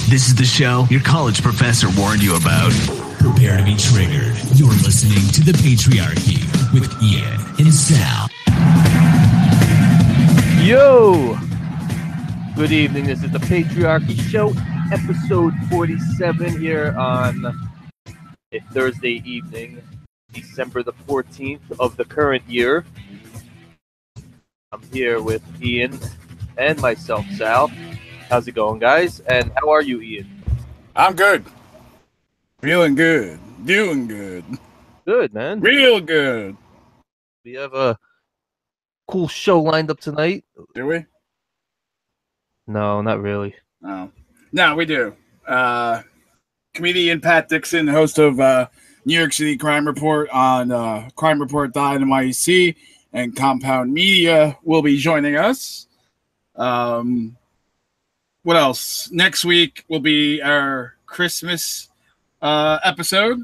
This is the show your college professor warned you about. Prepare to be triggered. You're listening to The Patriarchy with Ian and Sal. Yo! Good evening. This is The Patriarchy Show, episode 47 here on a Thursday evening, December the 14th of the current year. I'm here with Ian and myself, Sal. How's it going, guys? And how are you, Ian? I'm good. Feeling good. Doing good. Good, man. Real good. We have a cool show lined up tonight. Do we? No, not really. Oh. No, we do. Comedian Pat Dixon, host of New York City Crime Report on crimereport.nyc and Compound Media, will be joining us. What else? Next week will be our Christmas episode,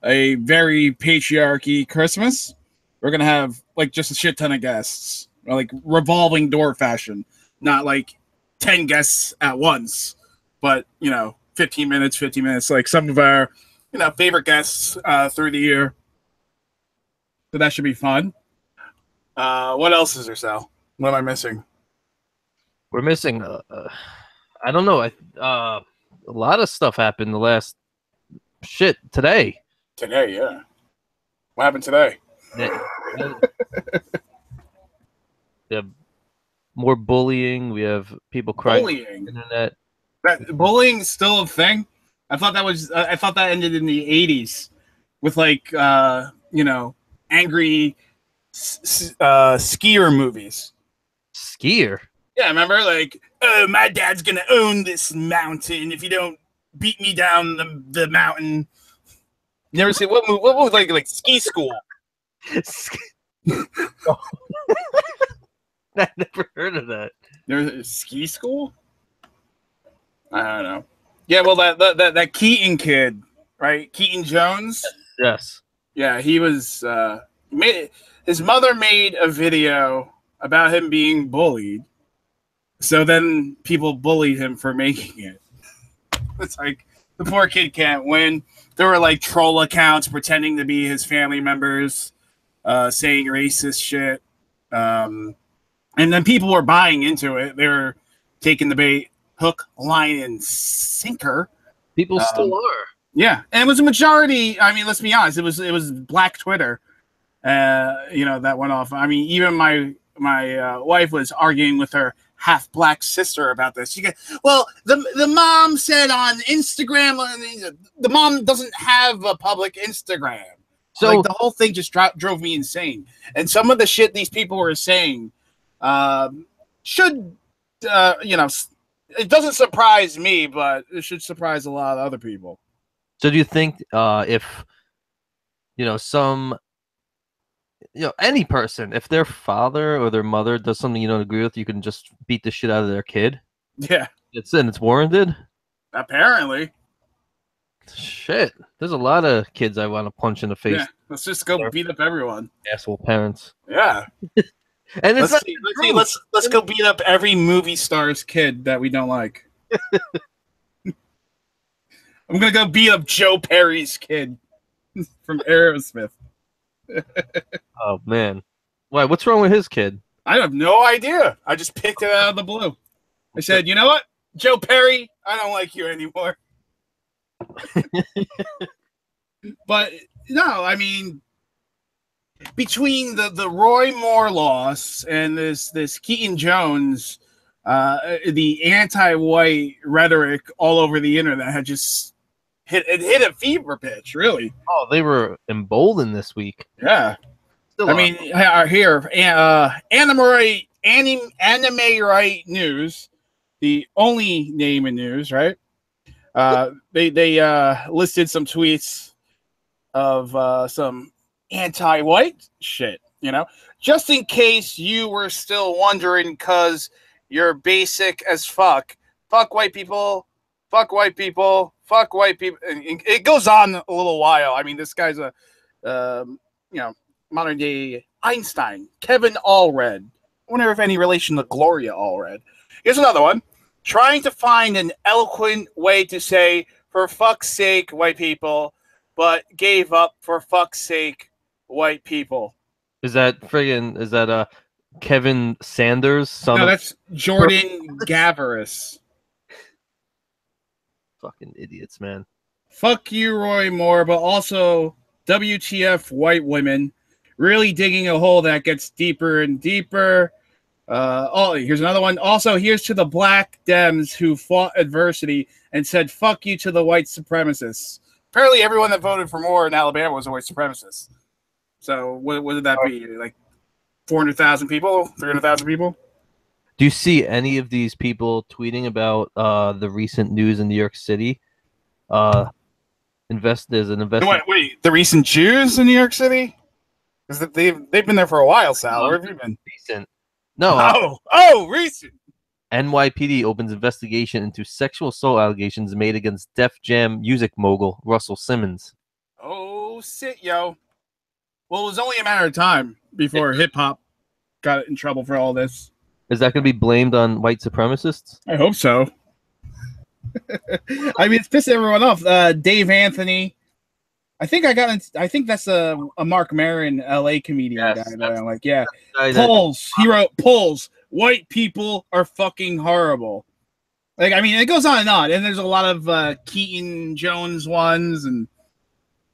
a very patriarchy Christmas. We're going to have like just a shit ton of guests, like revolving door fashion, not like 10 guests at once, but 15 minutes, like some of our favorite guests through the year. So that should be fun. What else is there, Sal? What am I missing? We're missing I don't know. A lot of stuff happened the last today. Today, yeah. What happened today? We have more bullying. We have people crying on the internet. Bullying's still a thing? I thought that ended in the 80s with angry skier movies. Skier? Yeah, remember? Like, oh, my dad's gonna own this mountain if you don't beat me down the mountain. You never see what was like Ski School? I never heard of that. There's Ski School? I don't know. Yeah, well, that Keaton kid, right? Keaton Jones. Yes. Yeah, he was. His mother made a video about him being bullied. So then people bullied him for making it. It's like the poor kid can't win. There were like troll accounts pretending to be his family members, saying racist shit. And then people were buying into it. They were taking the bait, hook, line, and sinker. People still are. Yeah. And it was a majority. I mean, let's be honest. It was Black Twitter, that went off. I mean, even my wife was arguing with her half black sister about this. She goes, well, the mom said on Instagram, the mom doesn't have a public Instagram. So like, the whole thing just drove me insane. And some of the shit these people were saying should, it doesn't surprise me, but it should surprise a lot of other people. So do you think if, any person, if their father or their mother does something you don't agree with, you can just beat the shit out of their kid? Yeah. It's warranted? Apparently. Shit. There's a lot of kids I want to punch in the face. Yeah. Let's just go beat up everyone. Asshole parents. Yeah. And let's go beat up every movie star's kid that we don't like. I'm gonna go beat up Joe Perry's kid from Aerosmith. Oh man, why? What's wrong with his kid? I have no idea. I just picked it out of the blue. I said, you know what, Joe Perry, I don't like you anymore. But no, I mean, between the Roy Moore loss and this Keaton Jones, the anti-white rhetoric all over the internet had just hit a fever pitch, really. Oh, they were emboldened this week. Yeah. Still mean, here, Anime Right News, the only name in news, right? They listed some tweets of some anti-white shit, just in case you were still wondering, because you're basic as fuck. Fuck white people. Fuck white people. Fuck white people. And it goes on a little while. I mean, this guy's a, modern day Einstein. Kevin Allred. I wonder if any relation to Gloria Allred. Here's another one. trying to find an eloquent way to say, for fuck's sake, white people, but gave up for fuck's sake, white people. Is that Kevin Sanders? Son No, of that's Jordan Gavaris. fucking idiots, man. Fuck you, Roy Moore, but also WTF white women really digging a hole that gets deeper and deeper. Here's another one. Also, here's to the black Dems who fought adversity and said fuck you to the white supremacists. Apparently, everyone that voted for Moore in Alabama was a white supremacist. So, what did that be? Like 400,000 people? 300,000 people? Do you see any of these people tweeting about the recent news in New York City? There's an investor. Wait, the recent Jews in New York City? Because they've been there for a while, Sal. Where have you been? Recent. No. Recent. NYPD opens investigation into sexual assault allegations made against Def Jam music mogul Russell Simmons. Oh, shit, yo. Well, it was only a matter of time before hip-hop got in trouble for all this. Is that going to be blamed on white supremacists? I hope so. I mean, it's pissing everyone off. Dave Anthony. I think that's a Mark Maron LA comedian guy that I'm like, yeah. Polls. He wrote polls. White people are fucking horrible. Like, I mean, it goes on, and there's a lot of Keaton Jones ones, and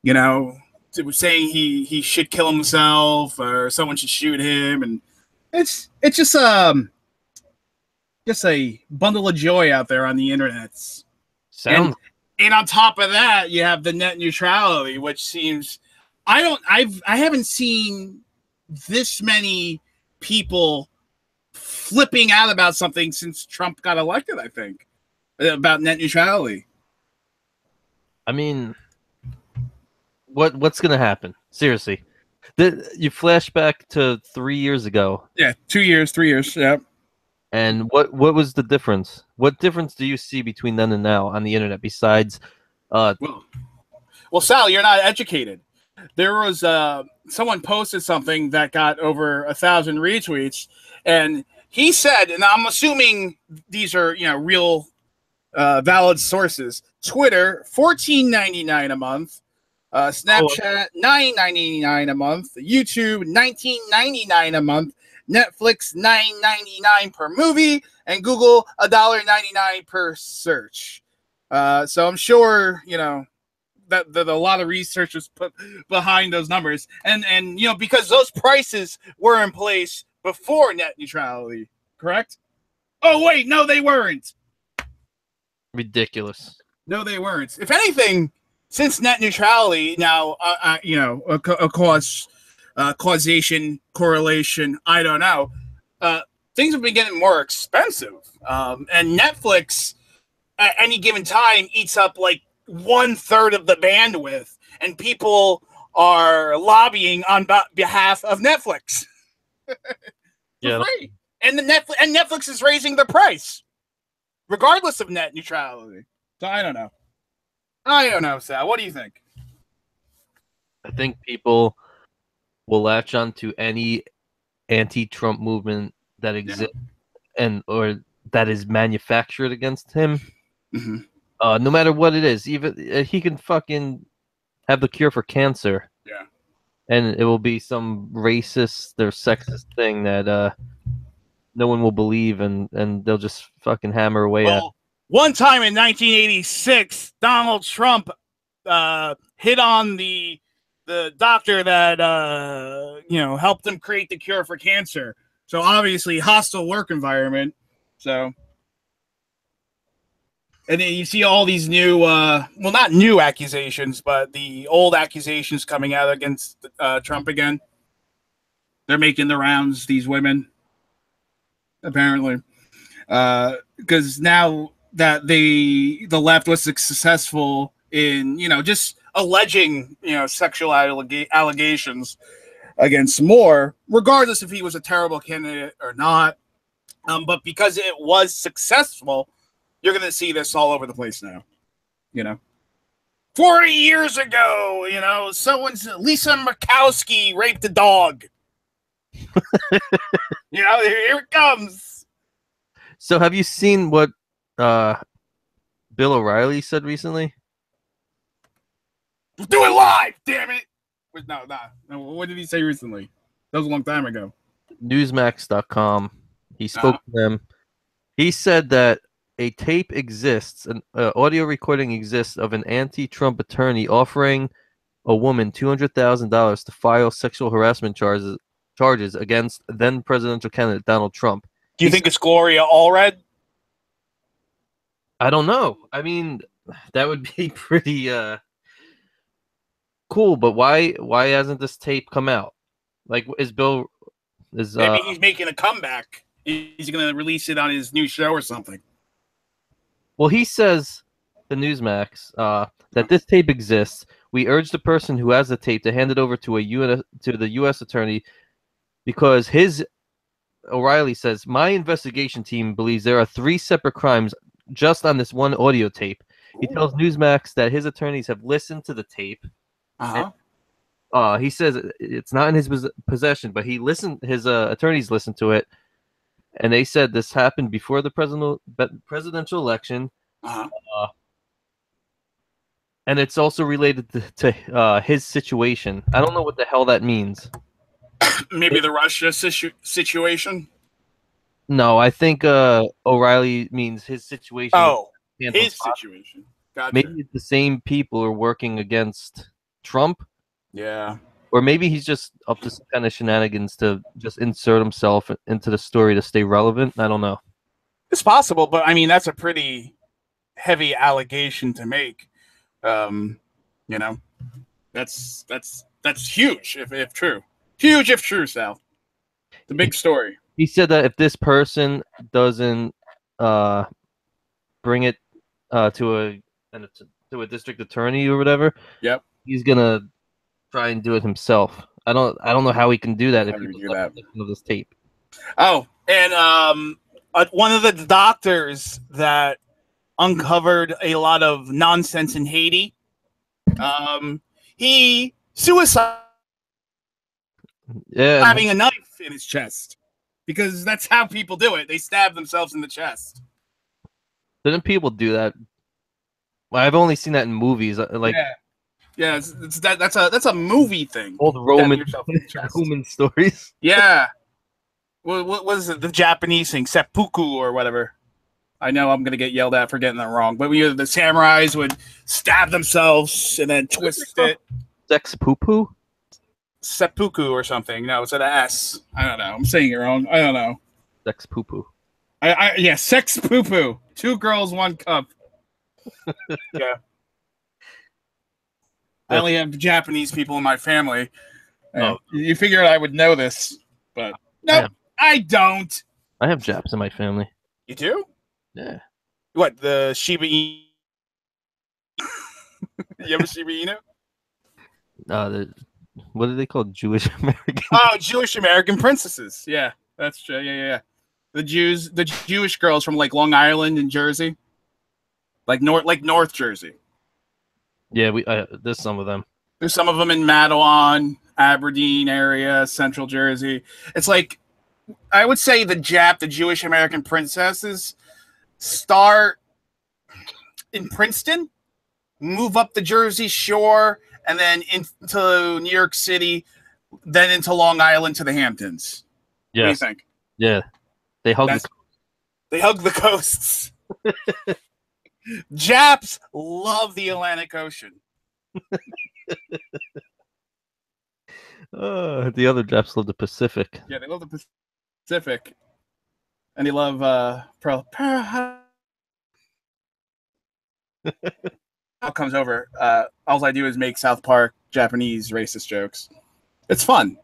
you know, saying he should kill himself or someone should shoot him, and it's just a bundle of joy out there on the internets. And on top of that, you have the net neutrality, which seems I haven't seen this many people flipping out about something since Trump got elected, I think, about net neutrality. I mean, what's going to happen? Seriously. You flash back to 3 years ago. Yeah, 3 years, yeah. And what was the difference? What difference do you see between then and now on the internet besides well, Sal, you're not educated. There was someone posted something that got over 1,000 retweets, and he said, and I'm assuming these are real valid sources. Twitter, $14.99 a month. Snapchat, $9.99 a month. YouTube, $19.99 a month. Netflix, $9.99 per movie, and Google, $1.99 per search. So I'm sure that a lot of research was put behind those numbers, and because those prices were in place before net neutrality, correct? Oh wait, no, they weren't. Ridiculous. No, they weren't. If anything, since net neutrality, now causation, correlation, I don't know. Things have been getting more expensive, and Netflix at any given time eats up like 1/3 of the bandwidth, and people are lobbying on behalf of Netflix. Yeah. Free. And Netflix is raising the price, regardless of net neutrality. So I don't know, Sal. What do you think? I think people will latch on to any anti-Trump movement that exists or that is manufactured against him. Mm-hmm. No matter what it is, even he can fucking have the cure for cancer. Yeah. And it will be some racist or sexist thing that no one will believe, and they'll just fucking hammer away at. One time in 1986, Donald Trump hit on the doctor that helped him create the cure for cancer. So obviously, hostile work environment. So, and then you see all these new, not new accusations, but the old accusations coming out against Trump again. They're making the rounds, these women, apparently, because now that the left was successful in just alleging sexual allegations against Moore, regardless if he was a terrible candidate or not, but because it was successful, you're going to see this all over the place now. 40 years ago, Lisa Murkowski raped a dog. Here it comes. So have you seen what Bill O'Reilly said recently? Do it live, damn it! No. What did he say recently? That was a long time ago. Newsmax.com. He spoke to them. He said that a tape exists, an audio recording exists of an anti-Trump attorney offering a woman $200,000 to file sexual harassment charges against then presidential candidate Donald Trump. Do you think it's Gloria Allred? I don't know. I mean, that would be pretty cool, but why hasn't this tape come out? Like, maybe he's making a comeback. He's going to release it on his new show or something. Well, he says, the Newsmax, that this tape exists. We urge the person who has the tape to hand it over to the U.S. attorney because O'Reilly says, my investigation team believes there are 3 separate crimes just on this one audio tape. He tells Newsmax that his attorneys have listened to the tape. He says it's not in his possession, but his attorneys listened to it, and they said this happened before the presidential election. And it's also related to his situation. I don't know what the hell that means. Maybe the Russia situation? No, I think O'Reilly means his situation. Oh, his situation. Gotcha. Maybe the same people are working against Trump. Yeah. Or maybe he's just up to some kind of shenanigans to just insert himself into the story to stay relevant. I don't know. It's possible, but I mean, that's a pretty heavy allegation to make. You know, that's huge if true. Huge if true, Sal. The big story. He said that if this person doesn't bring it to a district attorney or whatever, yep, he's gonna try and do it himself. I don't know how he can do that if he does of this tape. Oh, and one of the doctors that uncovered a lot of nonsense in Haiti, he suicide. Yeah, having a knife in his chest, because that's how people do it. They stab themselves in the chest. Didn't people do that? I've only seen that in movies. Like, yeah, that's a movie thing. Old Roman stories. Yeah. What was it? The Japanese thing, seppuku or whatever. I know I'm gonna get yelled at for getting that wrong, but the samurais would stab themselves and then twist it. Seppuku? Seppuku or something. No, it's an S. I don't know. I'm saying it wrong. I don't know. Sex poo poo. Sex poo poo. 2 girls, 1 cup. Yeah. I only have Japanese people in my family. Oh. You figured I would know this, but no, I don't. I have Japs in my family. You do? Yeah. What, the Shiba Inu? You ever Shiba Inu? What are they called? Jewish American? Oh, Jewish American princesses. Yeah, that's true. Yeah. The Jewish girls from like Long Island and Jersey, like North Jersey. Yeah, there's some of them. There's some of them in Matawan, Aberdeen area, Central Jersey. It's like, I would say the Jewish American princesses start in Princeton, move up the Jersey Shore, and then into New York City, then into Long Island to the Hamptons. Yeah. What do you think? Yeah. They hug the coasts. Japs love the Atlantic Ocean. The other Japs love the Pacific. Yeah, they love the Pacific. And they love Pearl comes over. All I do is make South Park Japanese racist jokes. It's fun.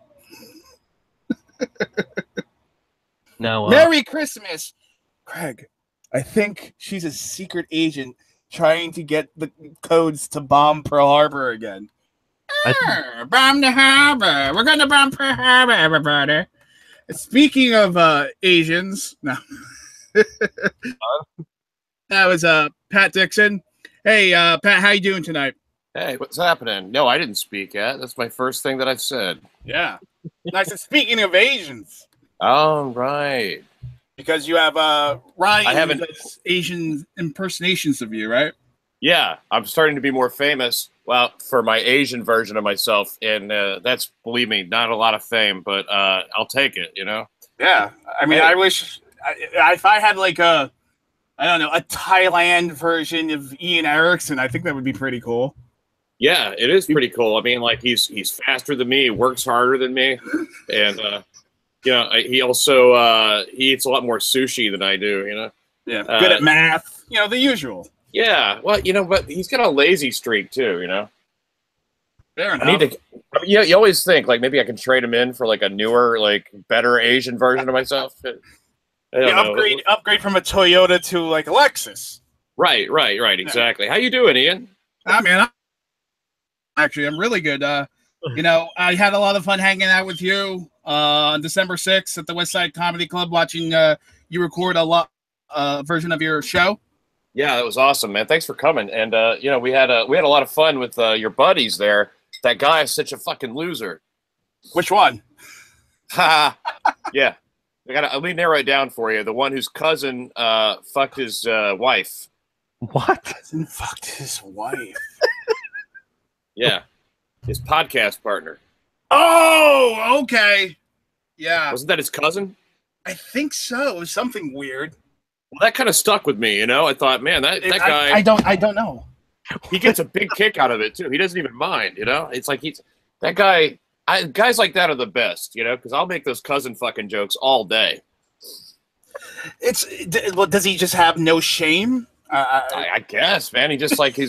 Now, Merry Christmas, Craig. I think she's a secret agent trying to get the codes to bomb Pearl Harbor again. Bomb the harbor. We're going to bomb Pearl Harbor, everybody. Speaking of Asians, no. That was Pat Dixon. Hey, Pat, how you doing tonight? Hey, what's happening? No, I didn't speak yet. That's my first thing that I've said. Yeah. Nice. Speaking of Asians. All right. Because you have Ryan I haven't- who does Asian impersonations of you, right? Yeah, I'm starting to be more famous. Well, for my Asian version of myself, and that's, believe me, not a lot of fame, but I'll take it. You know. Yeah, I mean, Hey. I wish if I had like a Thailand version of Ian Erickson, I think that would be pretty cool. Yeah, it is pretty cool. I mean, like he's faster than me, works harder than me, and he also he eats a lot more sushi than I do. You know. Yeah, good at math. You know, the usual. Yeah, well, but he's got a lazy streak too. You know. Fair enough. I need to. You always think like maybe I can trade him in for like a newer, like better Asian version of myself. I don't know. Upgrade from a Toyota to like a Lexus. Right, exactly. How you doing, Ian? Man, I'm really good. I had a lot of fun hanging out with you on December 6th at the West Side Comedy Club, watching you record a version of your show. Yeah, that was awesome, man. Thanks for coming. And we had a lot of fun with your buddies there. That guy is such a fucking loser. Which one? Ha! Yeah, let me narrow it down for you. The one whose cousin fucked his wife. What? Cousin fucked his wife. Yeah, his podcast partner. Oh, okay. Yeah. Wasn't that his cousin? I think so. It was something weird. Well, that kind of stuck with me, you know. I thought, man, that guy. I don't know. He gets a big kick out of it too. He doesn't even mind, you know. It's like that guy. Guys like that are the best, you know, because I'll make those cousin fucking jokes all day. Does he just have no shame? I guess, man. He just like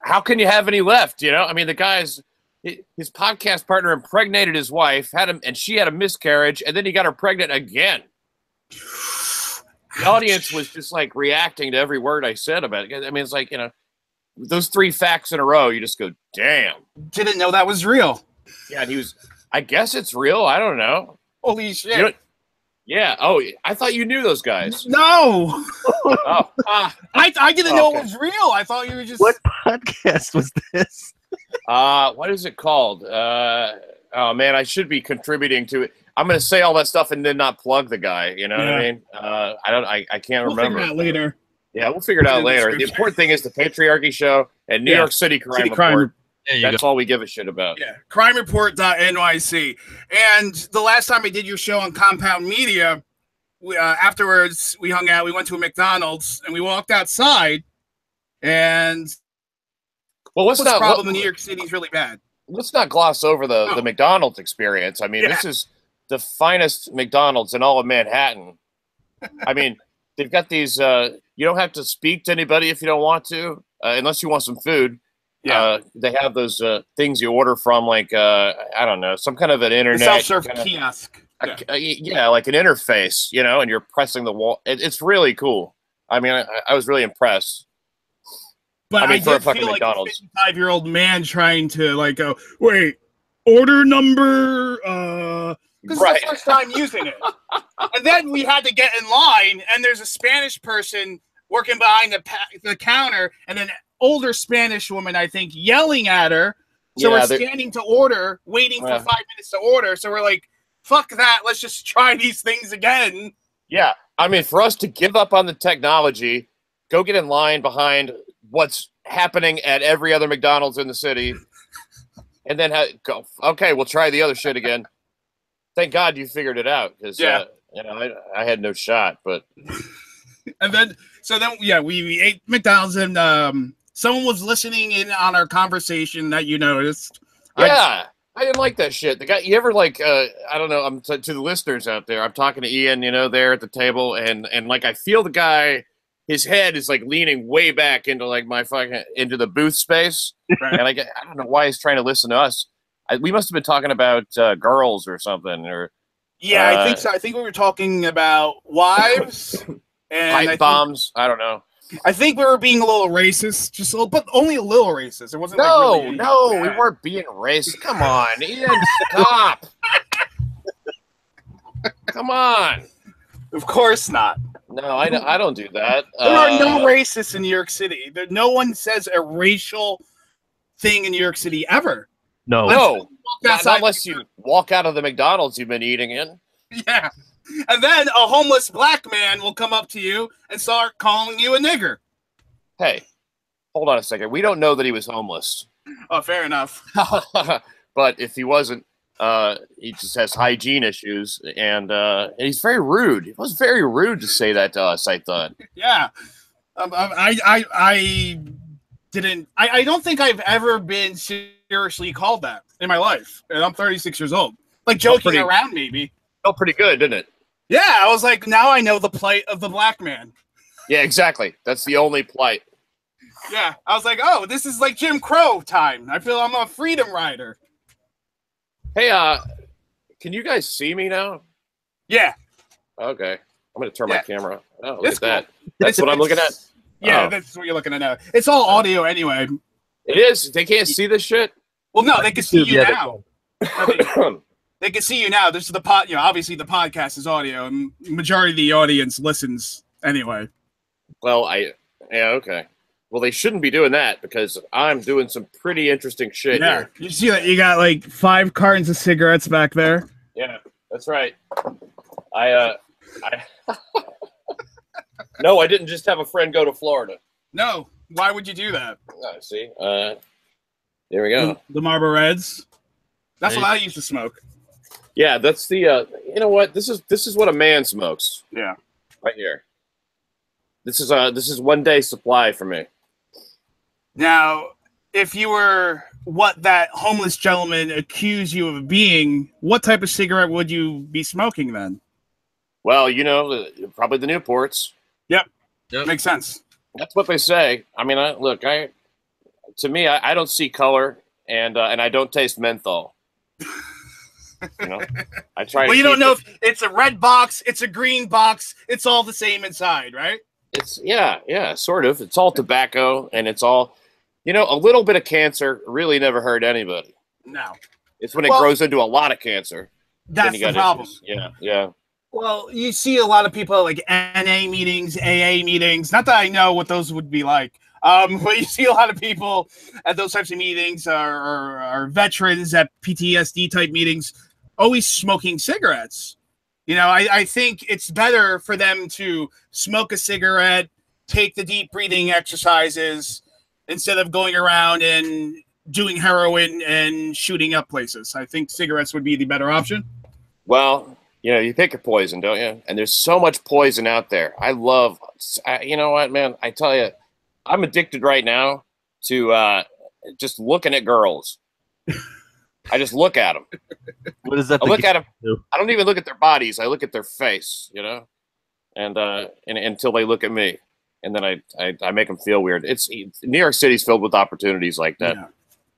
how can you have any left? You know, I mean, the guy's his podcast partner impregnated his wife, and she had a miscarriage, and then he got her pregnant again. The audience was just like reacting to every word I said about it. I mean, it's like, those 3 facts in a row, you just go, damn. Didn't know that was real. Yeah, and I guess it's real. I don't know. Holy shit. Yeah. Oh, I thought you knew those guys. No. Oh. I didn't know it was real. I thought you were just... What podcast was this? What is it called? Oh, man, I should be contributing to it. I'm going to say all that stuff and then not plug the guy. You know what I mean? I can't remember. We'll figure it out later. Yeah, we'll figure it out later. The important thing is the Patriarchy Show and New York City Crime Report. That's all we give a shit about. Yeah, crimereport.nyc. And the last time I did your show on Compound Media, afterwards we hung out. We went to a McDonald's and we walked outside. And what's the problem in New York City is really bad. Let's not gloss over the McDonald's experience. I mean, this is the finest McDonald's in all of Manhattan. I mean, they've got these. You don't have to speak to anybody if you don't want to, unless you want some food. Yeah, they have those things you order from, like I don't know, some kind of an internet self-serve kiosk. Yeah, like an interface, and you're pressing the wall. It's really cool. I mean, I was really impressed. But I for a did fucking feel like McDonald's. a 55-year-old man trying to go, wait, order number. This is the first time using it. And then we had to get in line, and there's a Spanish person working behind the counter, and an older Spanish woman, I think, yelling at her. So we're standing to order, waiting for 5 minutes to order. So we're like, fuck that. Let's just try these things again. Yeah. I mean, for us to give up on the technology, go get in line behind what's happening at every other McDonald's in the city, and then go, okay, we'll try the other shit again. Thank God you figured it out, because I had no shot. But and then we ate McDonald's, and someone was listening in on our conversation that you noticed. Yeah, I didn't like that shit. The guy, you ever I don't know. I'm to the listeners out there. I'm talking to Ian, there at the table, and like I feel the guy. His head is like leaning way back into like into the booth space, and I don't know why he's trying to listen to us. We must have been talking about girls or something, or I think so. I think we were talking about wives and pipe bombs. I don't know. I think we were being a little racist, just a little, but only a little racist. It wasn't. We weren't being racist. Come on, Ian, stop. Come on. Of course not. No, I don't do that. There are no racists in New York City. No one says a racial thing in New York City ever. No. Not unless you walk out of the McDonald's you've been eating in. Yeah. And then a homeless black man will come up to you and start calling you a nigger. Hey, hold on a second. We don't know that he was homeless. Oh, fair enough. But if he wasn't, he just has hygiene issues, and he's very rude. It was very rude to say that to us, I thought. Yeah. I don't think I've ever been seriously called that in my life. And I'm 36 years old. Like joking around, maybe. Felt pretty good, didn't it? Yeah, I was like, now I know the plight of the black man. Yeah, exactly. That's the only plight. Yeah, I was like, oh, this is like Jim Crow time. I feel I'm a freedom rider. Hey, can you guys see me now? Yeah. Okay. I'm going to turn my camera. Oh, look It's at that. cool. That's what I'm looking at? Yeah, Oh. that's what you're looking at now. It's all audio anyway. It is? They can't see this shit? Well, no, they can see you Yeah, now. They can see you now. This is the pod. You know, obviously the podcast is audio, and majority of the audience listens anyway. Well, yeah, okay. Well, they shouldn't be doing that because I'm doing some pretty interesting shit here. You see that you got like 5 cartons of cigarettes back there. Yeah, that's right. No, I didn't just have a friend go to Florida. No, why would you do that? See, there we go. The Marlboro Reds. That's what I used to smoke. Yeah, that's the. You know what? This is what a man smokes. Yeah. Right here. This is 1 day supply for me. Now, if you were what that homeless gentleman accused you of being, what type of cigarette would you be smoking then? Well, you know, probably the Newports. Yep. Makes sense. That's what they say. I mean, to me, I don't see color, and I don't taste menthol. You know, I try. Well, you don't know if it's a red box, it's a green box, it's all the same inside, right? It's yeah, sort of. It's all tobacco, and it's all, you know, a little bit of cancer really never hurt anybody. No. It's when it grows into a lot of cancer. That's the problem. Issues. Yeah. Well, you see a lot of people at like NA meetings, AA meetings. Not that I know what those would be like. But you see a lot of people at those types of meetings or veterans at PTSD type meetings always smoking cigarettes. You know, I think it's better for them to smoke a cigarette, take the deep breathing exercises instead of going around and doing heroin and shooting up places. I think cigarettes would be the better option. Well, you know, you pick your poison, don't you? And there's so much poison out there. You know what, man? I tell you, I'm addicted right now to just looking at girls. I just look at them. What is that? I look at them. I don't even look at their bodies. I look at their face, you know, and until they look at me, and then I make them feel weird. New York City's filled with opportunities like that. Yeah.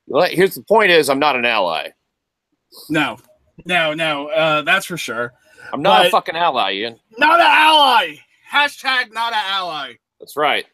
Well, here's the point: I'm not an ally. No, that's for sure. I'm not a fucking ally, Ian. Not an ally. Hashtag not an ally. That's right.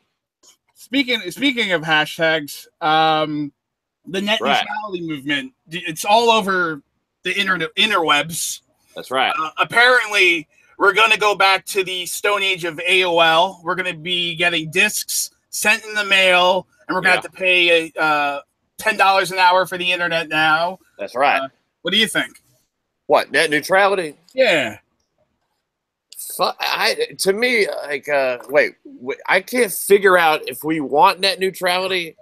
Speaking of hashtags, the net neutrality movement, it's all over the interwebs. That's right. Apparently, we're going to go back to the Stone Age of AOL. We're going to be getting discs sent in the mail, and we're going to have to pay $10 an hour for the internet now. That's right. What do you think? What, net neutrality? Yeah. To me, like, wait, I can't figure out if we want net neutrality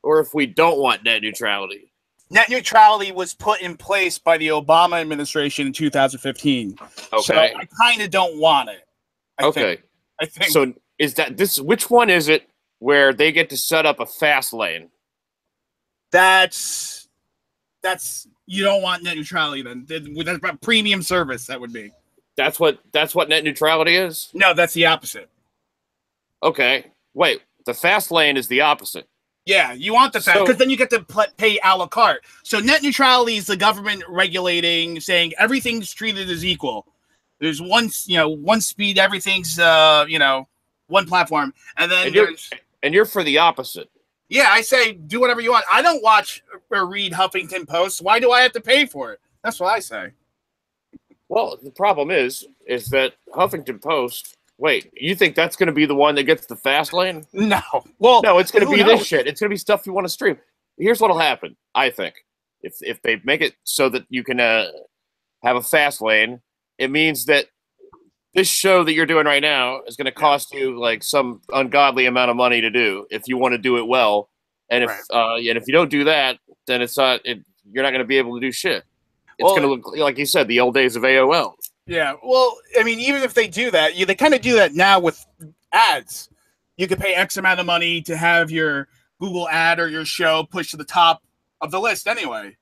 or if we don't want net neutrality. Net neutrality was put in place by the Obama administration in 2015. Okay. So I kind of don't want it. I think. So is that this? Which one is it where they get to set up a fast lane? That's you don't want net neutrality then. That's a premium service that would be. That's what net neutrality is? No, that's the opposite. Okay. Wait, the fast lane is the opposite. Yeah, you want the fast because then you get to pay a la carte. So net neutrality is the government regulating, saying everything's treated as equal. There's one speed, everything's one platform, and then you're for the opposite. Yeah, I say do whatever you want. I don't watch or read Huffington Post. Why do I have to pay for it? That's what I say. Well, the problem is that Huffington Post. Wait, you think that's going to be the one that gets the fast lane? No. Well, no, it's going to be this shit. It's going to be stuff you want to stream. Here's what'll happen. I think if they make it so that you can have a fast lane, it means that this show that you're doing right now is going to cost you like some ungodly amount of money to do if you want to do it well. And if and if you don't do that, then it's not. You're not going to be able to do shit. It's going to look like you said, the old days of AOL. Yeah. Well, I mean, even if they do that, they kind of do that now with ads. You could pay X amount of money to have your Google ad or your show pushed to the top of the list anyway.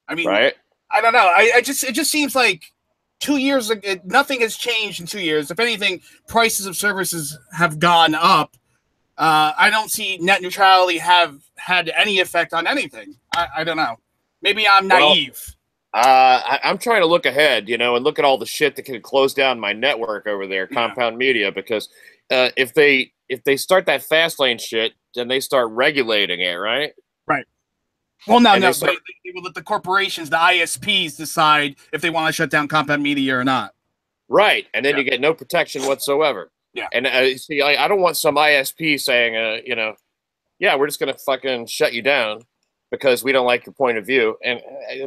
I mean, I don't know. It just seems like 2 years ago, nothing has changed in 2 years. If anything, prices of services have gone up. I don't see net neutrality have had any effect on anything. I don't know. Maybe I'm naive. I'm trying to look ahead, and look at all the shit that can close down my network over there, Compound Media, because if they start that fast lane shit, then they start regulating it, right? Right. Well, no. They will let the corporations, the ISPs, decide if they want to shut down Compound Media or not. Right, and then you get no protection whatsoever. Yeah. And see, I don't want some ISP saying, we're just gonna fucking shut you down because we don't like your point of view, and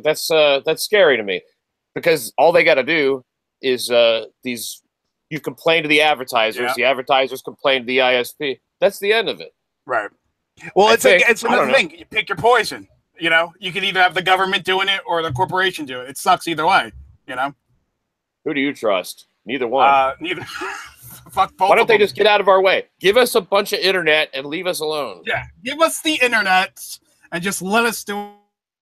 that's scary to me, because all they got to do is you complain to the advertisers, the advertisers complain to the ISP. That's the end of it. Right. Well, it's another thing. You pick your poison. You can either have the government doing it or the corporation do it. It sucks either way. Who do you trust? Neither one. Neither. Fuck both. Why don't they just get out of our way? Give us a bunch of internet and leave us alone. Yeah, give us the internet and just let us do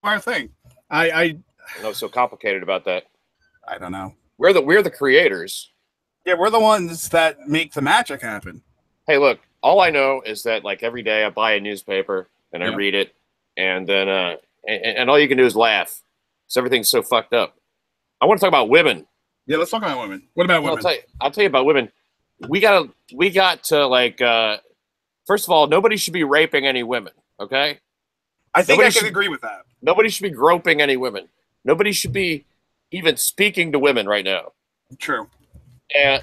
our thing. I know it's so complicated about that. I don't know. We're the creators. Yeah, we're the ones that make the magic happen. Hey, look, all I know is that like every day I buy a newspaper and I read it, and then and all you can do is laugh. So everything's so fucked up. I want to talk about women. Yeah, let's talk about women. What about women? I'll tell you about women. We got to like first of all, nobody should be raping any women, okay? I think I can agree with that. Nobody should be groping any women. Nobody should be even speaking to women right now. True. And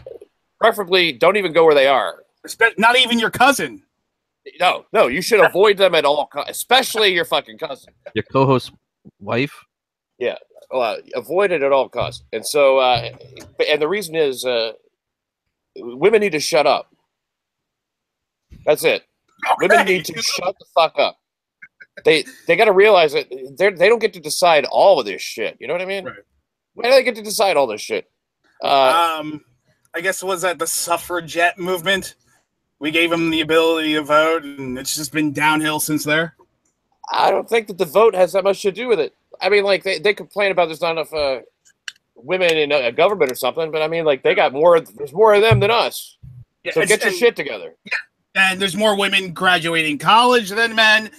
preferably don't even go where they are. Not even your cousin. No, you should avoid them at all costs, especially your fucking cousin. Your co-host's wife? Yeah. Avoid it at all costs. And so, and the reason is women need to shut up. That's it. Okay. Women need to shut the fuck up. They got to realize that they don't get to decide all of this shit. You know what I mean? Right. Why do they get to decide all this shit? I guess was that the suffragette movement? We gave them the ability to vote, and it's just been downhill since there. I don't think that the vote has that much to do with it. I mean, like they complain about there's not enough women in a government or something, but I mean, like they got more. There's more of them than us. Yeah, so get your shit together. Yeah. And there's more women graduating college than men.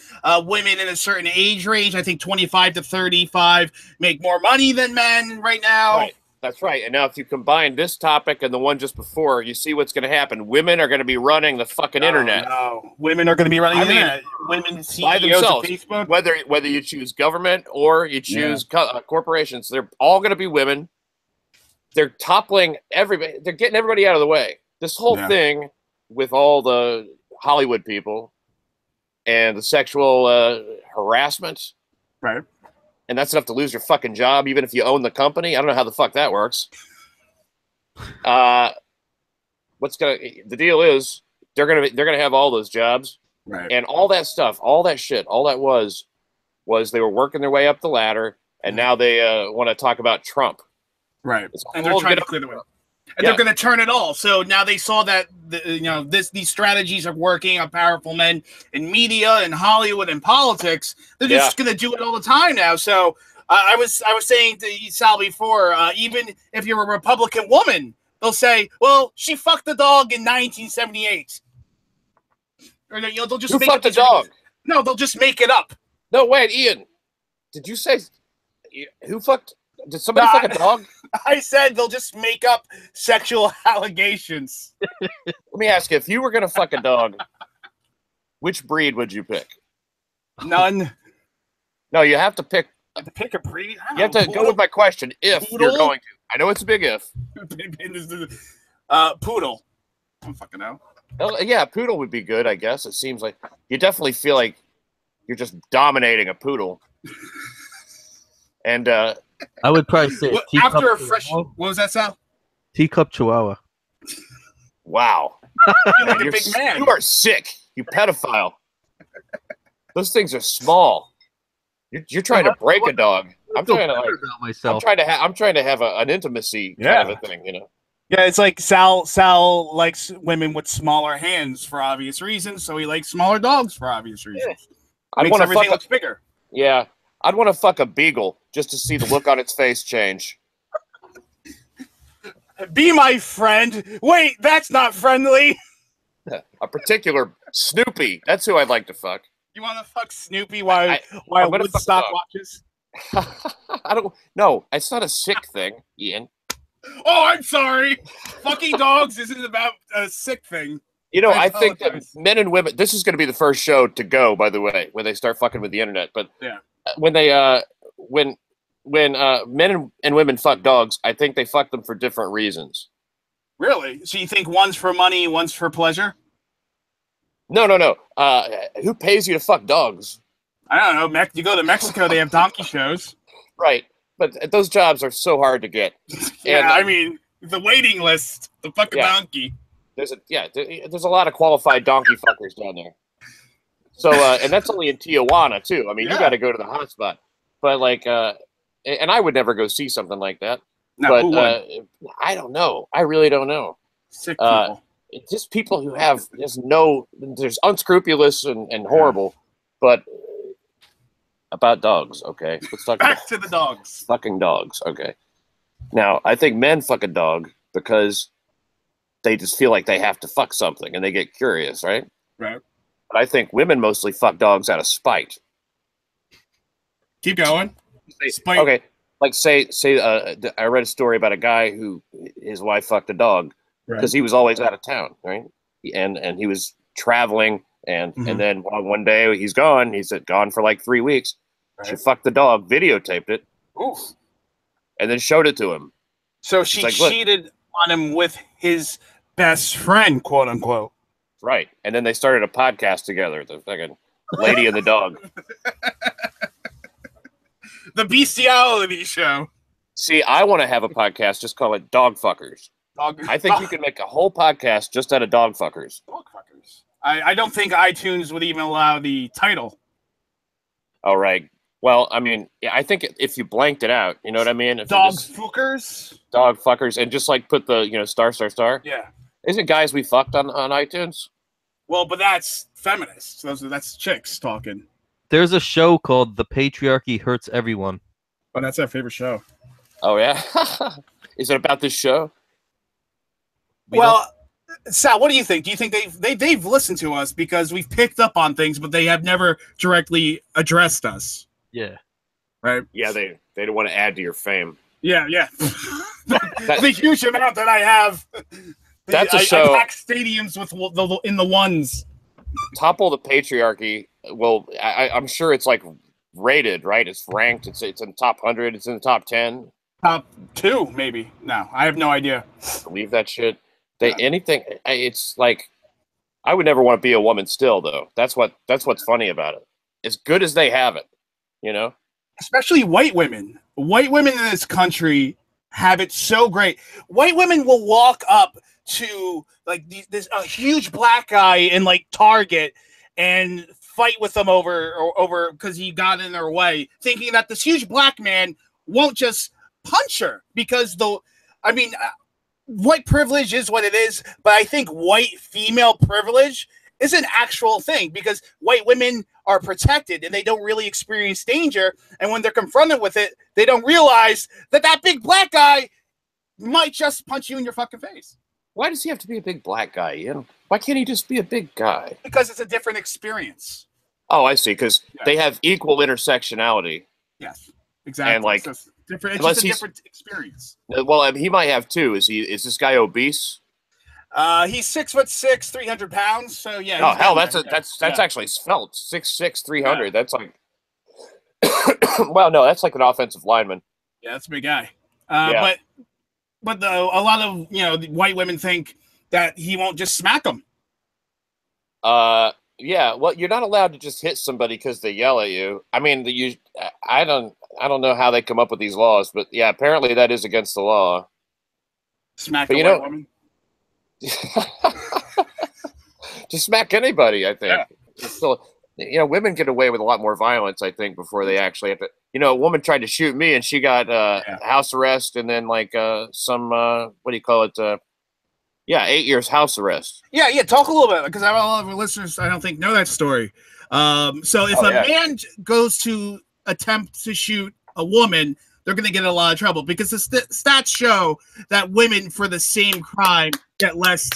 Women in a certain age range, I think 25 to 35, make more money than men right now. Right. That's right. And now if you combine this topic and the one just before, you see what's going to happen. Women are going to be the fucking internet. No. Women are going to be running the internet. Women CEOs by themselves. Of Facebook. Whether you choose government or you choose corporations, they're all going to be women. They're toppling everybody. They're getting everybody out of the way. This whole thing with all the Hollywood people and the sexual harassment. Right. And that's enough to lose your fucking job, even if you own the company. I don't know how the fuck that works. The deal is they're gonna have all those jobs, right? And all that stuff, all that shit, all that was they were working their way up the ladder, and now they want to talk about Trump, right? And they're trying to clear the way. And they're going to turn it all. So now they saw that these strategies are working on powerful men in media and Hollywood and politics. They're just going to do it all the time now. So I was saying to Sal before, even if you're a Republican woman, they'll say, "Well, she fucked the dog in 1978." Or they'll just make fucked the dog. No, they'll just make it up. No, wait, Ian. Did you say who fucked? Did somebody fuck a dog? I said they'll just make up sexual allegations. Let me ask you, if you were going to fuck a dog, which breed would you pick? None. No, you have to pick. You have to pick a breed? You have to go with my question, if you're going to. I know it's a big if. Poodle. I don't fucking know. Yeah, poodle would be good, I guess. It seems like you definitely feel like you're just dominating a poodle. And I would probably say after a fresh. What was that, Sal? Teacup Chihuahua. Wow. You're like a big man. You are sick, you pedophile. Those things are small. You're trying to break a dog. I'm trying to have an intimacy kind of a thing, you know. Yeah, it's like Sal likes women with smaller hands for obvious reasons, so he likes smaller dogs for obvious reasons. I'd Makes want to everything fuck looks bigger. Yeah, I'd want to fuck a beagle just to see the look on its face change. Be my friend. Wait, that's not friendly. A particular Snoopy. That's who I'd like to fuck. You want to fuck Snoopy while Woodstock watches? I don't. No, it's not a sick thing, Ian. Oh, I'm sorry. Fucking dogs isn't about a sick thing. You know, I think that men and women. This is going to be the first show to go, by the way, when they start fucking with the internet. But yeah, when they when men and women fuck dogs, I think they fuck them for different reasons. Really? So you think one's for money, one's for pleasure? No. Who pays you to fuck dogs? I don't know. You go to Mexico, they have donkey shows. Right. But those jobs are so hard to get. Yeah, I mean, the waiting list, the fucking donkey. There's a lot of qualified donkey fuckers down there. So, and that's only in Tijuana, too. I mean, you got to go to the hotspot. But, like, and I would never go see something like that. No, but I don't know. I really don't know. Sick people. It's just people who have there's unscrupulous and horrible, but about dogs, okay? Let's talk back to the dogs. Fucking dogs, okay. Now, I think men fuck a dog because they just feel like they have to fuck something and they get curious, right? Right. But I think women mostly fuck dogs out of spite. Keep going. Spite. Okay. Like say I read a story about a guy who his wife fucked a dog because he was always out of town, right? And he was traveling, and then one day he's gone. He's gone for like 3 weeks. Right. She fucked the dog, videotaped it, and then showed it to him. So she cheated on him with his best friend, quote unquote. Right, and then they started a podcast together. The fucking lady and the dog. The Bestiality Show. See, I want to have a podcast. Just call it Dog Fuckers. I think you can make a whole podcast just out of dog fuckers. Dog fuckers. I don't think iTunes would even allow the title. All right. Well, I mean, I think if you blanked it out, you know what I mean? If dog fuckers? Dog fuckers. And just like put the, star. Yeah. Isn't guys we fucked on iTunes? Well, but that's feminists. That's chicks talking. There's a show called The Patriarchy Hurts Everyone. Oh, that's our favorite show. Oh, yeah? Is it about this show? Well, Sal, what do you think? Do you think they've listened to us because we've picked up on things, but they have never directly addressed us? Yeah. Right? Yeah, they don't want to add to your fame. Yeah. The huge amount that I have. That's a show. I pack stadiums in the ones. Topple the Patriarchy. Well, I'm sure it's like rated, right? It's ranked. It's in the top 100. It's in the top 10. Top 2, maybe. No, I have no idea. Believe that shit. Anything. It's like I would never want to be a woman. Still, though, that's what's funny about it. As good as they have it, Especially white women. White women in this country have it so great. White women will walk up to like this a huge black guy in like Target and fight with them over because he got in their way, thinking that this huge black man won't just punch her because white privilege is what it is, but I think white female privilege is an actual thing because white women are protected and they don't really experience danger, and when they're confronted with it, they don't realize that big black guy might just punch you in your fucking face. Why does he have to be a big black guy? Why can't he just be a big guy? Because it's a different experience. Oh, I see. Because they have equal intersectionality. Yes, exactly. And like, it's just a different experience. Well, he might have too. Is this guy obese? He's 6'6", 300 pounds. So yeah. Oh hell, that's actually svelte. 6'6", 300. Yeah. That's like. Well, no, that's like an offensive lineman. Yeah, that's a big guy. But a lot of white women think that he won't just smack them. Yeah. Well, you're not allowed to just hit somebody because they yell at you. I mean, I don't know how they come up with these laws, but yeah, apparently that is against the law. Smack a white woman. Just smack anybody, I think. Yeah. It's still, women get away with a lot more violence, I think, before they actually have to. A woman tried to shoot me, and she got house arrest, and then some what do you call it? 8 years house arrest. Yeah. Talk a little bit, because a lot of our listeners, I don't think, know that story. So if a man goes to attempt to shoot a woman, they're going to get in a lot of trouble, because the stats show that women for the same crime get less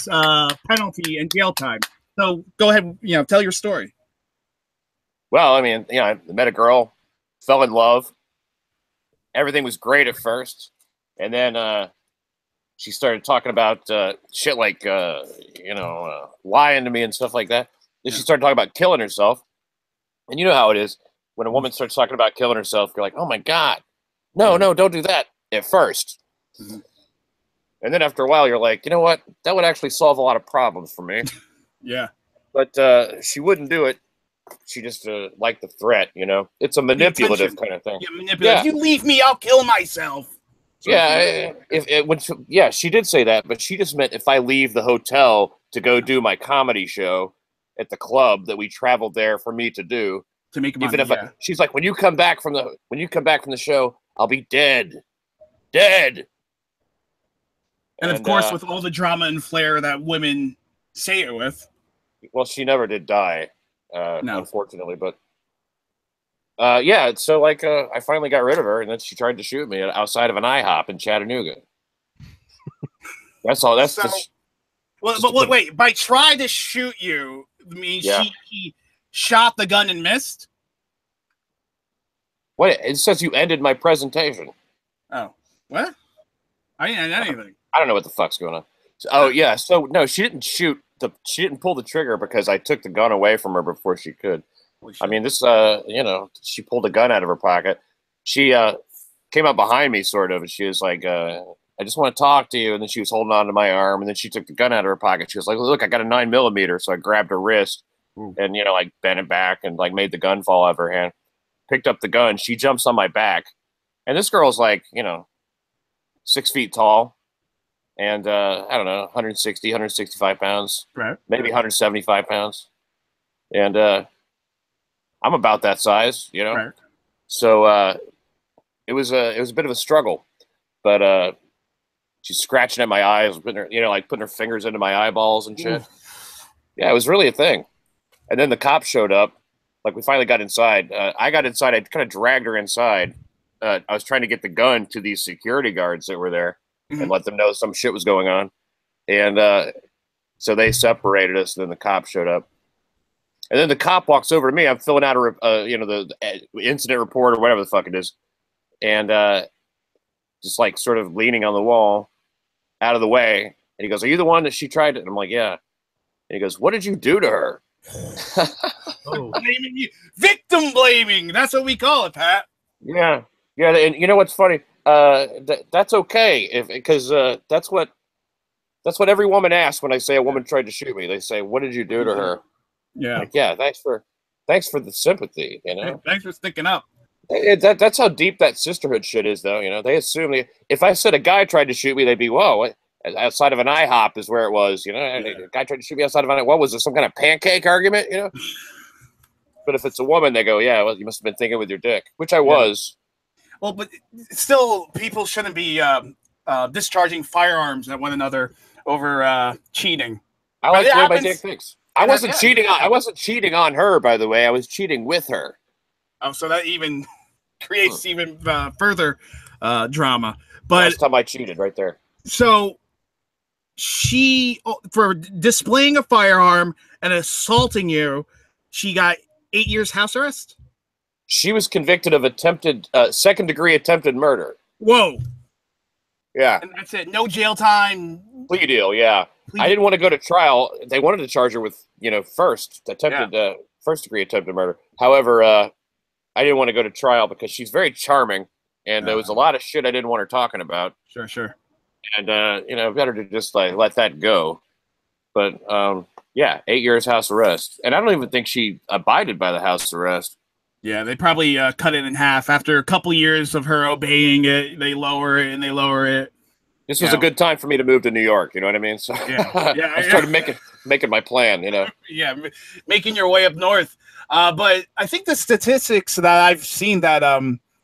penalty and jail time. So go ahead, tell your story. Well, I mean, I met a girl, fell in love. Everything was great at first, and then she started talking about shit like lying to me and stuff like that. Then she started talking about killing herself, and you know how it is when a woman starts talking about killing herself. You're like, oh my god, no, don't do that at first. Mm-hmm. And then after a while, you're like, you know what? That would actually solve a lot of problems for me. Yeah. But she wouldn't do it. She just liked the threat, It's a manipulative kind of thing. Yeah, manipulative. Yeah. If you leave me, I'll kill myself. So she did say that, but she just meant if I leave the hotel to go do my comedy show at the club that we traveled there for me to do. To make money, she's like, when you come back from the show, I'll be dead. Dead. And of course, with all the drama and flair that women say it with. Well, she never did die, no. Unfortunately. But so I finally got rid of her, and then she tried to shoot me outside of an IHOP in Chattanooga. That's all. That's wait. By try to shoot you, means she shot the gun and missed? What? It says you ended my presentation. Oh, what? I didn't end anything. I don't know what the fuck's going on. So no, she didn't shoot. She didn't pull the trigger because I took the gun away from her before she could. I mean, this, she pulled a gun out of her pocket. She came up behind me, sort of, and she was like, I just want to talk to you. And then she was holding on to my arm, and then she took the gun out of her pocket. She was like, look, I got a 9mm. So I grabbed her wrist and, bent it back and, made the gun fall out of her hand. Picked up the gun. She jumps on my back. And this girl's 6 feet tall. And, I don't know, 160, 165 pounds. Right. Maybe 175 pounds. And I'm about that size, Right. So it was a bit of a struggle. But she's scratching at my eyes, putting her, putting her fingers into my eyeballs and shit. Yeah, it was really a thing. And then the cops showed up. We finally got inside. I got inside. I kind of dragged her inside. I was trying to get the gun to these security guards that were there. And let them know some shit was going on. And so they separated us, and then the cop showed up. And then the cop walks over to me. I'm filling out the incident report or whatever the fuck it is. And just sort of leaning on the wall out of the way. And he goes, are you the one that she tried to? And I'm like, yeah. And he goes, what did you do to her? Blaming you. Victim blaming. That's what we call it, Pat. Yeah. Yeah. And you know what's funny? That's okay because that's what every woman asks when I say a woman tried to shoot me. They say, "What did you do to her?" Yeah, thanks for the sympathy. Thanks for sticking up. That's how deep that sisterhood shit is, though. They assume if I said a guy tried to shoot me, they'd be, "Whoa, outside of an IHOP is where it was." A guy tried to shoot me outside of an IHOP. What was it? Some kind of pancake argument? But if it's a woman, they go, "Yeah, well, you must have been thinking with your dick," which I was. Well, but still, people shouldn't be discharging firearms at one another over cheating. I like the way my dick thinks. I wasn't cheating. I wasn't cheating on her, by the way. I was cheating with her. Oh, so that even creates even further drama. But last time I cheated, right there. So she, for displaying a firearm and assaulting you, she got 8 years house arrest. She was convicted of second-degree attempted murder. Whoa. Yeah. And that's it. No jail time. Plea deal, yeah. I didn't want to go to trial. They wanted to charge her with, first-degree attempted murder. However, I didn't want to go to trial because she's very charming, and there was a lot of shit I didn't want her talking about. Sure. And, better to just, let that go. But, 8 years house arrest. And I don't even think she abided by the house arrest. Yeah, they probably cut it in half. After a couple years of her obeying it, they lower it and they lower it. This was a good time for me to move to New York. You know what I mean? So I started making my plan. You know. Yeah, making your way up north. But I think the statistics that I've seen that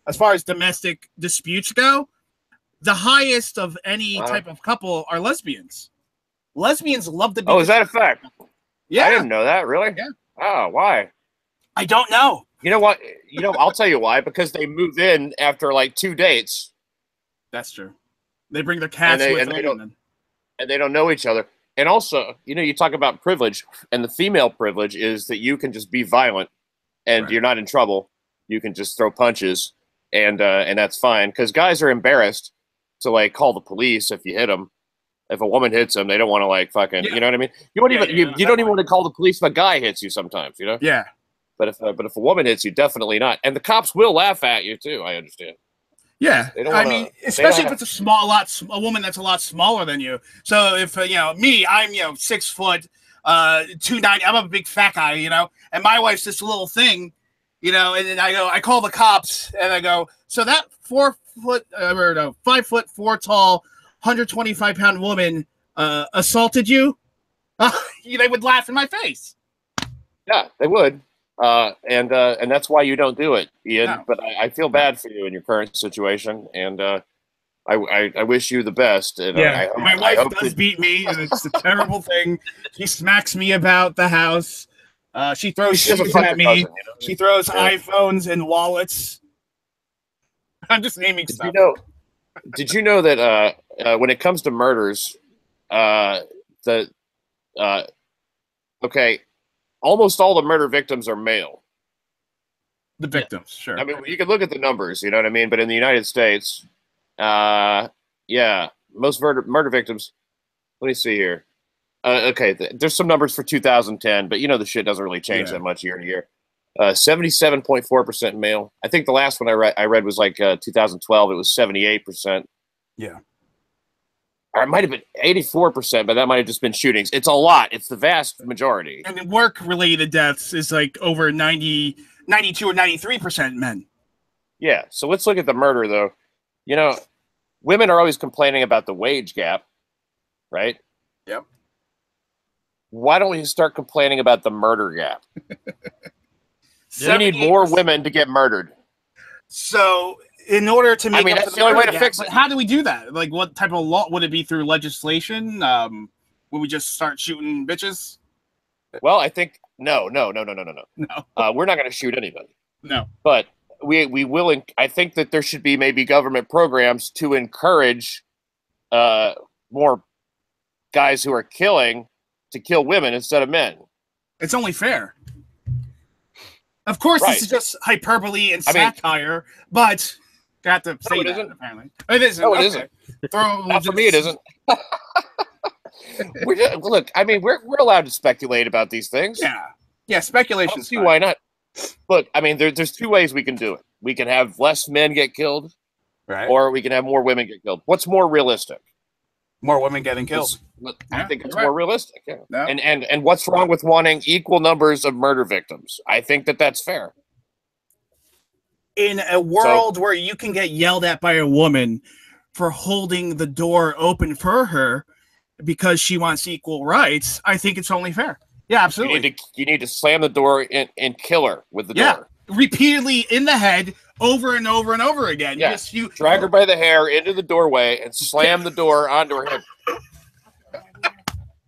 as far as domestic disputes go, the highest of any type of couple are lesbians. Lesbians love to be. Oh, is that a fact? Yeah, I didn't know that. Really? Yeah. Oh, why? I don't know. You know what? I'll tell you why. Because they move in after like 2 dates. That's true. They bring their cats with them. And they don't know each other. And also, you talk about privilege, and the female privilege is that you can just be violent, and you're not in trouble. You can just throw punches, and that's fine. Because guys are embarrassed to like call the police if you hit them. If a woman hits them, they don't want to like fucking. You know what I mean? You don't even want to call the police if a guy hits you. Sometimes, Yeah. But if a woman hits you, definitely not. And the cops will laugh at you too. I understand. Yeah, I mean, especially if it's a woman that's a lot smaller than you. So if me, I'm 6 foot, 290. I'm a big fat guy, and my wife's this little thing, and then I call the cops, and I go, so that 5 foot 4 tall, 125-pound woman assaulted you? They would laugh in my face. Yeah, they would. And that's why you don't do it, Ian. No. But I feel bad for you in your current situation, and I wish you the best. And my wife does beat me, and it's a terrible thing. She smacks me about the house. She throws shoes at me. Cousin, She throws iPhones and wallets. I'm just naming stuff. Did you know that when it comes to murders, almost all the murder victims are male. The victims, sure. I mean, you can look at the numbers, you know what I mean? But in the United States, most murder victims, let me see here. There's some numbers for 2010, but the shit doesn't really change that much year to year. 77.4% male. I think the last one I read was like 2012. It was 78%. Yeah. Or it might have been 84%, but that might have just been shootings. It's a lot. It's the vast majority. And work-related deaths is like over 92 or 93% men. Yeah. So let's look at the murder, though. Women are always complaining about the wage gap, right? Yep. Why don't we start complaining about the murder gap? We need more women to get murdered. So in order to make that's the only way to fix it. How do we do that? Like, what type of law would it be? Through legislation? Would we just start shooting bitches? Well, I think no. We're not going to shoot anybody. No, but we will. I think that there should be maybe government programs to encourage more guys who are killing to kill women instead of men. It's only fair. Of course, This is just hyperbole and satire, but got to say that. Apparently, it isn't. No, it isn't. Not for me, it isn't. Look, I mean, we're allowed to speculate about these things. Yeah, speculation. I don't see why not. Look, I mean, there's 2 ways we can do it. We can have less men get killed, right? Or we can have more women get killed. What's more realistic? More women getting killed. I think it's more realistic. Yeah. No. And what's wrong with wanting equal numbers of murder victims? I think that's fair. In a world where you can get yelled at by a woman for holding the door open for her because she wants equal rights, I think it's only fair. Yeah, absolutely. You need to slam the door and kill her with the door. Repeatedly in the head, over and over and over again. Yeah. You drag her by the hair into the doorway and slam the door onto her head.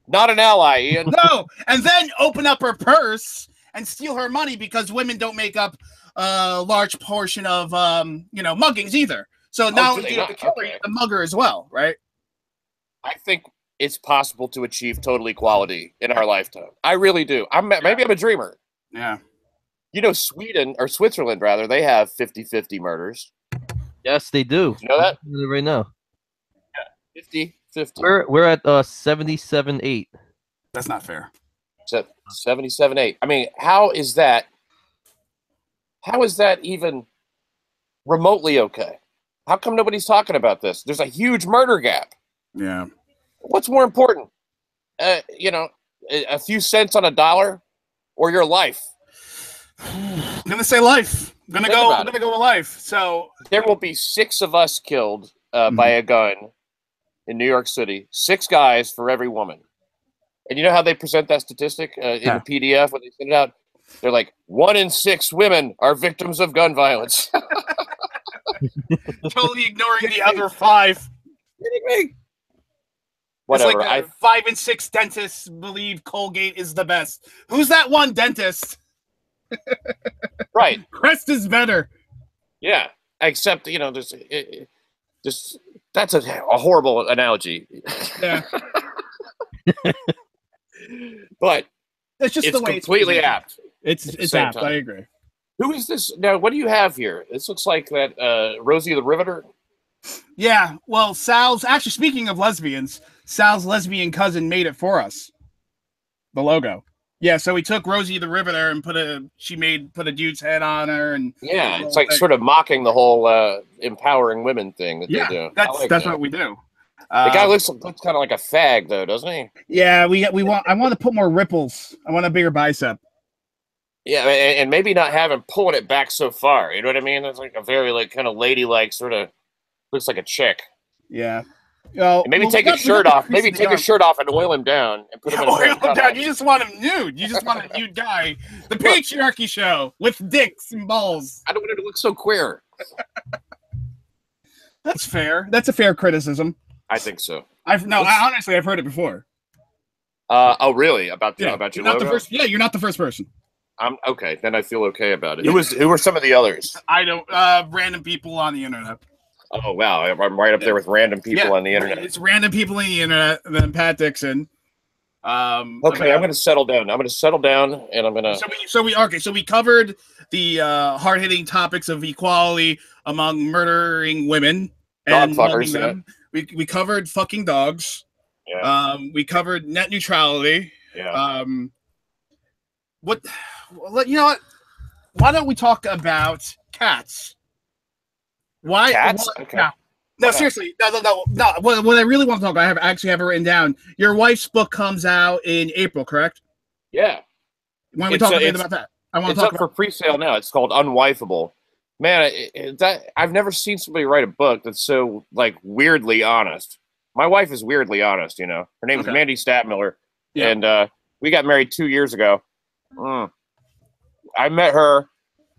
Not an ally, Ian. No, and then open up her purse and steal her money because women don't make up a large portion of muggings either. So now you have to kill the mugger as well, right? I think it's possible to achieve total equality in our lifetime. I really do. Maybe I'm a dreamer. Yeah. Sweden or Switzerland rather, they have 50-50 murders. Yes, they do. You know that? Right now. Yeah. 50-50. We're at 77-8. That's not fair. 77-8. I mean, how is that even remotely okay? How come nobody's talking about this? There's a huge murder gap. Yeah. What's more important? A few cents on a dollar or your life? I'm gonna say life. I'm gonna go with life. So there will be 6 of us killed by a gun in New York City, 6 guys for every woman. And you know how they present that statistic in the PDF when they send it out? They're like, 1 in 6 women are victims of gun violence. Totally ignoring the other 5. Whatever. It's like 5 in 6 dentists believe Colgate is the best. Who's that one dentist? Right. Crest is better. Yeah. Except, that's a horrible analogy. Yeah. But it's just the way completely apt. It's apt. I agree. Who is this? Now, what do you have here? This looks like that Rosie the Riveter. Yeah. Well, actually, speaking of lesbians, Sal's lesbian cousin made it for us. The logo. Yeah, so we took Rosie the Riveter and put a dude's head on her, and it's like sort of mocking the whole empowering women thing that they do. That's what we do. The guy looks kind of like a fag, though, doesn't he? Yeah, I want to put more ripples. I want a bigger bicep. Yeah, and maybe not have him pulling it back so far. You know what I mean? It's like a very kind of ladylike sort of looks like a chick. Yeah. Maybe take his shirt off. Maybe take his shirt off and oil him down and put him in oil him down. You just want him nude. You just want a nude guy. The Patriarchy Show with dicks and balls. I don't want it to look so queer. That's fair. That's a fair criticism. I think so. Honestly, I've heard it before. Oh, really? About your logo? You're not the first person. I'm okay. Then I feel okay about it. Who were some of the others? I don't. Random people on the internet. Oh wow, I'm right up there with random people on the internet. It's random people on the internet, and then Pat Dixon. Okay, I'm going to settle down. And I'm going to. So we covered the hard-hitting topics of equality among murdering women and loving them. We covered fucking dogs. Yeah. We covered net neutrality. Yeah. You know what? Why don't we talk about cats? Why? Cats? Okay. No, seriously. No. What I really want to talk about, I actually have it written down. Your wife's book comes out in April, correct? Yeah. Why don't we talk a bit about that? It's up for pre-sale now. It's called Unwifeable. Man, I've never seen somebody write a book that's so weirdly honest. My wife is weirdly honest. Her name is Mandy Statmiller, and we got married 2 years ago. I met her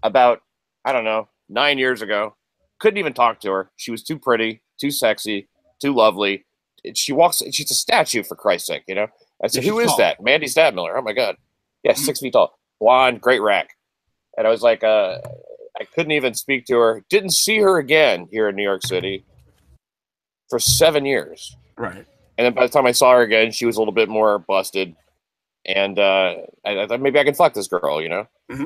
about 9 years ago. Couldn't even talk to her. She was too pretty, too sexy, too lovely. She's a statue, for Christ's sake, I said, who is that? Mandy Statmiller. Oh my God. Yeah, 6 feet tall. Blonde, great rack. And I was like, I couldn't even speak to her. Didn't see her again here in New York City for 7 years. Right. And then by the time I saw her again, she was a little bit more busted. And I thought maybe I can fuck this girl, Mm-hmm.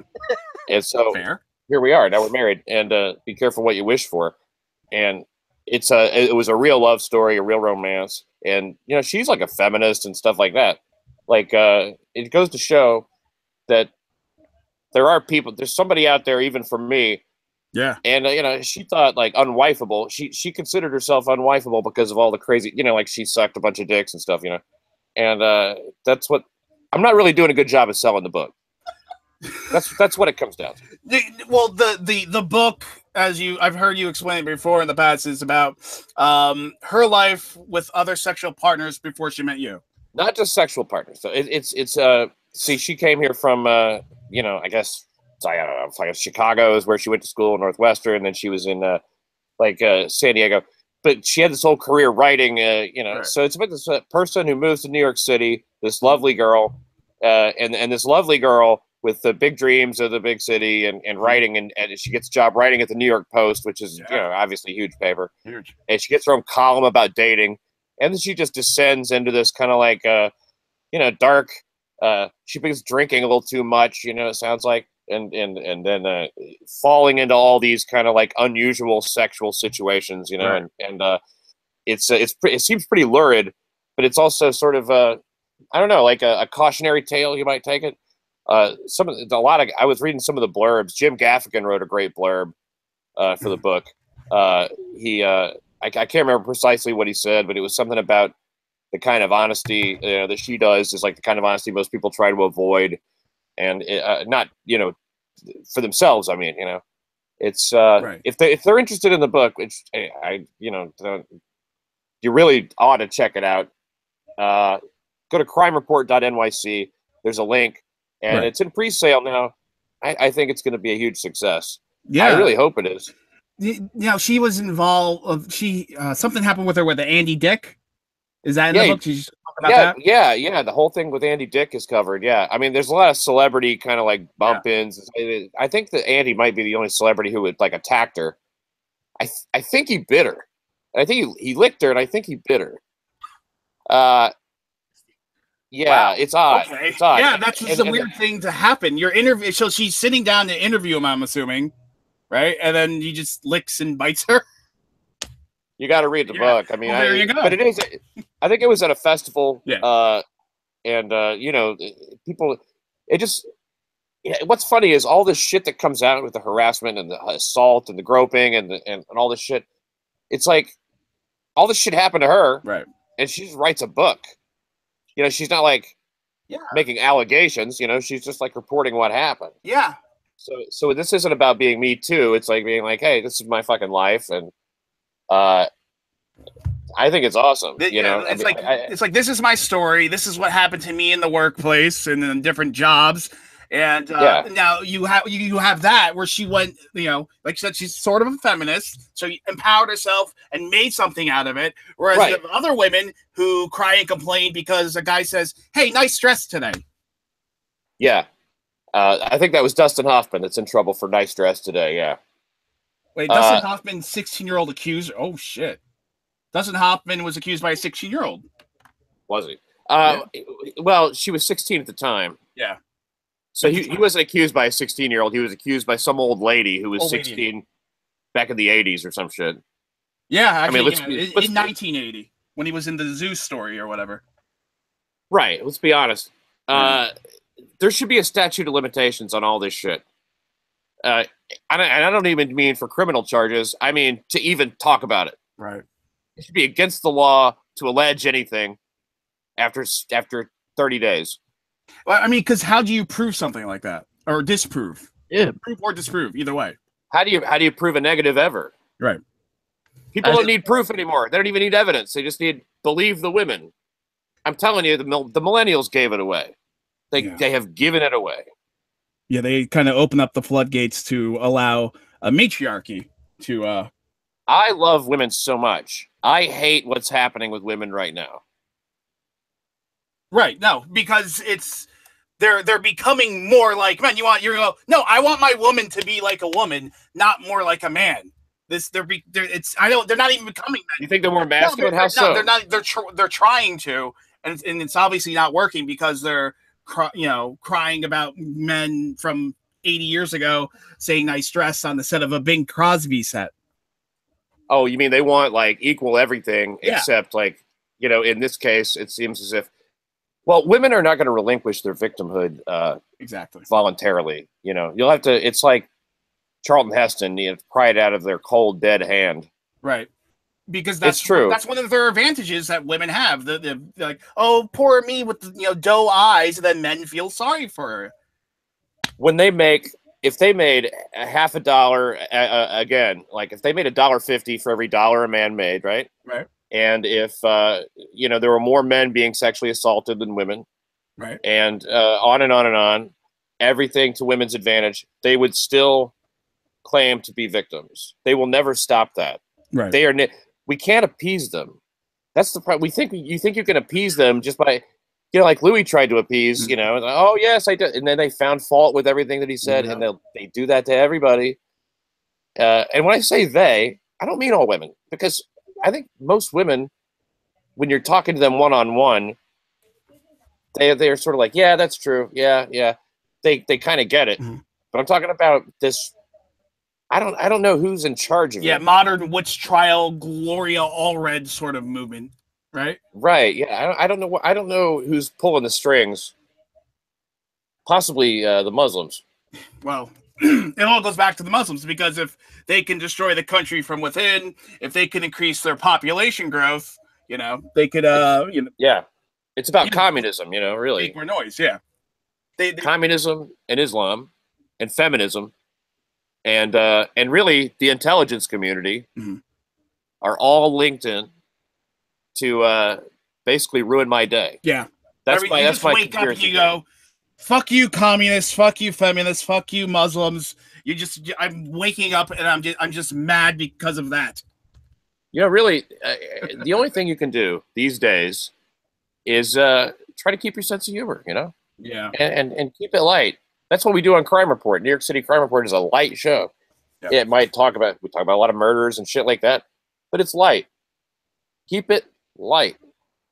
And so Fair. Here we are. Now we're married. And be careful what you wish for. And it was a real love story, a real romance. And, she's like a feminist and stuff like that. It goes to show that there's somebody out there, even for me. Yeah. And, she thought unwifeable. She considered herself unwifeable because of all the crazy, she sucked a bunch of dicks and stuff, and that's what I'm not really doing a good job of selling the book. That's what it comes down to. Well, the book, I've heard you explain it before in the past, is about her life with other sexual partners before she met you. Not just sexual partners. So see, she came here from I guess Chicago is where she went to school, Northwestern, and then she was in San Diego. But she had this whole career writing, Right. So it's about this person who moves to New York City, this lovely girl, and this lovely girl with the big dreams of the big city and writing, and she gets a job writing at the New York Post, which is obviously a huge paper. Huge. And she gets her own column about dating, and then she just descends into this kind of dark. She begins drinking a little too much, it sounds like, and then falling into all these kind of unusual sexual situations, Right. and it seems pretty lurid, but it's also sort of a cautionary tale. You might take it. I was reading some of the blurbs. Jim Gaffigan wrote a great blurb for the book. I can't remember precisely what he said, but it was something about the kind of honesty that she does is the kind of honesty most people try to avoid, and not for themselves. I mean, it's right. if they're interested in the book, which You really ought to check it out. Go to crimereport.nyc. There's a link, and it's in pre-sale now. I think it's going to be a huge success. Yeah, I really hope it is. You know, she was involved. Something happened with her with the Andy Dick. Is that in the book? She's talking about that? Yeah. The whole thing with Andy Dick is covered. Yeah, I mean, there's a lot of celebrity kind of like bump-ins. I think that Andy might be the only celebrity who would like attacked her. I think he bit her. I think he licked her, and I think he bit her. Yeah, it's odd. Okay. It's odd. Yeah, that's just a weird thing to happen. Your interview, so she's sitting down to interview him, I'm assuming, right? And then he just licks and bites her. You got to read the book. I mean, there you go. But it is. I think it was at a festival. Yeah. And you know, people. It just. What's funny is all this shit that comes out with the harassment and the assault and the groping and all this shit. It's like all this shit happened to her, right? And she just writes a book. You know, she's not like making allegations. You know, she's just like reporting what happened. Yeah. So this isn't about being Me Too. It's like being like, hey, this is my fucking life, and I think it's awesome. You know, it's like this is my story. This is what happened to me in the workplace and in different jobs. And now you have that where she went, you know, like you said, she's sort of a feminist, so she empowered herself and made something out of it. Whereas you have other women who cry and complain because a guy says, "Hey, nice dress today." Yeah, I think that was Dustin Hoffman that's in trouble for nice dress today. Yeah. Wait, Dustin Hoffman, 16-year-old accused? Oh shit! Dustin Hoffman was accused by a 16-year-old. Was he? Well, she was 16 at the time. Yeah. So he wasn't accused by a 16-year-old. He was accused by some old lady who was 16 back in the 80s or some shit. Yeah, actually, in 1980 when he was in the Zeus story or whatever. Right. Let's be honest. There should be a statute of limitations on all this shit. And I don't even mean for criminal charges. I mean to even talk about it. Right. It should be against the law to allege anything after 30 days. Well, I mean, because how do you prove something like that or disprove? Yeah, prove or disprove, either way. How do you prove a negative ever? Right. People don't need proof anymore. They don't even need evidence. They just need believe the women. I'm telling you, the millennials gave it away. They have given it away. Yeah, they kind of open up the floodgates to allow a matriarchy to. I love women so much. I hate what's happening with women right now. Right. No, because they're becoming more like men. No, I want my woman to be like a woman, not more like a man. They're not even becoming men. You think they're more masculine? How so? They're not. They're trying to, and it's obviously not working because they're crying about men from 80 years ago saying nice dress on the set of a Bing Crosby set. Oh, you mean they want like equal everything except like, in this case, it seems as if, well, women are not going to relinquish their victimhood exactly voluntarily. You'll have to. It's like Charlton Heston, pry it out of their cold, dead hand. Right. Because that's true. That's one of their advantages that women have. They're like, oh, poor me with doe eyes, and then men feel sorry for her. If they made a half a dollar again, like if they made $1.50 for every dollar a man made, right? Right. And if there were more men being sexually assaulted than women, right, and on and on and on, everything to women's advantage, they would still claim to be victims. They will never stop that. Right. They are. We can't appease them. That's the problem. You think you can appease them just by, like Louis tried to appease. Mm-hmm. Oh yes, I did, and then they found fault with everything that he said, and they do that to everybody. And when I say they, I don't mean all women, because I think most women, when you're talking to them one-on-one, they're sort of like, yeah, that's true. Yeah. They kind of get it. Mm-hmm. But I'm talking about this. I don't know who's in charge of it. Yeah, modern witch trial Gloria Allred sort of movement, right? Right. Yeah. I don't know. I don't know who's pulling the strings. Possibly the Muslims. Well, it all goes back to the Muslims, because if they can destroy the country from within, if they can increase their population growth, they could, Yeah, it's about communism, really. Make more noise, yeah. Communism and Islam and feminism and really the intelligence community are all linked in to basically ruin my day. Yeah. That's You my just wake up and you go, fuck you communists, fuck you feminists, fuck you Muslims. I'm waking up and I'm just mad because of that. You know, really, the only thing you can do these days is try to keep your sense of humor, you know? Yeah. And keep it light. That's what we do on Crime Report. New York City Crime Report is a light show. Yep. We talk about a lot of murders and shit like that, but it's light. Keep it light.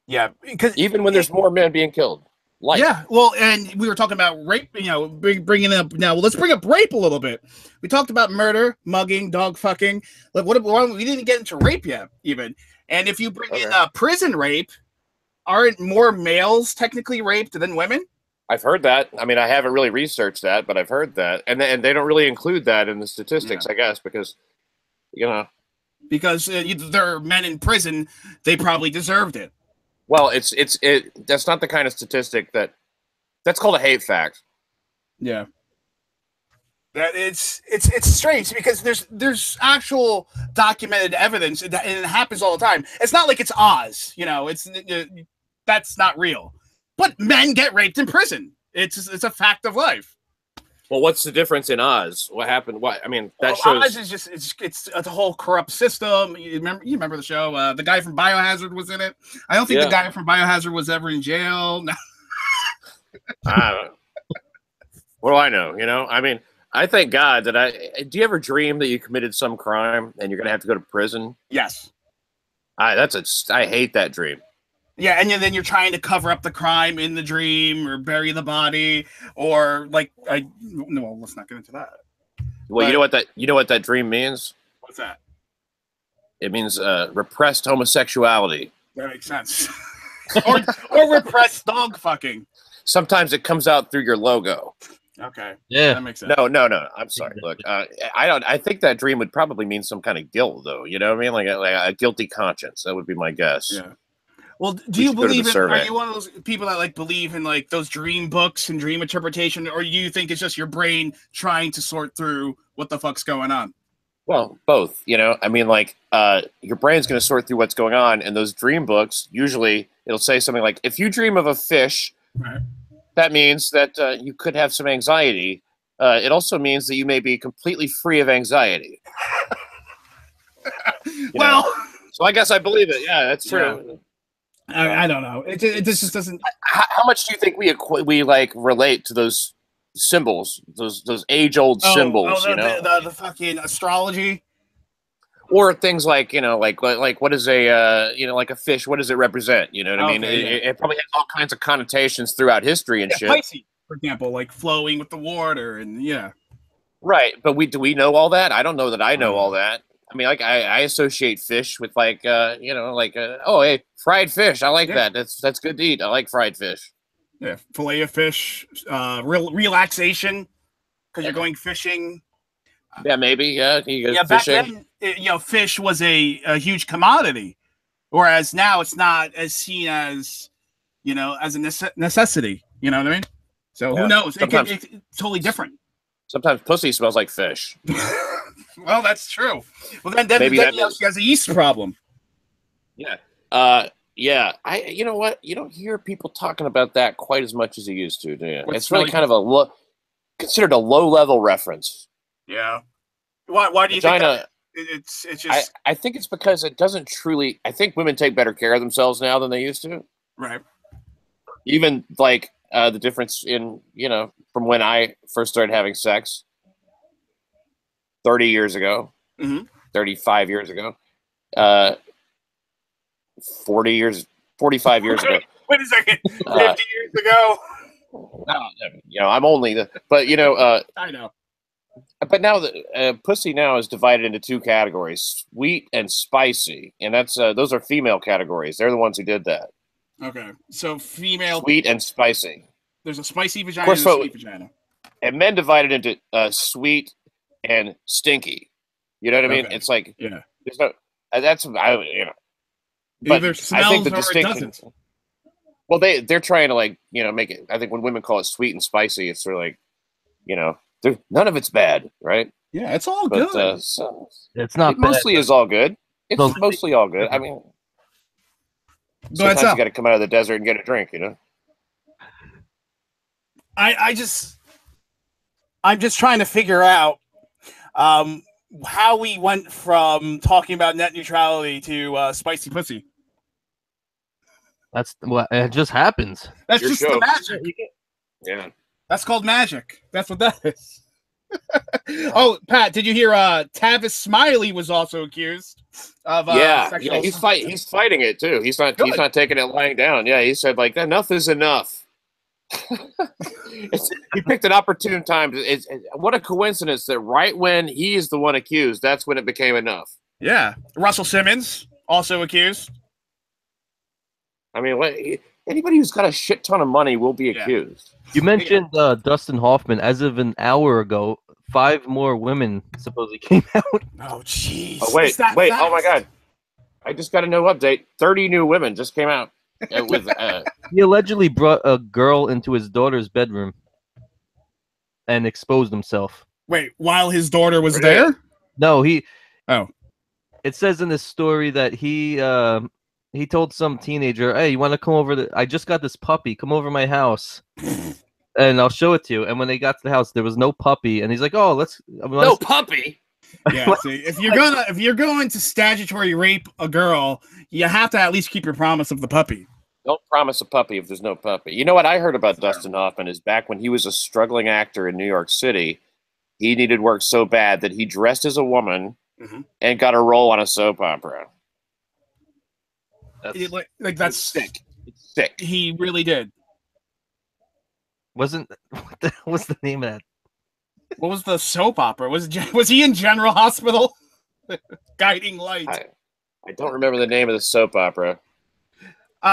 Yeah, because even when there's more men being killed. Light. Yeah, well, and we were talking about rape, you know, bringing up now. Well, let's bring up rape a little bit. We talked about murder, mugging, dog fucking. Like, we didn't get into rape yet, even. And if you bring in prison rape, aren't more males technically raped than women? I've heard that. I mean, I haven't really researched that, but I've heard that, and they don't really include that in the statistics, I guess, because because they're men in prison, they probably deserved it. Well, that's not the kind of statistic that's called a hate fact. Yeah. That it's strange because there's actual documented evidence and it happens all the time. It's not like it's Oz, you know, that's not real. But men get raped in prison. It's a fact of life. Well, what's the difference in Oz? What happened? What I mean, that shows. Oz is just it's a whole corrupt system. You remember the show? The guy from Biohazard was in it. I don't think the guy from Biohazard was ever in jail. No. I don't know. What do I know? You know, I mean, I thank God that do you ever dream that you committed some crime and you're gonna have to go to prison? Yes. I hate that dream. Yeah, and then you're trying to cover up the crime in the dream or bury the body or no, let's not get into that. Well, you know what that dream means? What's that? It means repressed homosexuality. That makes sense. or repressed dog fucking. Sometimes it comes out through your logo. Okay. Yeah. That makes sense. No. I'm sorry. Look, I think that dream would probably mean some kind of guilt, though. You know what I mean? Like a guilty conscience. That would be my guess. Yeah. Well, do you believe in? Are you one of those people that believe in those dream books and dream interpretation, or do you think it's just your brain trying to sort through what the fuck's going on? Well, both. You know, I mean, your brain's going to sort through what's going on, and those dream books usually it'll say something like, "If you dream of a fish, that means that you could have some anxiety. It also means that you may be completely free of anxiety." So I guess I believe it. Yeah, that's true. Yeah. I don't know. It just doesn't. How much do you think we relate to those symbols, those age-old symbols? The fucking astrology, or things like what is like a fish? What does it represent? You know what I mean? It probably has all kinds of connotations throughout history and shit. Pisces, for example, like flowing with the water and Right, but do we know all that? I don't know that I know all that. I mean, I associate fish with hey, fried fish. I like that. That's good to eat. I like fried fish. Yeah, fillet of fish, relaxation because you're going fishing. Yeah, maybe. Yeah, you go fishing. Back then, fish was a huge commodity, whereas now it's not as seen as as a necessity. You know what I mean? So who knows? It's totally different. Sometimes pussy smells like fish. Well, that's true. Well, then she has a yeast problem. Yeah. Yeah. You know what? You don't hear people talking about that quite as much as you used to, do you? It's really kind of considered a low-level reference. Yeah. Why do you think that? It's just. I think it's because it doesn't truly. I think women take better care of themselves now than they used to. Right. Even the difference in from when I first started having sex. 30 years ago, 35 years ago, 45 years ago. Wait a second, 50 years ago? I'm only I know. But now pussy now is divided into two categories, sweet and spicy. And that's those are female categories. They're the ones who did that. Okay. So female. Sweet and spicy. There's a spicy vagina and a sweet vagina. And men divided into sweet and stinky. You know what I mean? It's like there's no that's but either smells I think the distinction, it doesn't. Well, they're trying to make it. I think when women call it sweet and spicy, it's sort of none of it's bad, right? Yeah, it's all good. So it's not it mostly is all good. It's mostly all good. I mean, Sometimes you got to come out of the desert and get a drink, you know? I'm just trying to figure out how we went from talking about net neutrality to spicy pussy. That's what it just happens. That's Your just show. the magic. Yeah. That's called magic. That's what that is. Oh, Pat, did you hear Tavis Smiley was also accused of sexual he's fighting it too. He's not taking it lying down. Yeah, he said like enough is enough. He picked an opportune time. What a coincidence that right when he is the one accused, that's when it became enough. Yeah. Russell Simmons also accused. I mean, anybody who's got a shit ton of money will be accused. You mentioned Dustin Hoffman. As of an hour ago, 5 more women supposedly came out. Oh, jeez. Oh, wait. Oh, my God. I just got a new update. 30 new women just came out. He allegedly brought a girl into his daughter's bedroom and exposed himself. Wait, while his daughter was there? No, Oh. It says in this story that he told some teenager, "Hey, you want to come over? I just got this puppy. Come over to my house, and I'll show it to you." And when they got to the house, there was no puppy, and he's like, "Oh, no puppy." Yeah, see, if you're going to statutory rape a girl, you have to at least keep your promise of the puppy. Don't promise a puppy if there's no puppy. You know what I heard about Dustin Hoffman is back when he was a struggling actor in New York City, he needed work so bad that he dressed as a woman and got a role on a soap opera. That's sick. It's sick. He really did. What's the name of that? What was the soap opera? Was he in General Hospital? Guiding Light. I don't remember the name of the soap opera.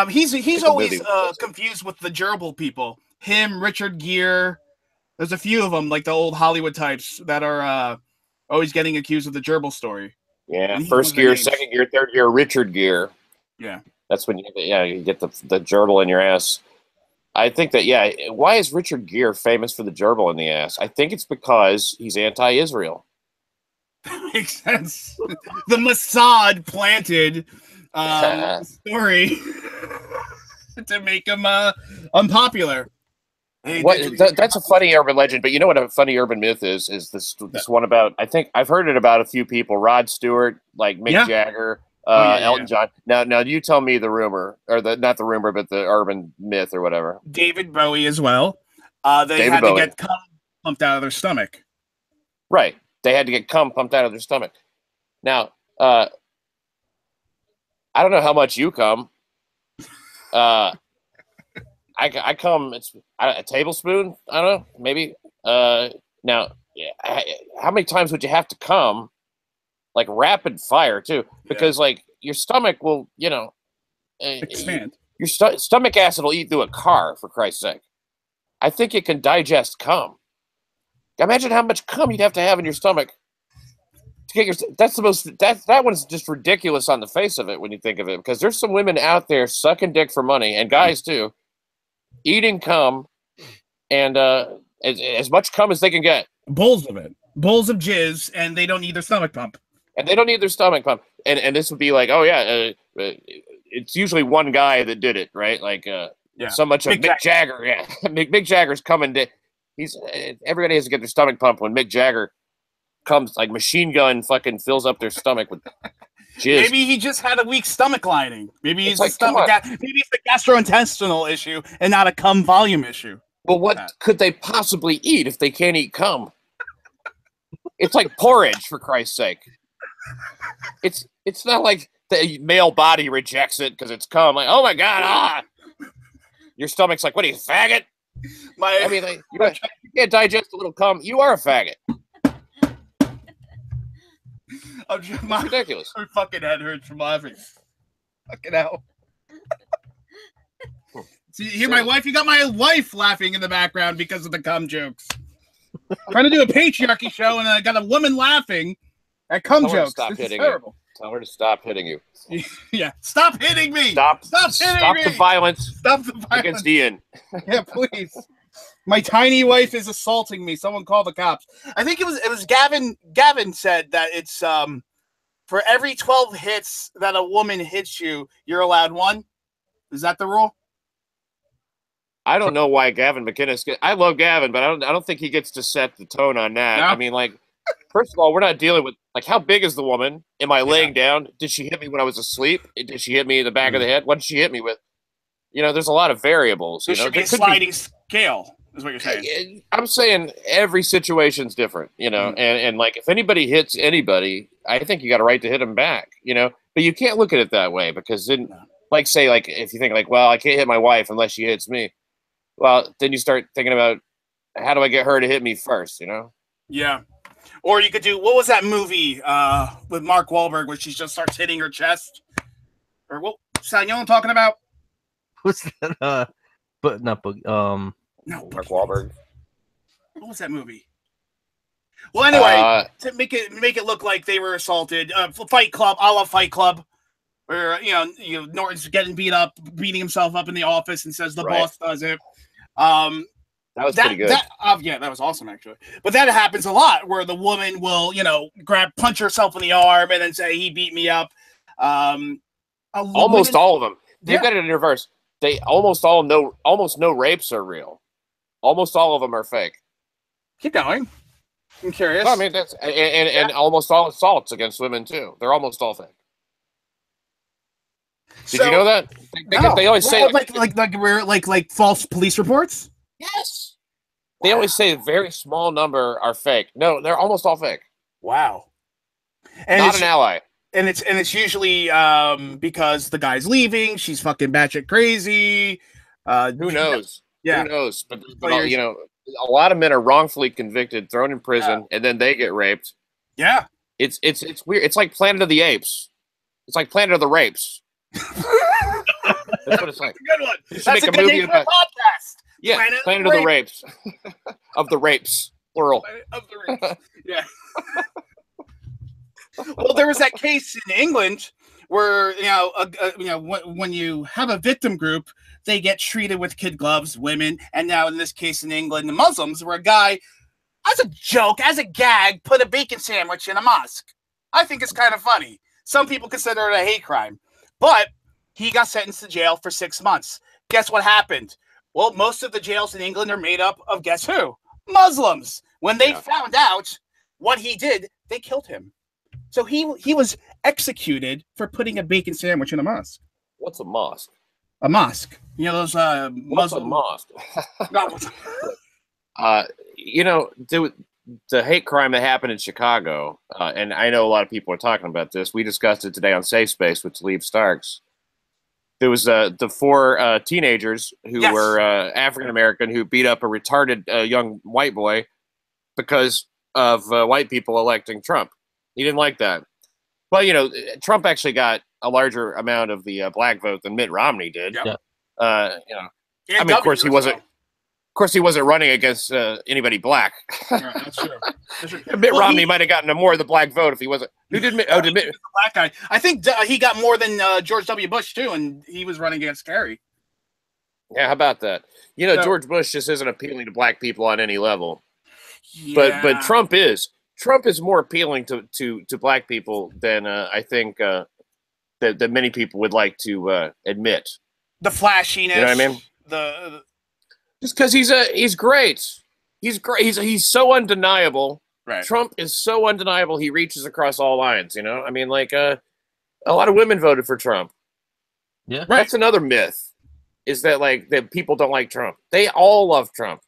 He's always confused with the gerbil people. Him, Richard Gere. There's a few of them, like the old Hollywood types, that are always getting accused of the gerbil story. Yeah, first gear, second gear, third gear, Richard Gere. Yeah, that's when you get the gerbil in your ass. I think that why is Richard Gere famous for the gerbil in the ass? I think it's because he's anti-Israel. That makes sense. The Mossad planted story to make him unpopular. That's a funny urban legend, but you know what a funny urban myth is this one about, I think I've heard it about a few people, Rod Stewart, like Mick Jagger, Elton John. Now you tell me the rumor, or not the rumor, but the urban myth or whatever. David Bowie as well. They had to get cum pumped out of their stomach. Right. They had to get cum pumped out of their stomach. Now, I don't know how much you cum. I come, it's a tablespoon. I don't know, maybe. Now, how many times would you have to come? Like rapid fire too, because like your stomach will, expand. Your stomach acid will eat through a car, for Christ's sake. I think it can digest cum. Imagine how much cum you'd have to have in your stomach to get your. That's the most. That one's just ridiculous on the face of it when you think of it, because there's some women out there sucking dick for money, and guys too, eating cum, and as much cum as they can get. Bowls of it, bowls of jizz, and they don't need their stomach pump. And they don't need their stomach pump. And this would be like, it's usually one guy that did it, right? Like so much of Mick Jagger. Yeah, Mick Jagger's coming to. Everybody has to get their stomach pumped when Mick Jagger comes, like machine gun fucking fills up their stomach with jizz. Maybe he just had a weak stomach lining. Maybe it's maybe it's the gastrointestinal issue and not a cum volume issue. Well, what could they possibly eat if they can't eat cum? It's like porridge, for Christ's sake. It's not like the male body rejects it because it's cum. Like, oh my God, your stomach's like, what are you, faggot? You can't digest a little cum. You are a faggot. My ridiculous. My fucking head hurts from laughing. Fucking hell. See, hear my wife? You got my wife laughing in the background because of the cum jokes. I'm trying to do a patriarchy show, and I got a woman laughing at cum jokes. This is terrible. Tell her to stop hitting you. Yeah, stop hitting me. Stop hitting me. The violence. Stop the violence against Ian. Yeah, please. My tiny wife is assaulting me. Someone call the cops. I think it was Gavin. Gavin said that it's for every 12 hits that a woman hits you, you're allowed one. Is that the rule? I don't know why Gavin McInnes. I love Gavin, but I don't think he gets to set the tone on that. No? I mean, like, first of all, we're not dealing with like how big is the woman? Am I laying down? Did she hit me when I was asleep? Did she hit me in the back of the head? What did she hit me with? You know, there's a lot of variables. There should be a sliding scale, is what you're saying. I'm saying every situation's different, you know, and like if anybody hits anybody, I think you got a right to hit them back, you know, but you can't look at it that way because then, like, say, like, if you think like, well, I can't hit my wife unless she hits me. Well, then you start thinking about how do I get her to hit me first, you know? Yeah. Or you could do, what was that movie with Mark Wahlberg where she just starts hitting her chest? Or what? You know what I'm talking about? What's that? But not no, Mark Wahlberg. What was that movie? Well, anyway, to make it look like they were assaulted, Fight Club, a la Fight Club, where Norton's getting beating himself up in the office and says the boss does it. That was pretty good. Yeah, that was awesome, actually. But that happens a lot, where the woman will, punch herself in the arm and then say, he beat me up. Almost all of them. They've got it in reverse. They almost no rapes are real. Almost all of them are fake. Keep going. I'm curious. No, I mean, that's and almost all assaults against women, too. They're almost all fake. Did you know that? They always say like false police reports. Yes. They always say a very small number are fake. No, they're almost all fake. Wow. And not an ally. And it's usually because the guy's leaving. She's fucking batshit crazy. Who knows? Yeah. Who knows? But a lot of men are wrongfully convicted, thrown in prison, and then they get raped. Yeah. It's weird. It's like Planet of the Apes. It's like Planet of the Rapes. That's what it's like. That's a good one. That's make a good movie about podcast. Yeah, Planet of the Rapes. Of the Rapes, plural. Planet of the Rapes. Yeah. Well, there was that case in England where when you have a victim group, they get treated with kid gloves, women, and now in this case in England, the Muslims, where a guy, as a joke, as a gag, put a bacon sandwich in a mosque. I think it's kind of funny. Some people consider it a hate crime. But he got sentenced to jail for 6 months. Guess what happened? Well, most of the jails in England are made up of, guess who? Muslims. When they found out what he did, they killed him. So he was executed for putting a bacon sandwich in a mosque. What's a mosque? A mosque. You know those Muslim... What's a mosque? The hate crime that happened in Chicago, and I know a lot of people are talking about this. We discussed it today on Safe Space with Talib Starks. There was the 4 teenagers who were African American who beat up a retarded young white boy because of white people electing Trump. He didn't like that. Well, Trump actually got a larger amount of the black vote than Mitt Romney did. Yeah. I mean, of course, he wasn't. Of course, he wasn't running against anybody black. Right, that's true. Mitt Romney might have gotten more of the black vote if he wasn't. Who did Mitt? Did Mitt? The black guy. I think he got more than George W. Bush too, and he was running against Kerry. Yeah, how about that? George Bush just isn't appealing to black people on any level. Yeah. But Trump is. Trump is more appealing to black people than I think that many people would like to admit. The flashiness. You know what I mean? The Just because he's great. He's great. He's so undeniable. Right. Trump is so undeniable. He reaches across all lines. I mean, like a lot of women voted for Trump. Yeah, right. That's another myth. Is that people don't like Trump? They all love Trump.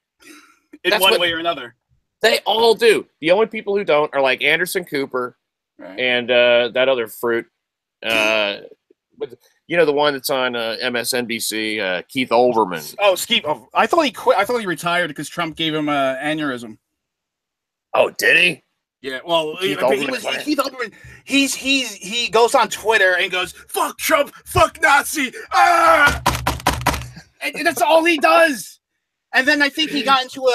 In one way or another. They all do. The only people who don't are like Anderson Cooper and that other fruit. The one that's on MSNBC, Keith Olbermann. Oh, Keith. Oh, I thought he quit. I thought he retired because Trump gave him an aneurysm. Oh, did he? Yeah. Well, Keith Olbermann. He goes on Twitter and goes, "Fuck Trump, fuck Nazi." Ah! And that's all he does. And then I think he got into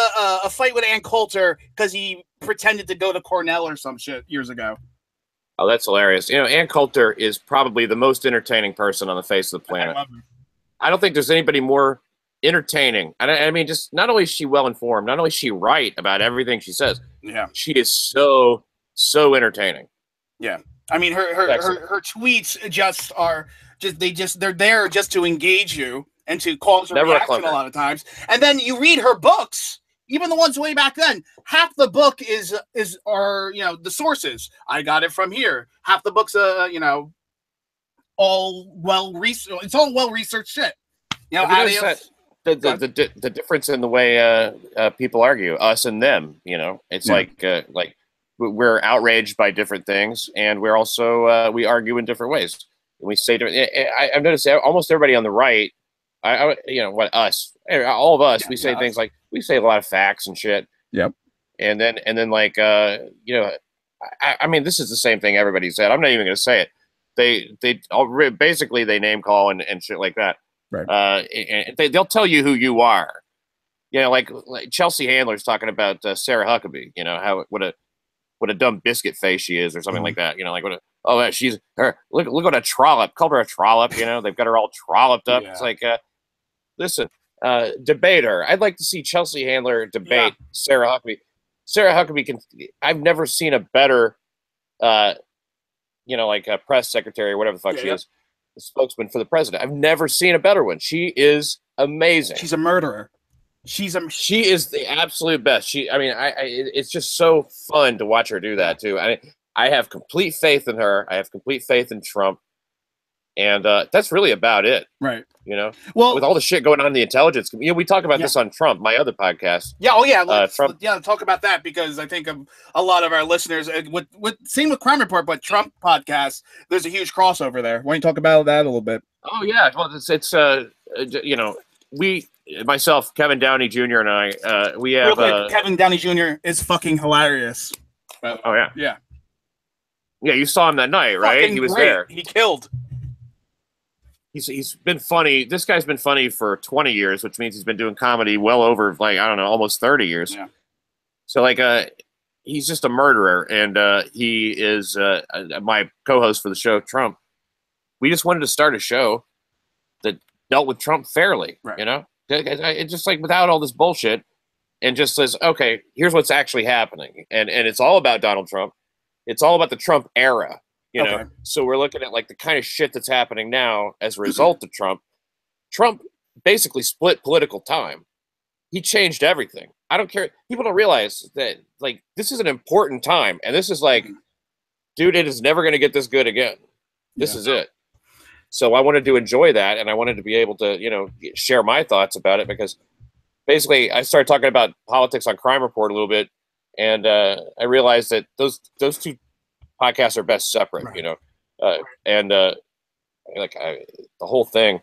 a fight with Ann Coulter because he pretended to go to Cornell or some shit years ago. Oh, that's hilarious. Ann Coulter is probably the most entertaining person on the face of the planet. I don't think there's anybody more entertaining. I mean, just not only is she well-informed, not only is she right about everything she says, she is so entertaining. Yeah. I mean, her tweets just are they're there just to engage you and to cause a Never a reaction a clunker. lot of times. And then you read her books, even the ones way back then. Half the book are the sources. I got it from here. Half the books, all well researched. It's all well researched shit. Have you noticed that the difference in the way people argue, us and them, it's like we're outraged by different things, and we're also we argue in different ways. And we say I've noticed almost everybody on the right, all of us, we say things like, we say a lot of facts and shit. Yep. And then I mean, this is the same thing everybody said. I'm not even going to say it. Basically they name call and shit like that. Right. And they'll tell you who you are. Like Chelsea Handler's talking about Sarah Huckabee. How what a dumb biscuit face she is, or something like that. She's her. Look what a trollop. Called her a trollop. They've got her all trolloped up. Yeah. It's like, listen, debate her. I'd like to see Chelsea Handler debate Sarah Huckabee. Sarah Huckabee can. I've never seen a better, like a press secretary or whatever the fuck she is, the spokesman for the president. I've never seen a better one. She is amazing. She's a murderer. She is the absolute best. It's just so fun to watch her do that too. I have complete faith in her. I have complete faith in Trump, and that's really about it. Right. Well, with all the shit going on in the intelligence, we talk about this on Trump, my other podcast. Yeah. Oh yeah. Let's Trump. talk about that, because I think a lot of our listeners same with Crime Report, but Trump podcast, there's a huge crossover there. Why don't you talk about that a little bit? Oh yeah. Well, myself, Kevin Downey Jr. and I, we have Kevin Downey Jr. is fucking hilarious. Oh yeah. Yeah. Yeah, you saw him that night, right? Fucking he was great. there. He killed. He's been funny. This guy's been funny for 20 years, which means he's been doing comedy well over, almost 30 years. Yeah. So he's just a murderer, and he is my co-host for the show, Trump. We just wanted to start a show that dealt with Trump fairly, right. It just without all this bullshit, and just says, okay, here's what's actually happening, and it's all about Donald Trump. It's all about the Trump era, Okay. So we're looking at the kind of shit that's happening now as a result of Trump. Trump basically split political time. He changed everything. I don't care. People don't realize that this is an important time, and this is dude, it is never going to get this good again. This is it. So I wanted to enjoy that, and I wanted to be able to, share my thoughts about it, because basically I started talking about politics on Crime Report a little bit, and I realized that those two podcasts are best separate, right. The whole thing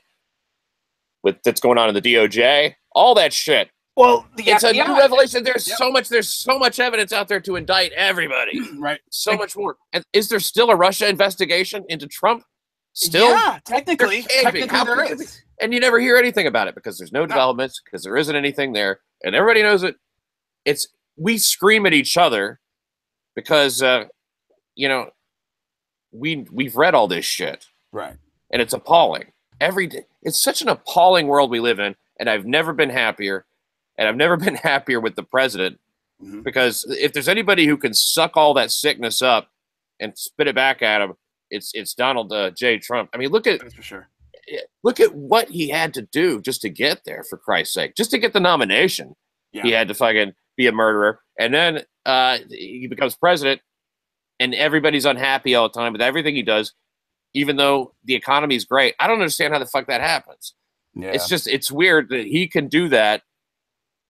that's going on in the DOJ, all that shit. Well, it's a new revelation. There's so much evidence out there to indict everybody. Right. So much more. And is there still a Russia investigation into Trump? Still? Yeah, technically there is. And you never hear anything about it, because there's no developments, because there isn't anything there, and everybody knows it. We scream at each other because we've read all this shit, right? And it's appalling. Every day, it's such an appalling world we live in, and I've never been happier. And I've never been happier with the president, because if there's anybody who can suck all that sickness up and spit it back at him, it's Donald J. Trump. I mean, That's for sure. Look at what he had to do just to get there, for Christ's sake, just to get the nomination. Yeah. He had to fucking be a murderer, and then he becomes president, and everybody's unhappy all the time with everything he does, even though the economy's great. I don't understand how the fuck that happens. Yeah. It's weird that he can do that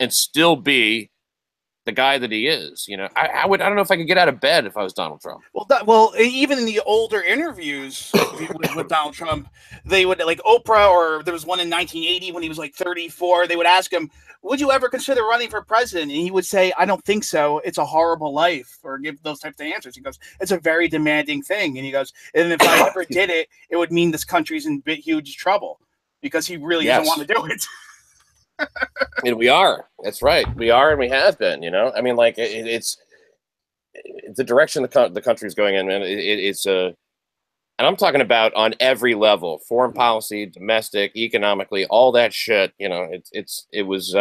and still be the guy that he is. I don't know if I could get out of bed if I was Donald Trump. Well, even in the older interviews with Donald Trump, they would, Oprah, or there was one in 1980 when he was 34. They would ask him, "Would you ever consider running for president?" And he would say, "I don't think so. It's a horrible life," or give those types of answers. He goes, "It's a very demanding thing." And he goes, "And if I ever did it, it would mean this country's in huge trouble," because he really doesn't want to do it. And we are. That's right. We are, and we have been. I mean, it's the direction the country's going in, man. It's and I'm talking about on every level: foreign policy, domestic, economically, all that shit. It was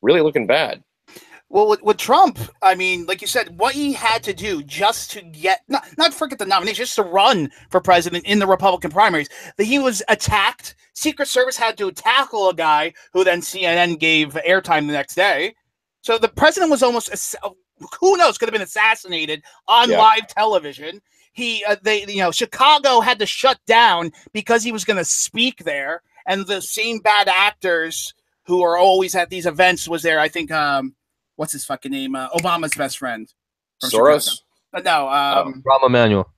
really looking bad. Well, with Trump, I mean, like you said, what he had to do just to get, not forget the nomination, just to run for president in the Republican primaries, that he was attacked. Secret Service had to tackle a guy who then CNN gave airtime the next day. So the president was almost, who knows, could have been assassinated on live television. Chicago had to shut down because he was going to speak there. And the same bad actors who are always at these events was there. I think, what's his fucking name? Obama's best friend. Soros? No. Rahm Emanuel.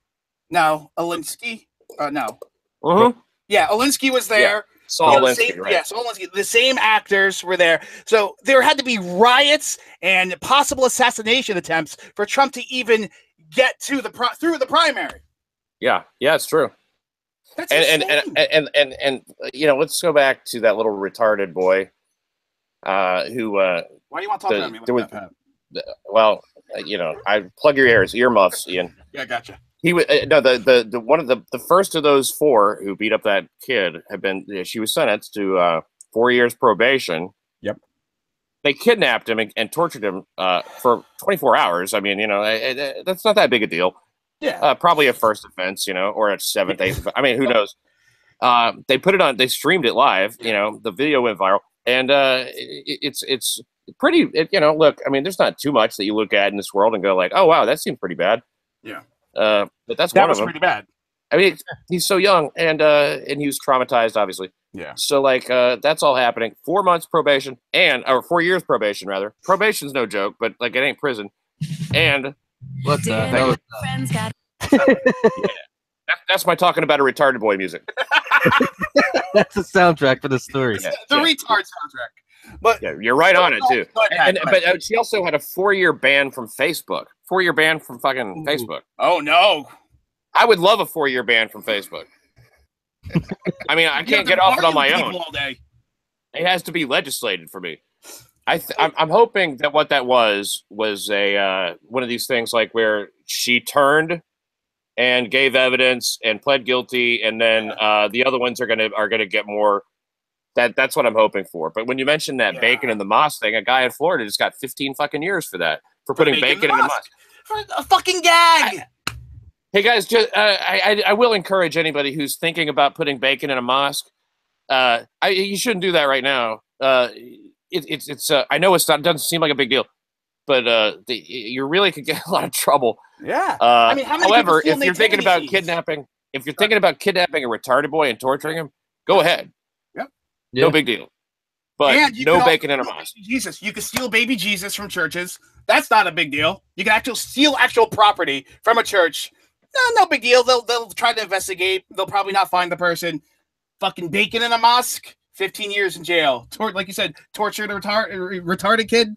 No. Alinsky? No. Uh-huh. Yeah, Alinsky was there. Yeah. Saul Alinsky, right. Yeah, Saul Alinsky. The same actors were there. So there had to be riots and possible assassination attempts for Trump to even get to through the primary. Yeah, it's true. That's and you know, let's go back to that little retarded boy who why do you want to talk about me like that, Pat? Well, you know, I plug your earmuffs, Ian. Yeah, gotcha. He was no the one of the first of those four who beat up that kid she was sentenced to 4 years probation. Yep. They kidnapped him and tortured him for 24 hours. I mean, you know, that's not that big a deal. Yeah. Probably a first offense, you know, or a seventh, eighth. I mean, who knows? They put it on. They streamed it live. You know, the video went viral, and it's pretty. You know, look. I mean, there's not too much that you look at in this world and go like, oh wow, that seemed pretty bad. Yeah. But that was pretty bad. I mean, he's so young, and he was traumatized, obviously. Yeah. So like, that's all happening. 4 months probation, or 4 years probation rather. Probation's no joke, but like it ain't prison. And what the hell? That's my talking about a retarded boy music. That's the soundtrack for the story. The retard soundtrack. But yeah, you're right on it too. But she also had a 4-year ban from Facebook. 4-year ban from fucking Facebook. Oh no! I would love a 4-year ban from Facebook. I mean, I can't get off it on my own. All day. It has to be legislated for me. I'm hoping that what that was a one of these things like where she turned and gave evidence and pled guilty, and then the other ones are gonna get more. That's what I'm hoping for. But when you mentioned that bacon in the mosque thing, a guy in Florida just got 15 fucking years for that, for putting bacon in the mosque. For a fucking gag. Hey guys, just I will encourage anybody who's thinking about putting bacon in a mosque. You shouldn't do that right now. It's I know it doesn't seem like a big deal, but you really could get a lot of trouble. Yeah. I mean, however, if you're thinking about kidnapping a retarded boy and torturing him, go ahead. No big deal. But no bacon in a mosque. Jesus, you can steal baby Jesus from churches. That's not a big deal. You can actually steal actual property from a church. No big deal. They'll try to investigate. They'll probably not find the person. Fucking bacon in a mosque, 15 years in jail. Like you said, tortured a retarded kid.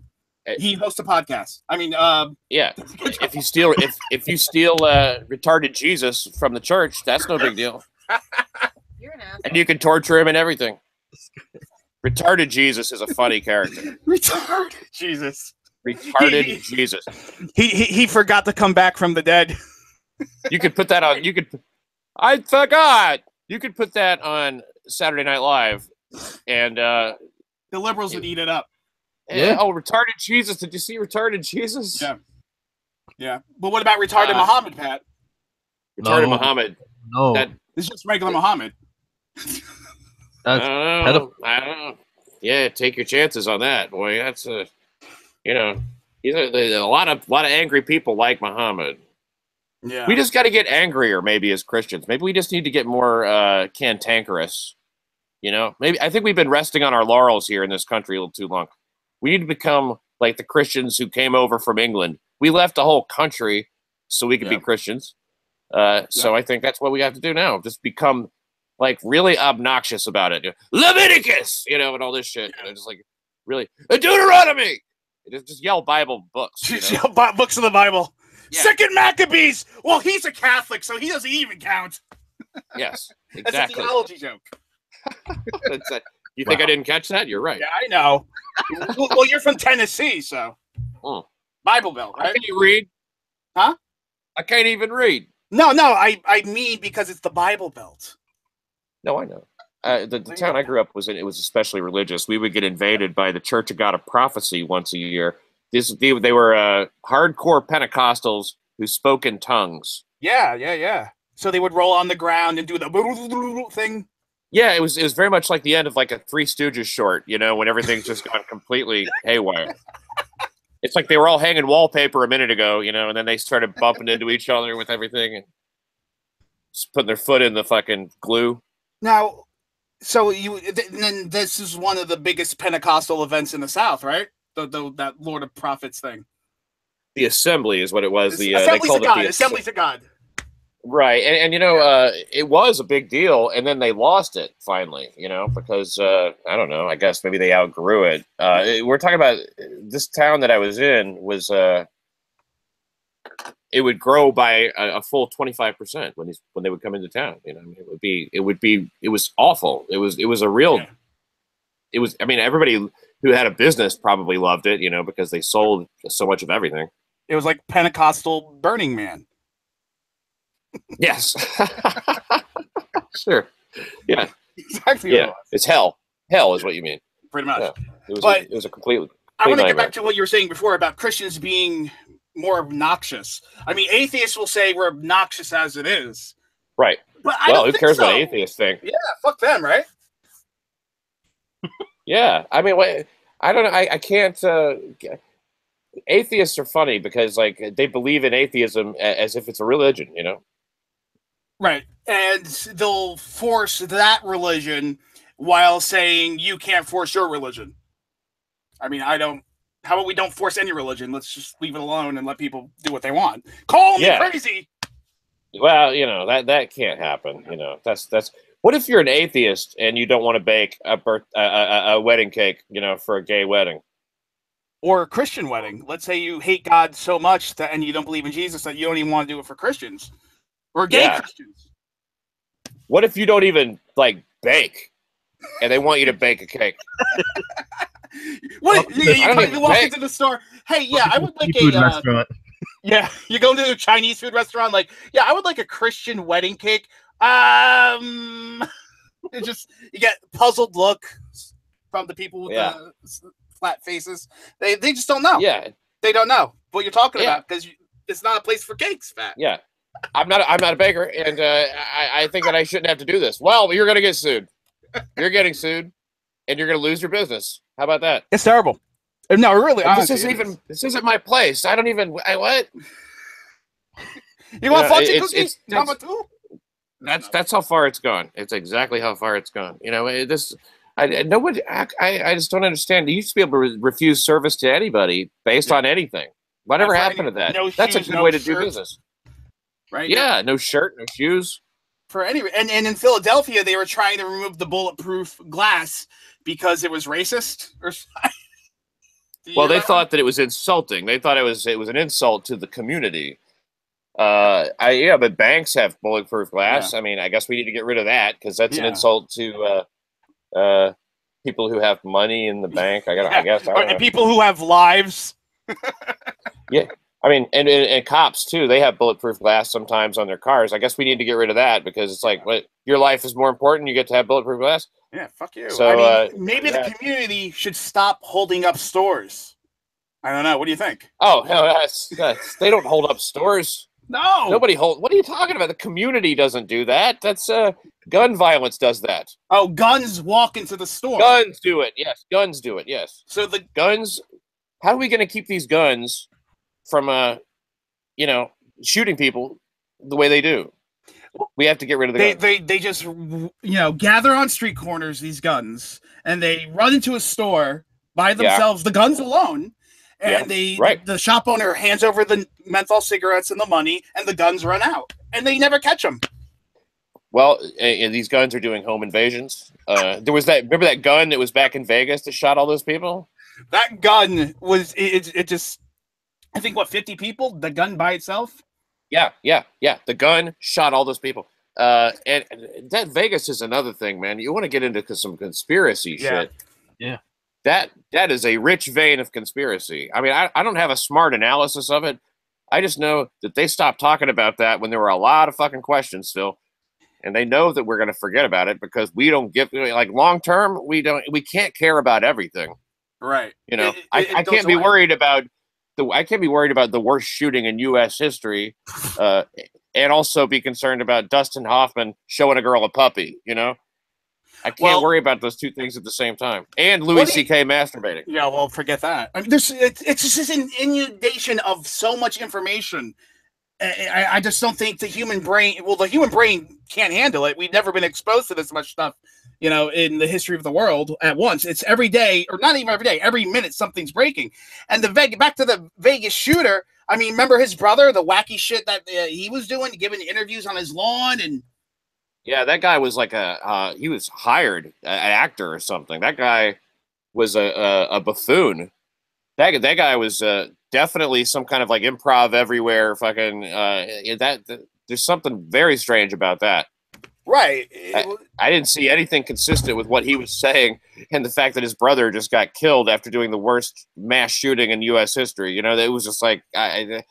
He hosts a podcast. I mean, yeah. If you steal retarded Jesus from the church, that's no big deal. You're an asshole. And you can torture him and everything. Retarded Jesus is a funny character. Retarded Jesus. Retarded Jesus. He forgot to come back from the dead. You could put that on. I forgot. You could put that on Saturday Night Live, and the liberals would eat it up. Yeah. Oh, retarded Jesus! Did you see retarded Jesus? Yeah. Yeah. But what about retarded Muhammad, Pat? Retarded Muhammad. No. It's just regular Muhammad. I don't know. Yeah, take your chances on that, boy. That's a lot of angry people like Muhammad. Yeah. We just got to get angrier, maybe as Christians. Maybe we just need to get more cantankerous. You know, maybe I think we've been resting on our laurels here in this country a little too long. We need to become like the Christians who came over from England. We left a whole country so we could be Christians. So I think that's what we have to do now. Just become like really obnoxious about it. Leviticus, and all this shit. Just like really Deuteronomy. Just yell Bible books. Just yell books of the Bible. Yeah. Second Maccabees. Well, he's a Catholic, so he doesn't even count. Yes, exactly. That's a theology joke. You think I didn't catch that? You're right. Yeah, I know. Well, you're from Tennessee, so Bible Belt, right? Can you read? Huh? I can't even read. No. I mean because it's the Bible Belt. No, I know. The town I grew up it was especially religious. We would get invaded by the Church of God of Prophecy once a year. They were hardcore Pentecostals who spoke in tongues. Yeah. So they would roll on the ground and do the thing. Yeah, it was very much like the end of like a Three Stooges short, you know, when everything's just gone completely haywire. It's like they were all hanging wallpaper a minute ago, you know, and then they started bumping into each other with everything and just putting their foot in the fucking glue. Now, so then this is one of the biggest Pentecostal events in the South, right? That Lord of Prophets thing. The Assembly is what it was. Assemblies of God. Assemblies of God. Right, and you know, it was a big deal, and then they lost it finally, you know, because I don't know, I guess maybe they outgrew it. We're talking about this town that I was in was it would grow by a full 25% when they would come into town. You know, I mean, it was awful. It was a real. Yeah. It was. I mean, everybody who had a business probably loved it, you know, because they sold so much of everything. It was like Pentecostal Burning Man. Yes. Sure. Yeah. Exactly. Yeah. It's hell. Hell is what you mean. Pretty much. Yeah. It was a complete I want to get nightmare. back to what you were saying before about Christians being more obnoxious. I mean, atheists will say we're obnoxious as it is. Right. But I don't who think cares so. what atheists think? Yeah, fuck them, right? Yeah. I mean, I don't know. I can't. Atheists are funny because, like, they believe in atheism as if it's a religion, you know? Right. And they'll force that religion while saying you can't force your religion. I mean, how about we don't force any religion? Let's just leave it alone and let people do what they want. Call me crazy. Well, you know, that can't happen. You know, that's what if you're an atheist and you don't want to bake a wedding cake, you know, for a gay wedding? Or a Christian wedding. Let's say you hate God so much and you don't believe in Jesus that you don't even want to do it for Christians. Or gay Christians. What if you don't even, like, bake and they want you to bake a cake? What? You walk into the store. Hey, I would like a restaurant. Yeah, you go to a Chinese food restaurant. Like, I would like a Christian wedding cake. You get puzzled look from the people with the flat faces. They just don't know. Yeah, they don't know what you're talking about because it's not a place for cakes, fat. Yeah, I'm not a baker, and I think that I shouldn't have to do this. Well, you're gonna get sued. You're getting sued, and you're gonna lose your business. How about that? It's terrible. No, really. This isn't my place. I don't even. What? You want fudgy cookies? That's how far it's gone. It's exactly how far it's gone. You know, I just don't understand. You used to be able to refuse service to anybody based on anything. Whatever happened to that? That's a good way to do business. Right? Yeah, no shirt, no shoes. For any and in Philadelphia, they were trying to remove the bulletproof glass because it was racist or something. Well, they thought that it was insulting. They thought it was an insult to the community. But banks have bulletproof glass. Yeah. I mean, I guess we need to get rid of that because that's an insult to people who have money in the bank. I guess. And people who have lives. Yeah. I mean, and cops too. They have bulletproof glass sometimes on their cars. I guess we need to get rid of that because it's like, what? Your life is more important. You get to have bulletproof glass. Yeah, fuck you. So I mean, maybe the community should stop holding up stores. I don't know. What do you think? Oh, hell, they don't hold up stores. No, nobody hold. What are you talking about? The community doesn't do that. That's gun violence does that. Oh, guns walk into the store. Guns do it. Yes, guns do it. Yes. So the guns. How are we going to keep these guns from shooting people the way they do? We have to get rid of the guns. They just gather on street corners, these guns, and they run into a store by themselves, the guns alone, and the shop owner hands over the menthol cigarettes and the money, and the guns run out, and they never catch them. Well, these guns are doing home invasions. There was remember that gun that was back in Vegas that shot all those people? That gun was it just, I think, 50 people? The gun by itself? Yeah. The gun shot all those people. And that Vegas is another thing, man. You want to get into some conspiracy shit. Yeah. That is a rich vein of conspiracy. I mean, I don't have a smart analysis of it. I just know that they stopped talking about that when there were a lot of fucking questions still. And they know that we're going to forget about it because we don't give, like, long term, we can't care about everything. Right. I can't be worried about I can't be worried about the worst shooting in U.S. history, and also be concerned about Dustin Hoffman showing a girl a puppy. You know, I can't worry about those two things at the same time. And Louis C.K. masturbating. Yeah, well, forget that. I mean, it's just an inundation of so much information. I just don't think the human brain. Well, the human brain can't handle it. We've never been exposed to this much stuff, you know, in the history of the world at once. It's every day, or not even every day. Every minute, something's breaking. And back to the Vegas shooter. I mean, remember his brother, the wacky shit that he was doing, giving interviews on his lawn, and yeah, that guy was like he was hired, an actor or something. That guy was a buffoon. That guy was definitely some kind of like improv everywhere. Fucking there's something very strange about that. Right. I didn't see anything consistent with what he was saying, and the fact that his brother just got killed after doing the worst mass shooting in U.S. history. You know, it was just like it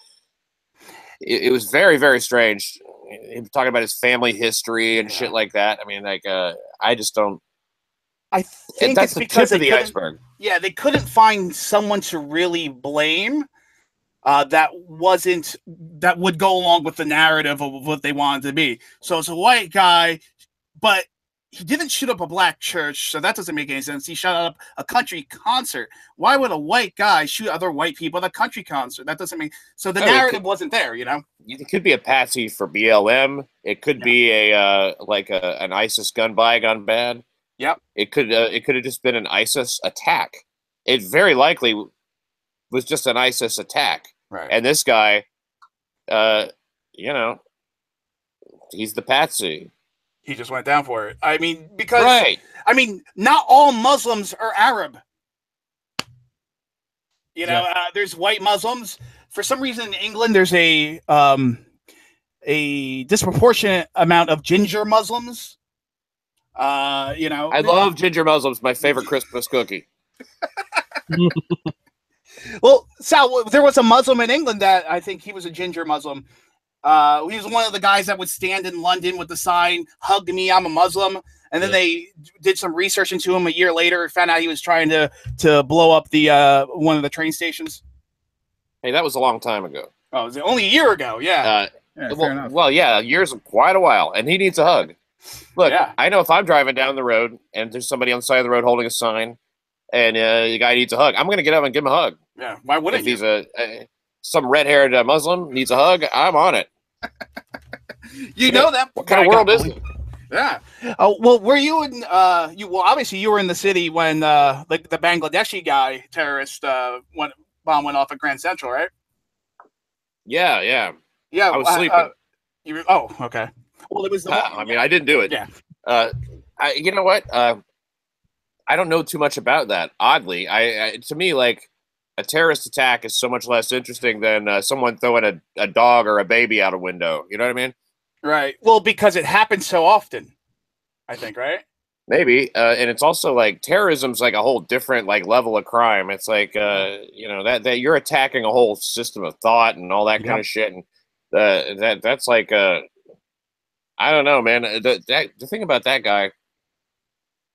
was very, very strange. Him talking about his family history and shit like that. I mean, like I just don't. I think that's it's the because tip of the iceberg. Yeah, they couldn't find someone to really blame that would go along with the narrative of what they wanted to be. So it's a white guy, but he didn't shoot up a black church, so that doesn't make any sense. He shot up a country concert. Why would a white guy shoot other white people at a country concert? That doesn't make so the narrative wasn't there, you know. It could be a patsy for BLM. It could be an ISIS gun buy, gun bad. Yep. It could have just been an ISIS attack. It very likely was just an ISIS attack. Right. And this guy, you know, he's the patsy. He just went down for it. I mean, because I mean, not all Muslims are Arab. You know, there's white Muslims. For some reason in England, there's a disproportionate amount of ginger Muslims. You know, I love ginger Muslims. My favorite Christmas cookie. Well, Sal, there was a Muslim in England that I think he was a ginger Muslim. He was one of the guys that would stand in London with the sign, "Hug me, I'm a Muslim." And then they did some research into him a year later, found out he was trying to blow up the one of the train stations. Hey, that was a long time ago. Oh, was it only a year ago? Yeah. Well, yeah, years of quite a while, and he needs a hug. Look, I know if I'm driving down the road and there's somebody on the side of the road holding a sign, and the guy needs a hug, I'm going to get up and give him a hug. Yeah, why wouldn't if he's some red-haired Muslim needs a hug, I'm on it. You know that. What kind of world is it? Yeah. Oh, well, were you in? Obviously you were in the city when the Bangladeshi terrorist bomb went off at Grand Central, right? Yeah. I was sleeping. Okay. Well, it was. I mean, I didn't do it. Yeah. You know what? I don't know too much about that. Oddly, to me, like a terrorist attack is so much less interesting than someone throwing a dog or a baby out a window. You know what I mean? Right. Well, because it happens so often, I think, right? Maybe. And it's also like terrorism's like a whole different like level of crime. It's like you know that you're attacking a whole system of thought and all that kind of shit. And that's like I don't know, man. The thing about that guy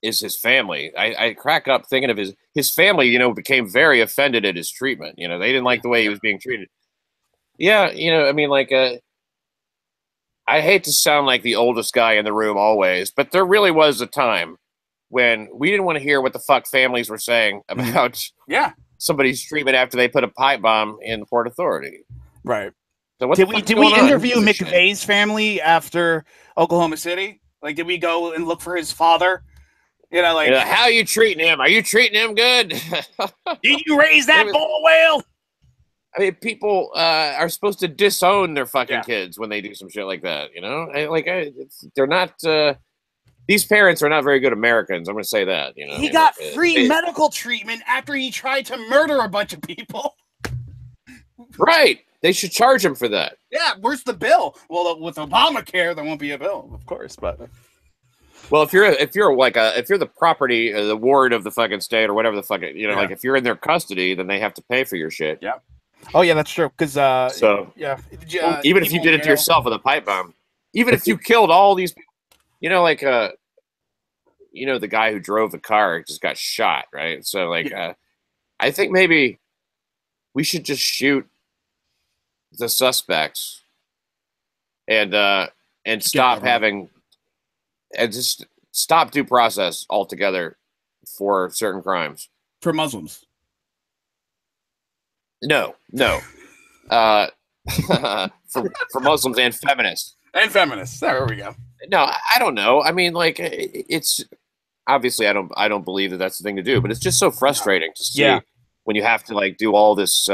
is his family. I crack up thinking of his family, you know, became very offended at his treatment. You know, they didn't like the way he was being treated. Yeah, you know, I mean, like, I hate to sound like the oldest guy in the room always, but there really was a time when we didn't want to hear what the fuck families were saying about somebody's treatment after they put a pipe bomb in the Port Authority. Right. So did we interview McVeigh's family after Oklahoma City? Like, did we go and look for his father? You know, like, how are you treating him? Are you treating him good? Did you raise that bull whale? I mean, people are supposed to disown their fucking kids when they do some shit like that. You know, they're not. These parents are not very good Americans. I'm going to say that. You know, he got free medical treatment after he tried to murder a bunch of people. Right. They should charge him for that. Yeah. Where's the bill? Well, with Obamacare, there won't be a bill, of course. But well, if you're the property, the ward of the fucking state or whatever the fuck, you know, like if you're in their custody, then they have to pay for your shit. Yeah. Oh yeah, that's true. Because even if you did it to yourself with a pipe bomb, even if you killed all these people, you know, like you know, the guy who drove the car just got shot, right? So like, I think maybe we should just shoot the suspects and stop having and just stop due process altogether for certain crimes. For Muslims. No. For Muslims and feminists. And feminists. There we go. No, I don't know. I mean, like, it's obviously I don't believe that that's the thing to do, but it's just so frustrating to see when you have to like do all this,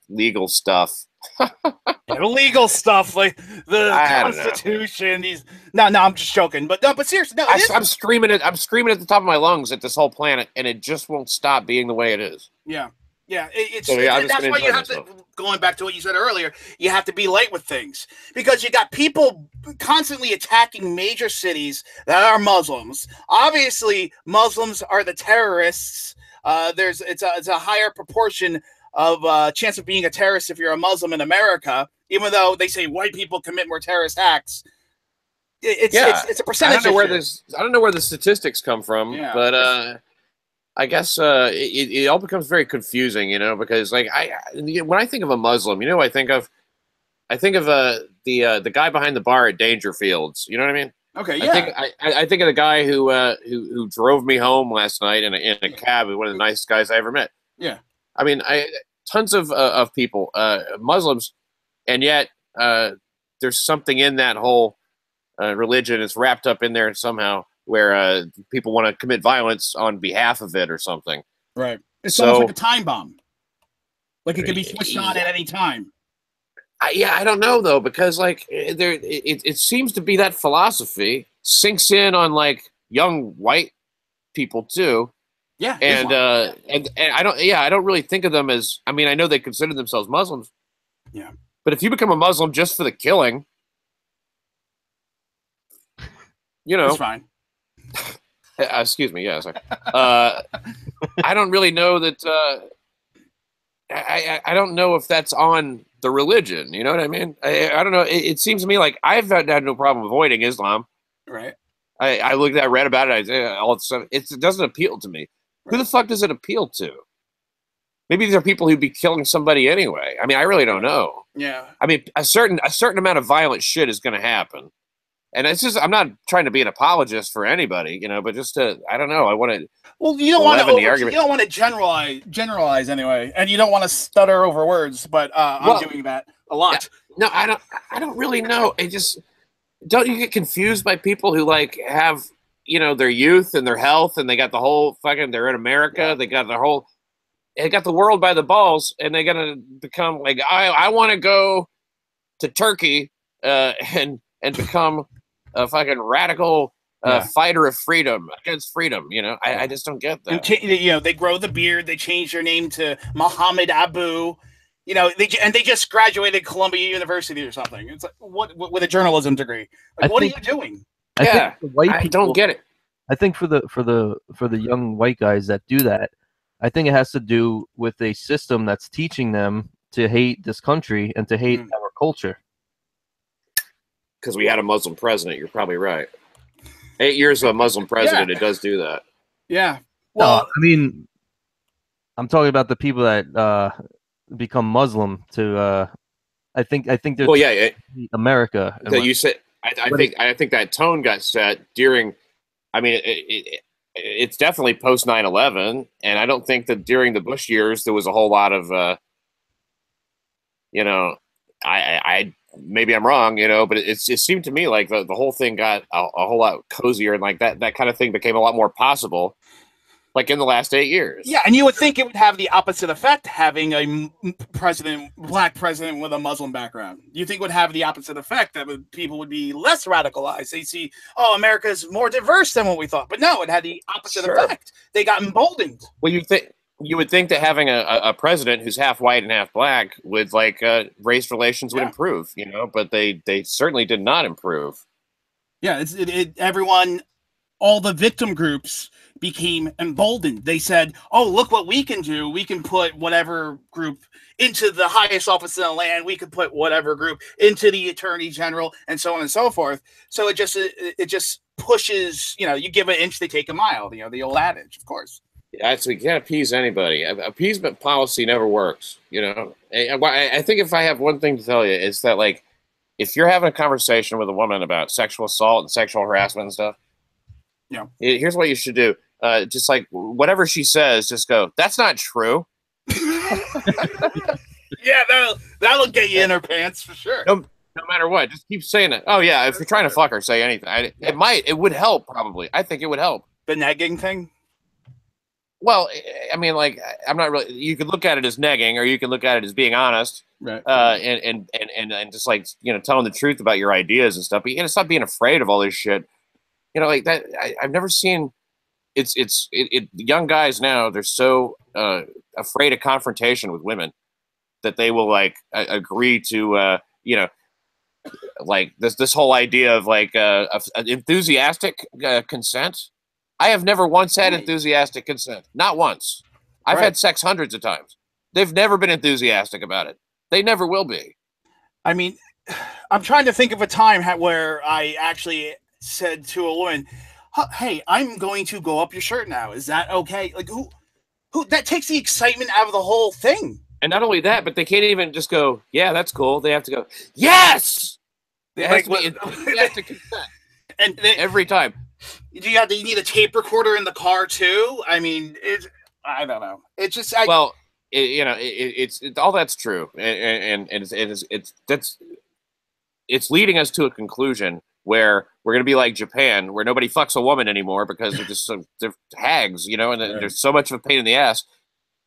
legal stuff. Illegal stuff like the Constitution. No, I'm just joking. But seriously, no. I'm screaming at the top of my lungs at this whole planet, and it just won't stop being the way it is. Yeah. That's why you have to. Going back to what you said earlier, you have to be light with things because you got people constantly attacking major cities that are Muslims. Obviously, Muslims are the terrorists. It's a higher proportion of chance of being a terrorist if you're a Muslim in America, even though they say white people commit more terrorist acts. It's a percentage. I don't know where the statistics come from, but I guess it all becomes very confusing, because like when I think of a Muslim, I think of the guy behind the bar at Dangerfields. You know what I mean? Okay, yeah. I think of the guy who drove me home last night in a cab, one of the nicest guys I ever met. Yeah. I mean, tons of people, Muslims, and yet there's something in that whole religion is wrapped up in there somehow where people want to commit violence on behalf of it or something. Right. It's almost like a time bomb. Like it could be switched on at any time. I don't know though, because like it seems to be that philosophy sinks in on like young white people too. Yeah, and I don't really think of them as. I mean, I know they consider themselves Muslims. Yeah, but if you become a Muslim just for the killing, it's fine. Excuse me. Yeah, sorry. I don't really know that. I don't know if that's on the religion. You know what I mean? I don't know. It seems to me like I've had no problem avoiding Islam. Right. I read about it. All the stuff. It doesn't appeal to me. Who the fuck does it appeal to? Maybe these are people who'd be killing somebody anyway. I mean, I really don't know. Yeah. I mean, a certain amount of violent shit is going to happen, and it's just I'm not trying to be an apologist for anybody, but just I don't know. I want to. Well, you don't want to generalize anyway, and you don't want to stutter over words. But I'm doing that a lot. No, I don't really know. Don't you get confused by people who like have their youth and their health, and they got the whole they're in America, they got the world by the balls, and they're gonna become like I want to go to Turkey and become a fucking radical fighter of freedom against freedom. I just don't get that. And they grow the beard, they change their name to Muhammad Abu. They just graduated Columbia University or something. It's like what with a journalism degree. Like, what are you doing? I don't get it. I think for the young white guys that do that, I think it has to do with a system that's teaching them to hate this country and to hate our culture. Because we had a Muslim president, you're probably right. 8 years of a Muslim president, it does do that. Yeah. Well, no, I mean, I'm talking about the people that become Muslim to. I think there's America. That you said. I think that tone got set during. I mean, it's definitely post 9/11, and I don't think that during the Bush years there was a whole lot of. I maybe I'm wrong, but it seemed to me like the whole thing got a whole lot cozier, and like that kind of thing became a lot more possible. Like in the last 8 years. Yeah, and you would think it would have the opposite effect having a black president with a Muslim background. You think it would have the opposite effect that people would be less radicalized. They see, America is more diverse than what we thought. But no, it had the opposite effect. They got emboldened. Well, you would think that having a president who's half white and half black would race relations would improve, but they certainly did not improve. Yeah, everyone, all the victim groups became emboldened. They said, oh, look what we can do. We can put whatever group into the highest office in the land. We could put whatever group into the attorney general and so on and so forth. So it just pushes, you give an inch, they take a mile, the old adage, of course. Actually, you can't appease anybody. Appeasement policy never works. I think if I have one thing to tell you, it's that like, if you're having a conversation with a woman about sexual assault and sexual harassment and stuff, here's what you should do. Just like whatever she says, just go, that's not true. Yeah, that'll get you in her pants for sure. No matter what, just keep saying it. Oh yeah, if you're trying to fuck her, say anything. It would help probably. I think it would help. The negging thing? Well, I mean, like, I'm not really. You could look at it as negging, or you can look at it as being honest, right? And just like telling the truth about your ideas and stuff. But you gotta stop being afraid of all this shit. Like that. I've never seen. Young guys now, they're so afraid of confrontation with women that they will like agree to like this whole idea of like of enthusiastic consent. I have never once had enthusiastic consent. Not once. I've had sex hundreds of times. They've never been enthusiastic about it. They never will be. I mean, I'm trying to think of a time where I actually said to a woman, "Hey, I'm going to go up your shirt now. Is that okay?" Like, who that takes the excitement out of the whole thing. And not only that, but they can't even just go, "Yeah, that's cool." They have to go, "Yes." It has to be enthusiastic consent. And every time. You need a tape recorder in the car too? I mean, I don't know. It's just all that's true, and it's leading us to a conclusion where we're gonna be like Japan, where nobody fucks a woman anymore because they're hags, and there's so much of a pain in the ass.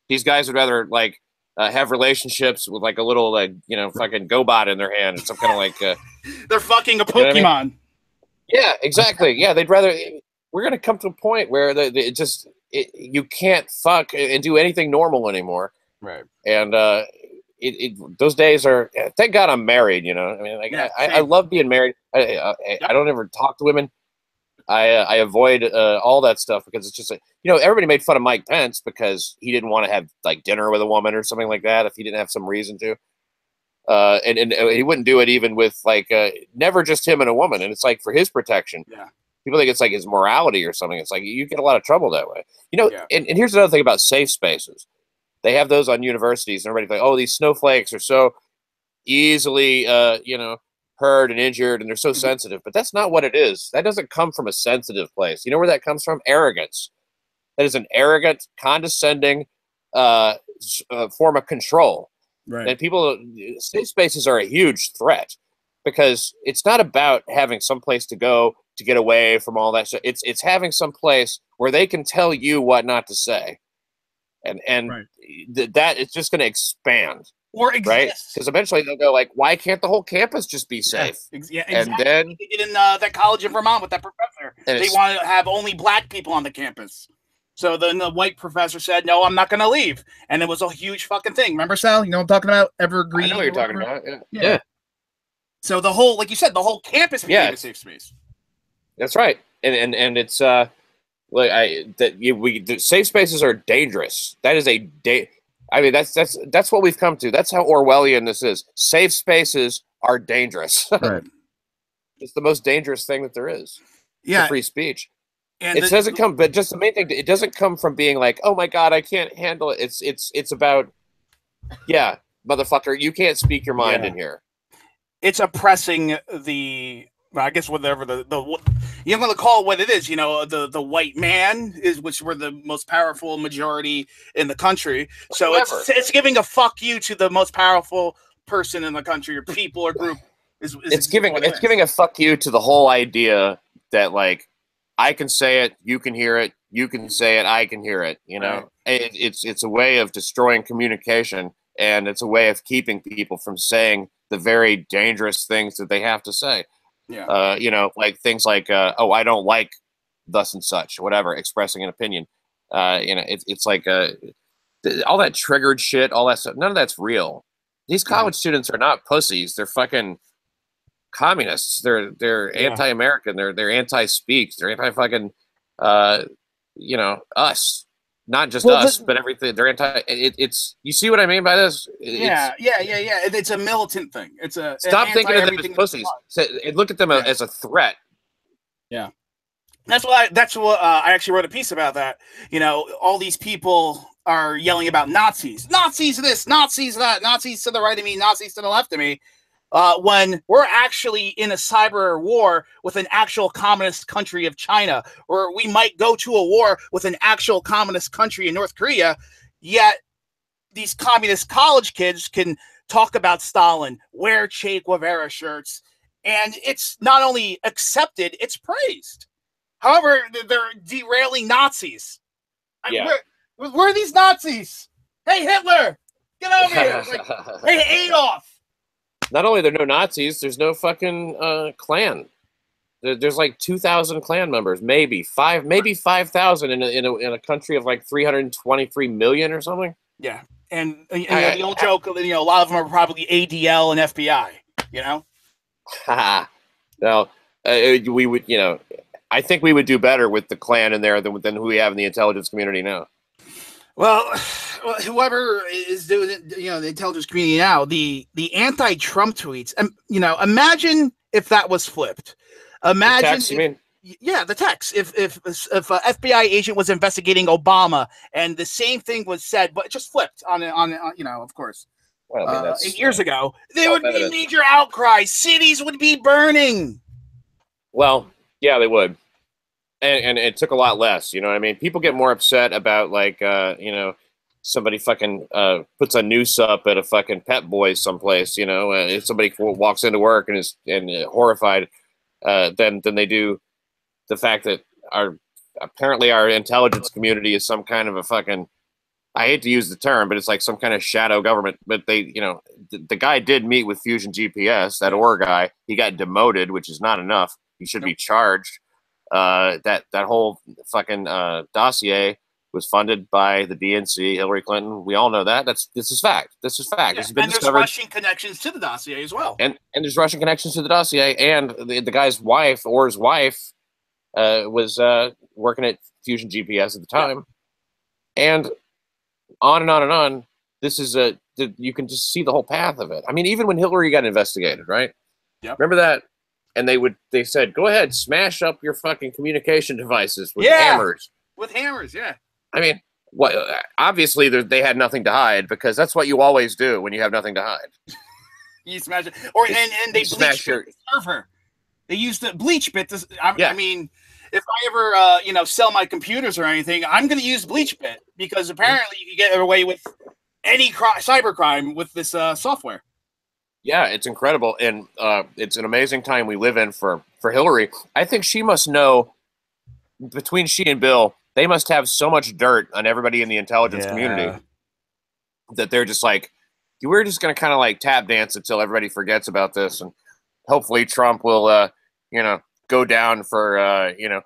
These guys would rather like have relationships with like a little fucking GoBot in their hand and some kind of like they're fucking a Pokemon. You know what I mean? Yeah, exactly. Yeah, they'd rather. We're gonna come to a point where you can't fuck and do anything normal anymore. Right. And those days are. Thank God I'm married. I mean, like I love being married. I don't ever talk to women. I avoid all that stuff because it's just everybody made fun of Mike Pence because he didn't want to have like dinner with a woman or something like that if he didn't have some reason to. And he wouldn't do it even with like never just him and a woman, and it's like for his protection. Yeah, people think it's like his morality or something. It's like you get a lot of trouble that way. And here's another thing about safe spaces. They have those on universities, and everybody's like, "Oh, these snowflakes are so easily hurt and injured, and they're so sensitive." But that's not what it is. That doesn't come from a sensitive place. You know where that comes from? Arrogance. That is an arrogant, condescending form of control. Right. And safe spaces are a huge threat because it's not about having some place to go to get away from all that shit. It's having some place where they can tell you what not to say, and that it's just going to expand or exist. Right? Because eventually they'll go like, why can't the whole campus just be safe? Yeah, exactly. And then they did in that college in Vermont with that professor. They wanted to have only black people on the campus. So then the white professor said, "No, I'm not going to leave." And it was a huge fucking thing. Remember, Sal? You know what I'm talking about? Evergreen. I know what you're talking about. Yeah. So the whole, like you said, the whole campus became a safe space. That's right. And it's safe spaces are dangerous. That is I mean, that's what we've come to. That's how Orwellian this is. Safe spaces are dangerous. Right. It's the most dangerous thing that there is. Yeah. Free speech. And it doesn't come, but just the main thing, it doesn't come from being like, "Oh my God, I can't handle it." It's about, yeah, motherfucker, you can't speak your mind in here. It's oppressing I guess whatever you're going to call it what it is. The white man which were the most powerful majority in the country. So it's giving a fuck you to the most powerful person in the country or people or group. It's giving a fuck you to the whole idea that like, I can say it, you can hear it, you can say it, I can hear it, Right. It's a way of destroying communication, and it's a way of keeping people from saying the very dangerous things that they have to say. Yeah. Like things like, "Oh, I don't like thus and such," or whatever, expressing an opinion. It's like all that triggered shit, all that stuff, none of that's real. These college students are not pussies. They're fucking communists. They're anti-American. They're anti-speech. They're anti-fucking us, not just us, but everything. They're anti. It's you see what I mean by this? Yeah. It's a militant thing. It's a stop thinking of them as pussies. Look at them as a threat. Yeah. That's what I actually wrote a piece about that. You know, all these people are yelling about Nazis, Nazis this, Nazis that, Nazis to the right of me, Nazis to the left of me. When we're actually in a cyber war with an actual communist country of China, or we might go to a war with an actual communist country in North Korea, yet these communist college kids can talk about Stalin, wear Che Guevara shirts, and it's not only accepted, it's praised. However, they're derailing Nazis. Yeah. Where are these Nazis? Hey, Hitler, get over here. Like, hey, Adolf. Not only are there no Nazis, there's no fucking Klan. There's like 2,000 Klan members, maybe 5,000 in a country of like 323 million or something. Yeah, and you know, the old joke, you know, a lot of them are probably ADL and FBI. You know. Now, we would, you know, I think we would do better with the Klan in there than who we have in the intelligence community now. Well, whoever is doing it, you know, the intelligence community now, the anti-Trump tweets, you know, imagine if that was flipped. Imagine, the text, you mean? Yeah, the text. If an FBI agent was investigating Obama and the same thing was said, but just flipped on you know, of course. Well, I mean, 8 years ago, there would be major outcries. Cities would be burning. Well, yeah, they would. And it took a lot less, you know what I mean? People get more upset about, like, you know, somebody fucking puts a noose up at a fucking Pep Boys someplace, you know, if somebody walks into work and is horrified, than they do the fact that apparently our intelligence community is some kind of a fucking, I hate to use the term, but it's like some kind of shadow government. But they, you know, the guy did meet with Fusion GPS, that Orr guy. He got demoted, which is not enough. He should be charged. That whole fucking dossier was funded by the DNC, Hillary Clinton. We all know that. This is fact. This is fact. Yeah. This has been and discovered. There's Russian connections to the dossier as well. And there's Russian connections to the dossier. And the guy's wife, Orr's wife, was working at Fusion GPS at the time. Yeah. And on and on and on. This is you can just see the whole path of it. I mean, even when Hillary got investigated, right? Yep. Remember that? And they said, go ahead, smash up your fucking communication devices with hammers. With hammers, yeah. I mean, what? Obviously, they had nothing to hide, because that's what you always do when you have nothing to hide. You smash it, and they bleach the server. They use the bleach bit. I mean, if I ever you know, sell my computers or anything, I'm going to use bleach bit, because apparently you can get away with any cybercrime with this software. Yeah, it's incredible, and it's an amazing time we live in for Hillary. I think she must know, between she and Bill, they must have so much dirt on everybody in the intelligence community that they're just like, we're just going to kind of like tap dance until everybody forgets about this, and hopefully Trump will, you know, go down for, you know,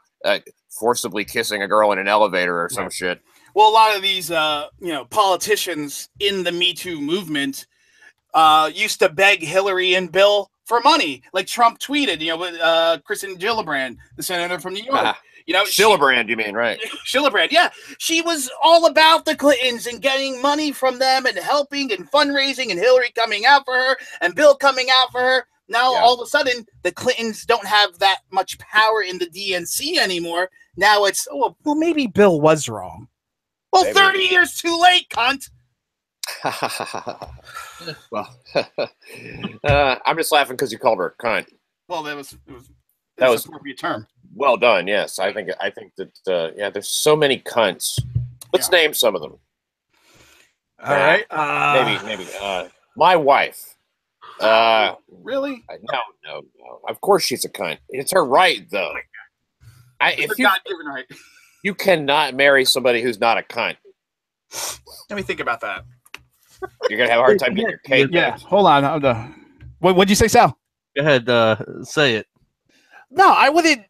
forcibly kissing a girl in an elevator or some shit. Well, a lot of these, you know, politicians in the Me Too movement used to beg Hillary and Bill for money, like Trump tweeted, you know, with Kristen Gillibrand, the senator from New York. You know, Gillibrand, you mean, right? Gillibrand, yeah. She was all about the Clintons and getting money from them and helping and fundraising, and Hillary coming out for her and Bill coming out for her. Now, all of a sudden, the Clintons don't have that much power in the DNC anymore. Now it's, well, maybe Bill was wrong. Well, maybe. 30 years too late, cunt. Well, I'm just laughing because you called her a cunt. Well, that was an appropriate term. Well done. Yes, I think that yeah, there's so many cunts. Let's name some of them. All right. Maybe. My wife. Really? No. Of course she's a cunt. It's her right, though. Right. You cannot marry somebody who's not a cunt. Let me think about that. You're gonna have a hard time getting your cake. Yeah. Hold on. What'd you say, Sal? Go ahead. Say it. No, I wouldn't.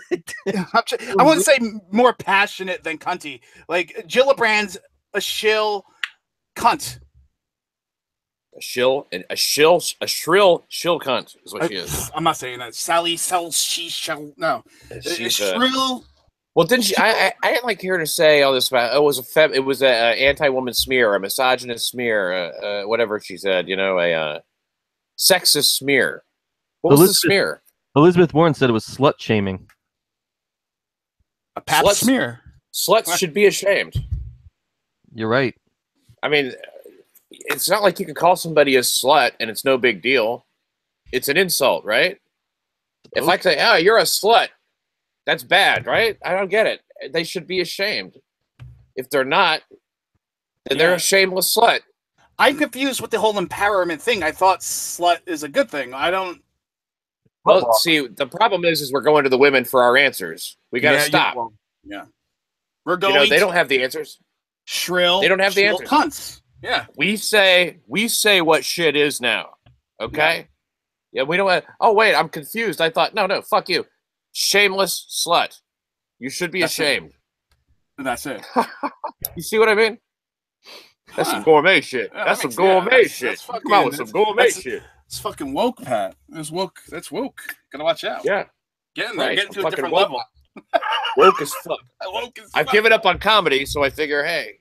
I wouldn't say more passionate than cunty. Like, Gillibrand's a shill cunt. A shrill shill cunt is what she is. I'm not saying that. Sally sells she shall no. She's shrill. Well, didn't she? I didn't like hear her say all this about. It was a anti-woman smear, a misogynist smear, whatever she said. You know, a sexist smear. What was the smear? Elizabeth Warren said it was slut shaming. A pap smear. Sluts should be ashamed. You're right. I mean, it's not like you can call somebody a slut and it's no big deal. It's an insult, right? If I say, "Oh, you're a slut," that's bad, right? I don't get it. They should be ashamed. If they're not, then they're a shameless slut. I'm confused with the whole empowerment thing. I thought slut is a good thing. I don't. Well, see, the problem is we're going to the women for our answers. We got to stop. We're going. They don't have the answers. Shrill. They don't have the answers. Cunts. Yeah. We say what shit is now. Okay. Yeah. We don't. Oh wait, I'm confused. I thought no, fuck you, shameless slut. You should be ashamed. That's it. You see what I mean? That's some gourmet shit. Yeah, that's some gourmet shit. That's fucking, come on with some gourmet shit. It's fucking woke, Pat. That's woke. That's woke. Gotta watch out. Yeah. Getting there. Right. Getting to a different woke. level. Woke as fuck. Woke as I've fuck. given up on comedy, so I figure, hey.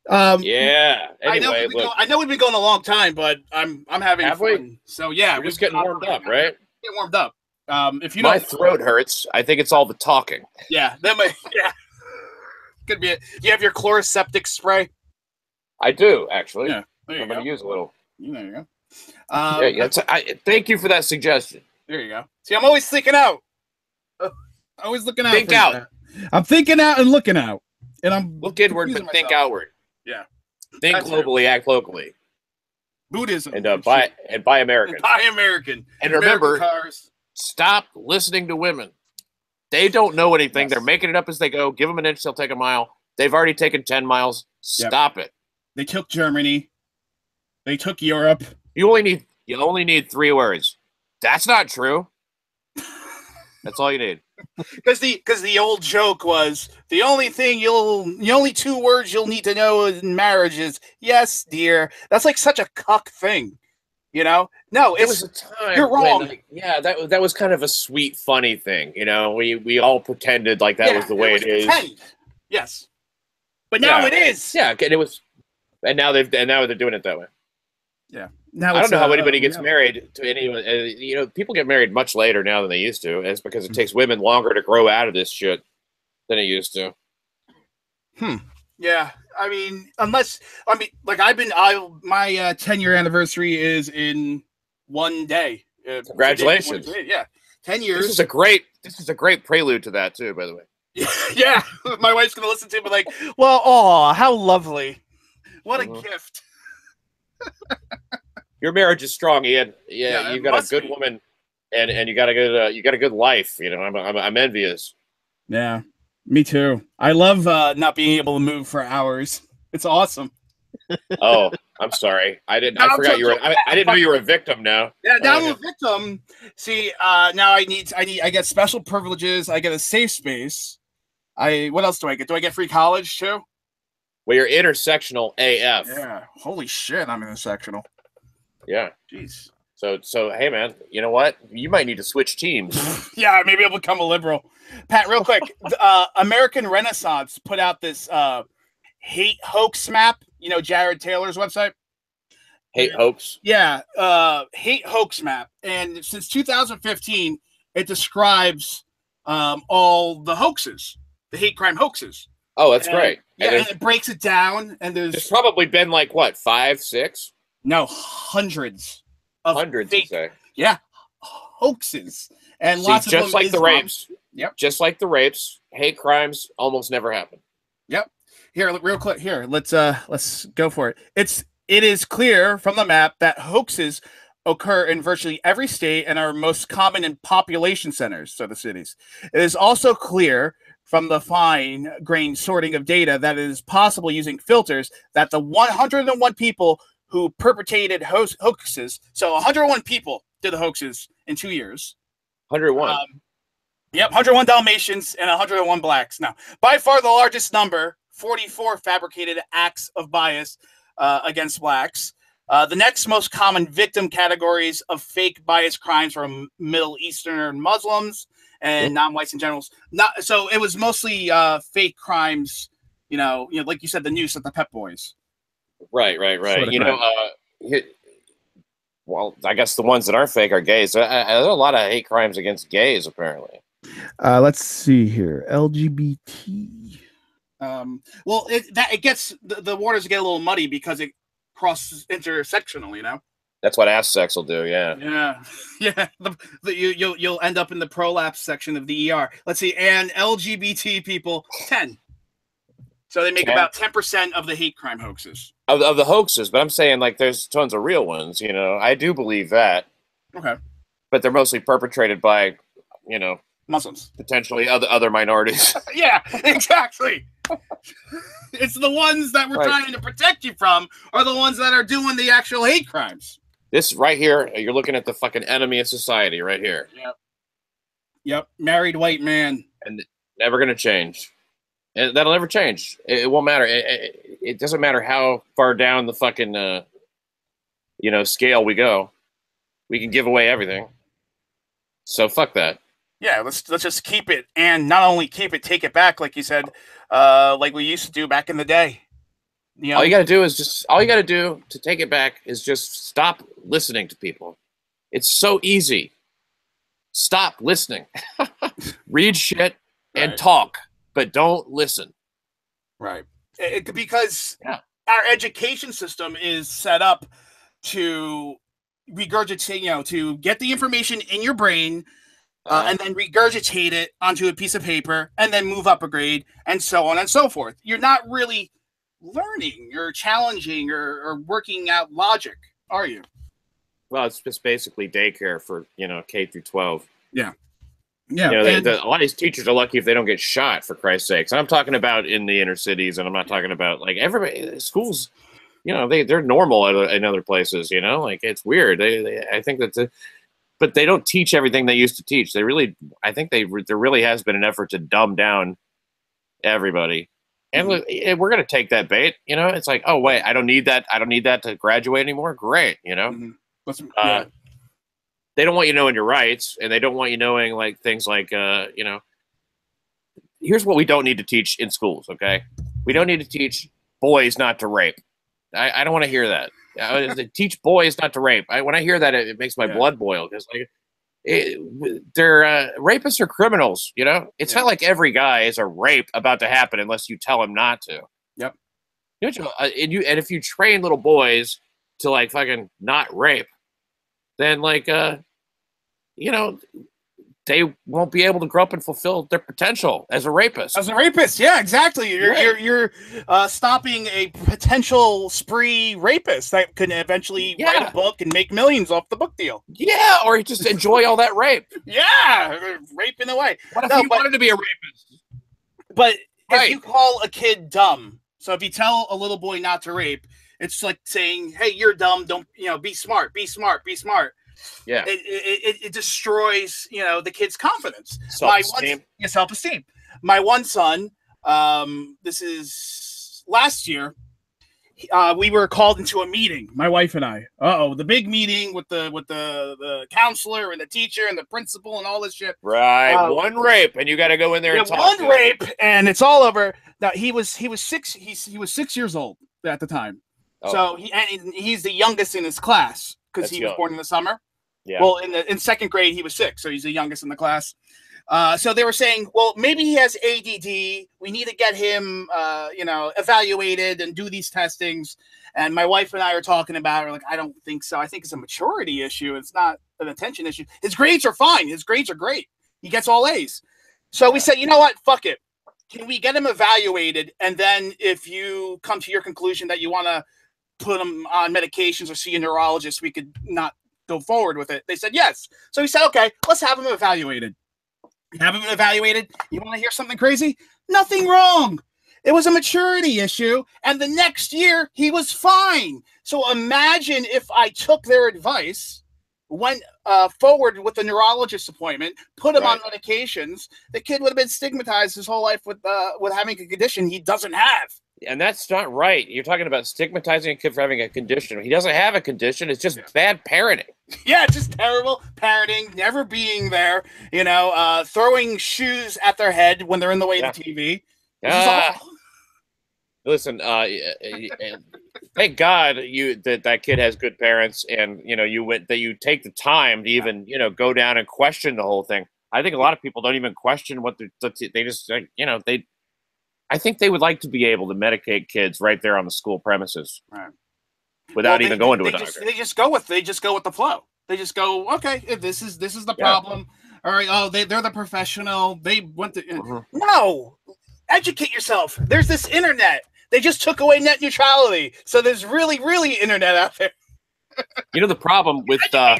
Yeah. Anyway, I know we've been going a long time, but I'm having Have fun. we? So yeah, we're just getting warmed up, right? Getting warmed up. If you My don't, throat hurts. I think it's all the talking. yeah, that might, yeah, could be it. Do you have your chloroseptic spray? I do actually. Yeah, there you I'm go. going to use a little. There you go. Thank you for that suggestion. There you go. See, I'm always thinking out. Always looking out. Think out. I'm thinking out and looking out, and I'm look inward, but think outward. Yeah. Think globally, act locally. Buddhism and buy American. Buy American. And remember, American cars. Stop listening to women. They don't know anything. Yes. They're making it up as they go. Give them an inch, they'll take a mile. They've already taken 10 miles. Stop it. They took Germany. They took Europe. You only need 3 words. That's not true. That's all you need. Because the old joke was the only 2 words you'll need to know in marriage is yes, dear. That's like such a cuck thing, you know? No, it was a time. You're wrong. That was kind of a sweet, funny thing. You know, we all pretended like that was the way it is. Yes, but now it is. Yeah, and it was, and now they're doing it that way. Yeah. Now I don't know how anybody gets married to anyone. You know, people get married much later now than they used to. And it's because it takes women longer to grow out of this shit than it used to. Yeah. I mean, my 10-year anniversary is in one day. Congratulations. One day. Yeah. 10 years. This is a great prelude to that too, by the way. Yeah. My wife's going to listen to it and be like, well, how lovely. What a gift. Your marriage is strong, Ian. Yeah, you've got a good woman, and you got a good life. You know, I'm envious. Yeah, me too. I love not being able to move for hours. It's awesome. Oh, I'm sorry. I forgot you were. I didn't know you were a victim. Now. Yeah, now I'm a victim. See, now I get special privileges. I get a safe space. What else do I get? Do I get free college too? Well, you're intersectional AF. Yeah. Holy shit, I'm intersectional. Yeah. Jeez. So hey man, you know what? You might need to switch teams. Yeah, maybe I'll become a liberal. Pat, real quick, American Renaissance put out this hate hoax map. You know Jared Taylor's website? Hate hoax? Yeah, hate hoax map. And since 2015, it describes all the hoaxes, the hate crime hoaxes. Oh, that's great. Yeah, and it breaks it down. And there's probably been like what, 5, 6? No, hundreds of fake, you say? Yeah, hoaxes, and lots of just them like the rapes. Yep, just like the rapes, hate crimes almost never happen. Yep. Here, real quick. Here, let's go for it. It is clear from the map that hoaxes occur in virtually every state and are most common in population centers, so the cities. It is also clear from the fine-grained sorting of data that it is possible using filters that the 101 people who perpetrated hoaxes, so 101 people did the hoaxes in 2 years. 101. Yep, 101 Dalmatians and 101 blacks. Now, by far the largest number, 44 fabricated acts of bias against blacks. The next most common victim categories of fake bias crimes were Middle Eastern Muslims and non-whites in general. So it was mostly fake crimes, you know, like you said, the noose at the Pep Boys. Right. You know, well, I guess the ones that aren't fake are gays. There's a lot of hate crimes against gays, apparently. Let's see here. LGBT. Well, it gets the waters get a little muddy because it crosses intersectional. You know. That's what ass sex will do. Yeah. Yeah, yeah. You'll end up in the prolapse section of the ER. Let's see, and LGBT people 10. So they make 10? about 10% of the hate crime hoaxes. Of the hoaxes, but I'm saying like there's tons of real ones. You know, I do believe that. Okay. But they're mostly perpetrated by, you know, Muslims, potentially other minorities. Yeah, exactly. It's the ones that we're trying to protect you from are the ones that are doing the actual hate crimes. This right here, you're looking at the fucking enemy of society right here. Yep. Married white man. And never going to change. And that'll never change. It won't matter. It doesn't matter how far down the fucking, you know, scale we go. We can give away everything. So fuck that. Yeah, let's just keep it, and not only keep it, take it back, like you said, like we used to do back in the day. You know? All you got to do to take it back is just stop listening to people. It's so easy. Stop listening. Read shit and talk, but don't listen. Right. Because our education system is set up to regurgitate, you know, to get the information in your brain and then regurgitate it onto a piece of paper and then move up a grade and so on and so forth. You're not really learning or challenging or working out logic, are you? Well, it's just basically daycare for, you know, K through 12. Yeah. Yeah. You know, a lot of these teachers are lucky if they don't get shot, for Christ's sakes. I'm talking about in the inner cities, and I'm not talking about like everybody. Schools, you know, they're normal in other places. You know, like it's weird. I think that but they don't teach everything they used to teach. They really, I think there really has been an effort to dumb down everybody. And we're going to take that bait, you know, it's like, oh wait, I don't need that. I don't need that to graduate anymore. Great. You know, they don't want you knowing your rights, and they don't want you knowing like things like, you know, here's what we don't need to teach in schools. Okay. We don't need to teach boys not to rape. I don't want to hear that. Teach boys not to rape. When I hear that, it makes my blood boil, because like they're rapists are criminals. You know, it's not like every guy is a rape about to happen unless you tell him not to. Yep. You know, and if you train little boys to like fucking not rape, then like you know, they won't be able to grow up and fulfill their potential as a rapist. As a rapist, yeah, exactly. You're stopping a potential spree rapist that could eventually write a book and make millions off the book deal. Yeah, or just enjoy all that rape. Yeah, raping away. What if you wanted to be a rapist? But if you call a kid dumb, so if you tell a little boy not to rape, it's like saying, "Hey, you're dumb. Don't, you know, be smart, be smart, be smart." Yeah, it destroys, you know, the kid's confidence, self-esteem. Self-esteem. My one son, this is last year, we were called into a meeting, my wife and I. The big meeting with the counselor and the teacher and the principal and all this shit. Right, one rape, and you got to go in there and talk. One rape, and it's all over. Now he was 6. He was 6 years old at the time, so he's the youngest in his class because he was born in the summer. Yeah. Well, in second grade, he was 6, so he's the youngest in the class. So they were saying, well, maybe he has ADD. We need to get him, you know, evaluated and do these testings. And my wife and I are talking about it. Like, I don't think so. I think it's a maturity issue. It's not an attention issue. His grades are fine. His grades are great. He gets all A's. So we said, you know what? Fuck it. Can we get him evaluated? And then if you come to your conclusion that you want to put him on medications or see a neurologist, we could not go forward with it. They said yes. So we said, okay, let's have him evaluated. Have him evaluated. You want to hear something crazy? Nothing wrong. It was a maturity issue. And the next year, he was fine. So imagine if I took their advice, went forward with the neurologist appointment, put him on medications, the kid would have been stigmatized his whole life with having a condition he doesn't have. And that's not right. You're talking about stigmatizing a kid for having a condition. He doesn't have a condition. It's just bad parenting. Yeah, just terrible parenting, never being there, you know, throwing shoes at their head when they're in the way of the TV. Listen, thank God that kid has good parents, and you know you take the time to even go down and question the whole thing. I think a lot of people don't even question what they just, you know, I think they would like to be able to medicate kids right there on the school premises, Right. without even going to a doctor. They just go with the flow. They just go, okay, if this is the problem. All right, oh, they're the professional. They went to no, educate yourself. There's this internet. They just took away net neutrality, so there's really internet out there. You know, the problem with the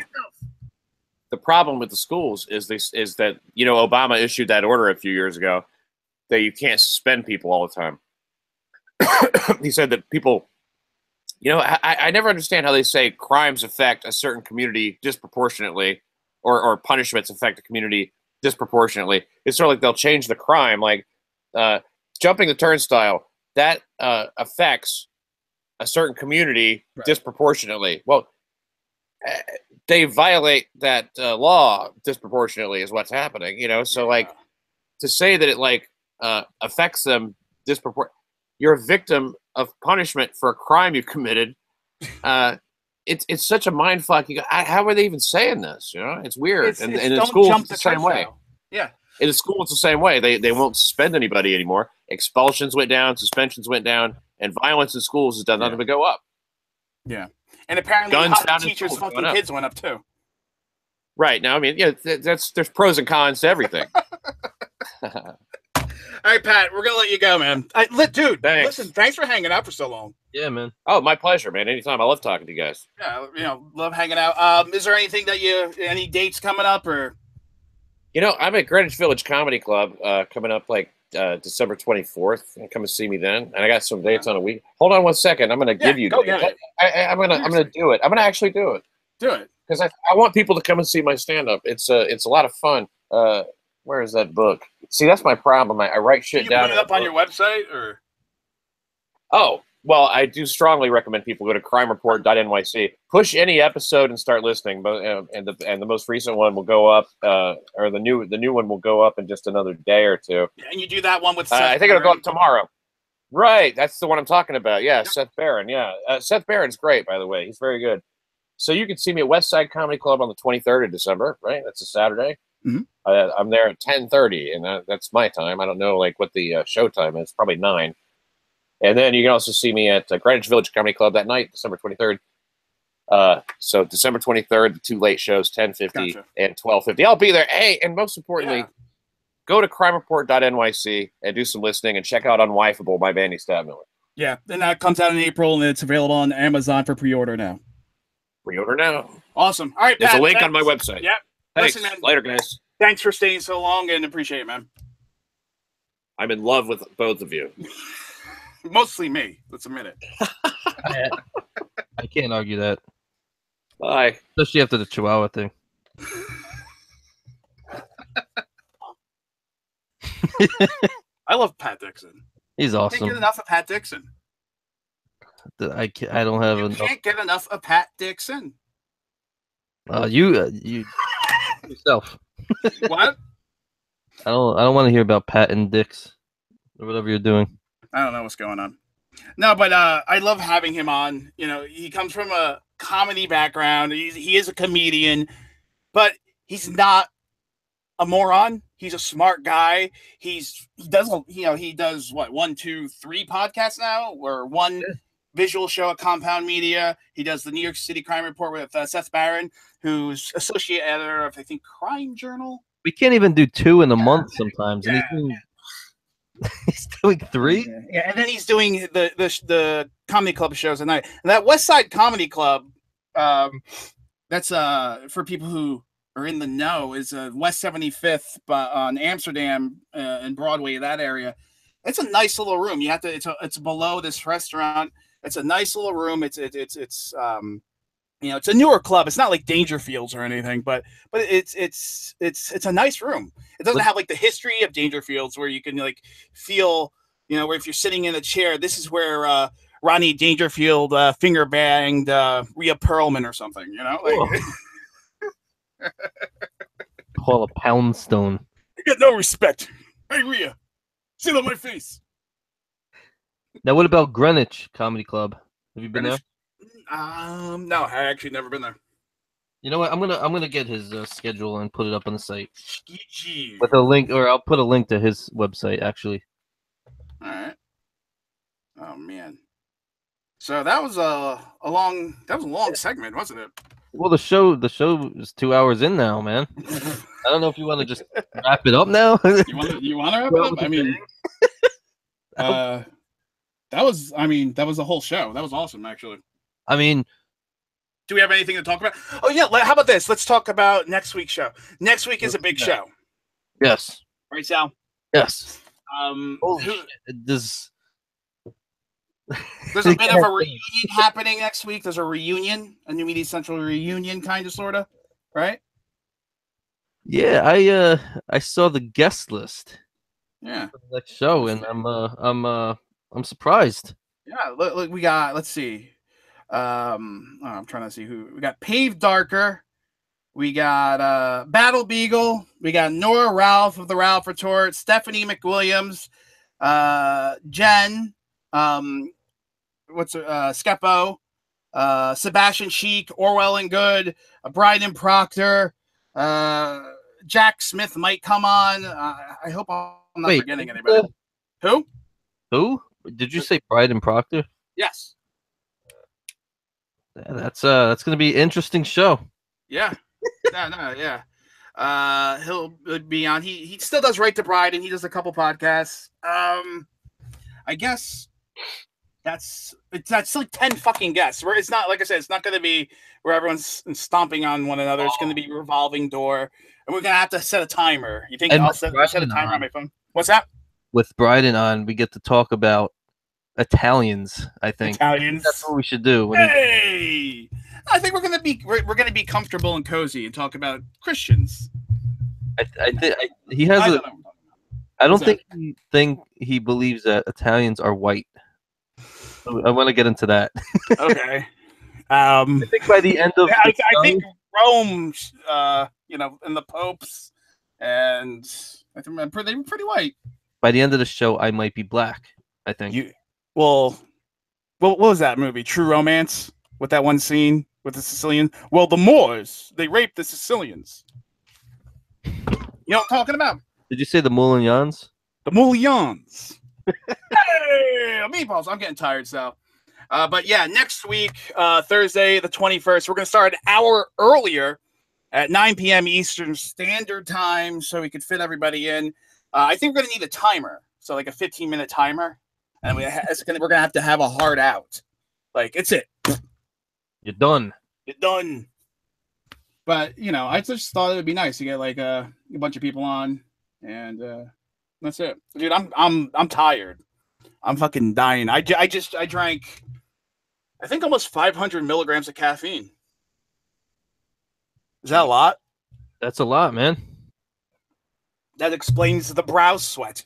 schools is that, you know, Obama issued that order a few years ago that you can't suspend people all the time. He said that people, you know, I never understand how they say crimes affect a certain community disproportionately, or punishments affect a community disproportionately. It's sort of like they'll change the crime, like jumping the turnstile, that affects a certain community disproportionately. Well, they violate that law disproportionately is what's happening, you know? So like to say that it like affects them disproportionately, you're a victim of punishment for a crime you committed. It's such a mind fuck. How are they even saying this? You know, it's weird. And in school, it's the same way. Yeah. In the school, it's the same way. They won't suspend anybody anymore. Expulsions went down, suspensions went down, and violence in schools has done nothing but go up. Yeah. And apparently teachers' fucking kids went up too. Right. Now, I mean, yeah, there's pros and cons to everything. All right, Pat, we're going to let you go, man. Dude, thanks. Listen, thanks for hanging out for so long. Yeah, man. Oh, my pleasure, man. Anytime. I love talking to you guys. Yeah, you know, love hanging out. Is there anything any dates coming up or? You know, I'm at Greenwich Village Comedy Club coming up like December 24th. Come and see me then. And I got some dates on a week. Hold on one second. I'm going to give you. I'm going to do it. I'm going to actually do it. Do it. Because I want people to come and see my stand-up. It's a lot of fun. Where is that book? See, that's my problem. I write shit down. Can you put it up on your website or? Oh, well, I do strongly recommend people go to crimereport.nyc. Push any episode and start listening. And the most recent one will go up, or the new one will go up in just another day or two. Yeah, and you do that one with Seth I think it'll go up tomorrow. Right, that's the one I'm talking about. Yeah, Seth Barron. Yeah, Seth Barron's great, by the way. He's very good. So you can see me at West Side Comedy Club on the 23rd of December. Right, that's a Saturday. Mm-hmm. I'm there at 10:30, and that's my time. I don't know like what the show time is. Probably 9. And then you can also see me at Greenwich Village Comedy Club that night, December 23rd. So December 23rd, the 2 late shows, 10:50 and 12:50. I'll be there. Hey, and most importantly, go to crimereport.nyc and do some listening and check out Unwifeable by Vandy Stabmiller. Yeah, and that comes out in April, and it's available on Amazon for pre-order now. Pre-order now. Awesome. All right, There's Pat, a link on my website. Yep. Thanks. Listen, man, later, guys. Thanks for staying so long and appreciate it, man. I'm in love with both of you. Mostly me. Let's admit it. I can't argue that. Bye. Especially after the Chihuahua thing. I love Pat Dixon. He's awesome. Can't get enough of Pat Dixon. I don't have enough. Can't get enough of Pat Dixon. You yourself. What? I don't want to hear about Pat and Dix or whatever you're doing. I don't know what's going on. No, but I love having him on. You know, he comes from a comedy background. He is a comedian, but he's not a moron. He's a smart guy. He does what, 1, 2, 3 podcasts now, or one visual show at Compound Media. He does the New York City Crime Report with Seth Barron, who's associate editor of, I think, Crime Journal. We can't even do 2 in a month sometimes, and he's doing 3. Yeah, and then he's doing the comedy club shows at night. And that West Side Comedy Club, that's for people who are in the know, is West 75th, but on Amsterdam and Broadway, that area. It's a nice little room. You have to. It's below this restaurant. It's a nice little room. It's you know, it's a newer club. It's not like Dangerfields or anything, but it's a nice room. It doesn't have like the history of Dangerfields where you can like feel, you know, where if you're sitting in a chair, this is where Rodney Dangerfield finger banged Rhea Perlman or something, you know? Like, Paula Poundstone. You get no respect. Hey Rhea, sit on my face. Now what about Greenwich Comedy Club? Have you been there? No, I actually never been there. You know what? I'm gonna get his schedule and put it up on the site Sketchy. with a link, or I'll put a link to his website actually. All right. Oh man. So that was a long segment, wasn't it? Well, the show is 2 hours in now, man. I don't know if you want to just wrap it up now. You want to wrap it up? I mean, that was the whole show. That was awesome, actually. I mean, do we have anything to talk about? Oh yeah, how about this? Let's talk about next week's show. Next week is a big show. Yes. Right, Sal? Yes. There's a bit of a reunion happening next week. There's a reunion, a New Media Central reunion, kind of, sort of, right? Yeah, I saw the guest list. Yeah. For the next show, and I'm surprised. Yeah, look, we got. Let's see. I'm trying to see who we got. Pave Darker. We got Battle Beagle. We got Nora Ralph of the Ralph Retort. Stephanie McWilliams. Jen. Skepo, Sebastian Sheik, Orwell and Good, Bryden Proctor, Jack Smith might come on. I hope I'm not forgetting anybody. Who? Did you say Bryden Proctor? Yes. That's going to be an interesting show. Yeah. Yeah. He'll be on. He still does Right to Bride, and he does a couple podcasts. I guess that's like 10 fucking guests. Where it's not, like I said, it's not going to be where everyone's stomping on one another. It's going to be a revolving door, and we're going to have to set a timer. You think I'll set a timer on my phone? What's that? With Bryden on, we get to talk about Italians. I think Italians. That's what we should do. Hey, I think we're gonna be comfortable and cozy and talk about Christians. I don't think he believes that Italians are white. So I want to get into that. Okay. I think by the end of I think Rome, and the popes, and I think they were pretty white. By the end of the show, I might be black. I think. What was that movie? True Romance, with that one scene with the Sicilian. Well, the Moors, they raped the Sicilians. You know what I'm talking about? Did you say the Moulignans? The Moulignans. Hey, meatballs. I'm getting tired, Sal. But yeah, next week, Thursday, the 21st, we're going to start an hour earlier at 9 p.m. Eastern Standard Time so we could fit everybody in. I think we're going to need a timer. So like a 15-minute timer. And we're going to have a hard out. Like, it's it. You're done. But, I just thought it would be nice to get like a bunch of people on. And that's it. Dude, I'm tired. I'm fucking dying. I drank, I think, almost 500 milligrams of caffeine. Is that a lot? That's a lot, man. That explains the brow sweat.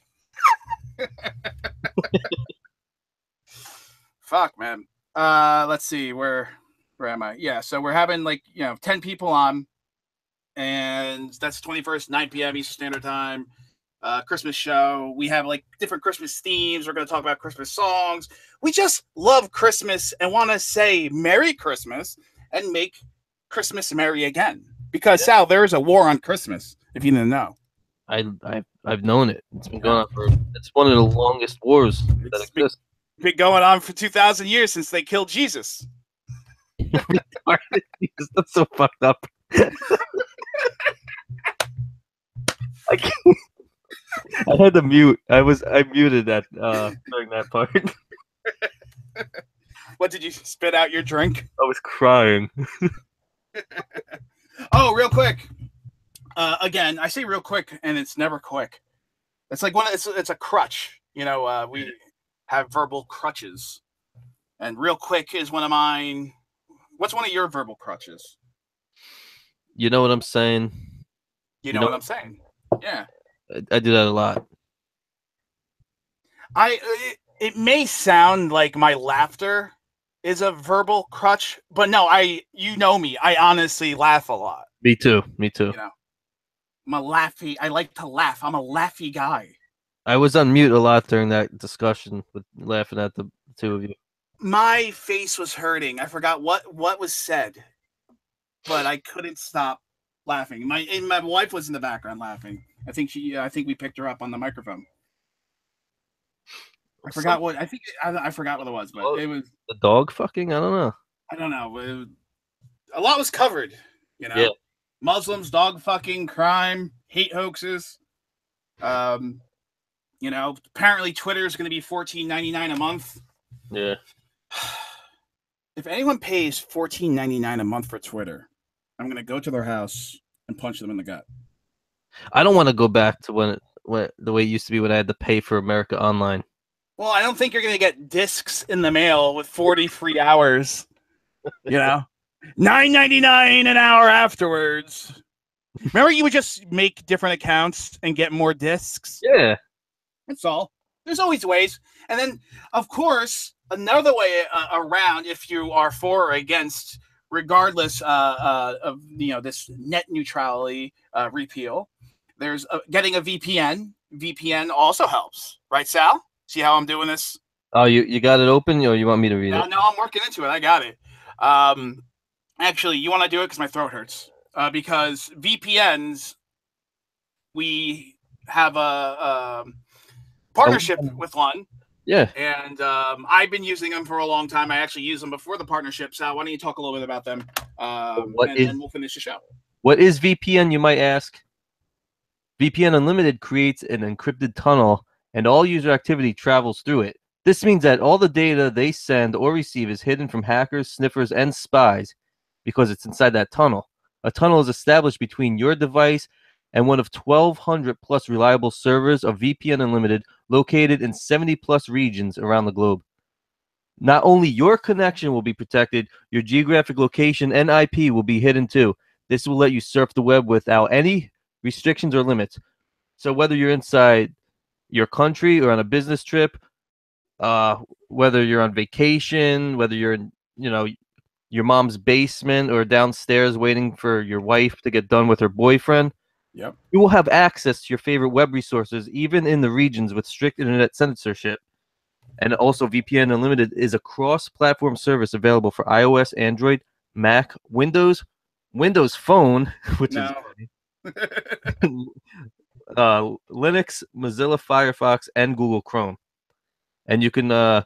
Fuck, man. Let's see. Where am I? Yeah, so we're having 10 people on, and that's 21st, 9 p.m. Eastern Standard Time. Christmas show. We have different Christmas themes. We're going to talk about Christmas songs. We just love Christmas and want to say Merry Christmas and make Christmas merry again. Because Sal, there is a war on Christmas. If you didn't know, I've known it. It's been going on it's one of the longest wars that exists. Been going on for 2,000 years since they killed Jesus. That's so fucked up. I can't. I had to mute. I muted that during that part. What, did you spit out your drink? I was crying. Oh, real quick. Again, I say real quick, and it's never quick. It's like it's a crutch. We have verbal crutches, and real quick is one of mine. What's one of your verbal crutches? You know what I'm saying? You know what I'm saying? Yeah. I do that a lot. It may sound like my laughter is a verbal crutch, but no, you know me. I honestly laugh a lot. Me too. I'm a laughy. I like to laugh. I'm a laughy guy. I was on mute a lot during that discussion with laughing at the two of you. My face was hurting. I forgot what was said. but I couldn't stop laughing. My wife was in the background laughing. I think we picked her up on the microphone. I forgot what it was, but it was the dog fucking. I don't know. I don't know. A lot was covered, Yeah. Muslims, dog fucking, crime, hate hoaxes. Apparently Twitter is going to be $14.99 a month. Yeah. If anyone pays $14.99 a month for Twitter, I'm going to go to their house and punch them in the gut. I don't want to go back to when the way it used to be when I had to pay for America Online. Well, I don't think you're going to get discs in the mail with 40 free hours. $9.99 an hour afterwards. Remember, you would just make different accounts and get more discs? Yeah. That's all. There's always ways. And then, of course, another way around, if you are for or against, regardless of this net neutrality repeal, there's getting a VPN. VPN also helps, right, Sal? See how I'm doing this? Oh, you got it open, or you want me to read it? No, I'm working into it. I got it. Actually, you want to do it because my throat hurts. Because VPNs, we have a partnership with one. Yeah. And I've been using them for a long time. I actually used them before the partnership. So why don't you talk a little bit about them? Then we'll finish the show. What is VPN, you might ask? VPN Unlimited creates an encrypted tunnel, and all user activity travels through it. This means that all the data they send or receive is hidden from hackers, sniffers, and spies because it's inside that tunnel. A tunnel is established between your device and one of 1,200 plus reliable servers of VPN Unlimited located in 70 plus regions around the globe. Not only your connection will be protected, your geographic location and IP will be hidden too. This will let you surf the web without any restrictions or limits. So whether you're inside your country or on a business trip, whether you're on vacation, whether you're in, your mom's basement or downstairs waiting for your wife to get done with her boyfriend, yep, you will have access to your favorite web resources, even in the regions with strict internet censorship. And also, VPN Unlimited is a cross-platform service available for iOS, Android, Mac, Windows Phone, which is Linux, Mozilla Firefox, and Google Chrome. And you can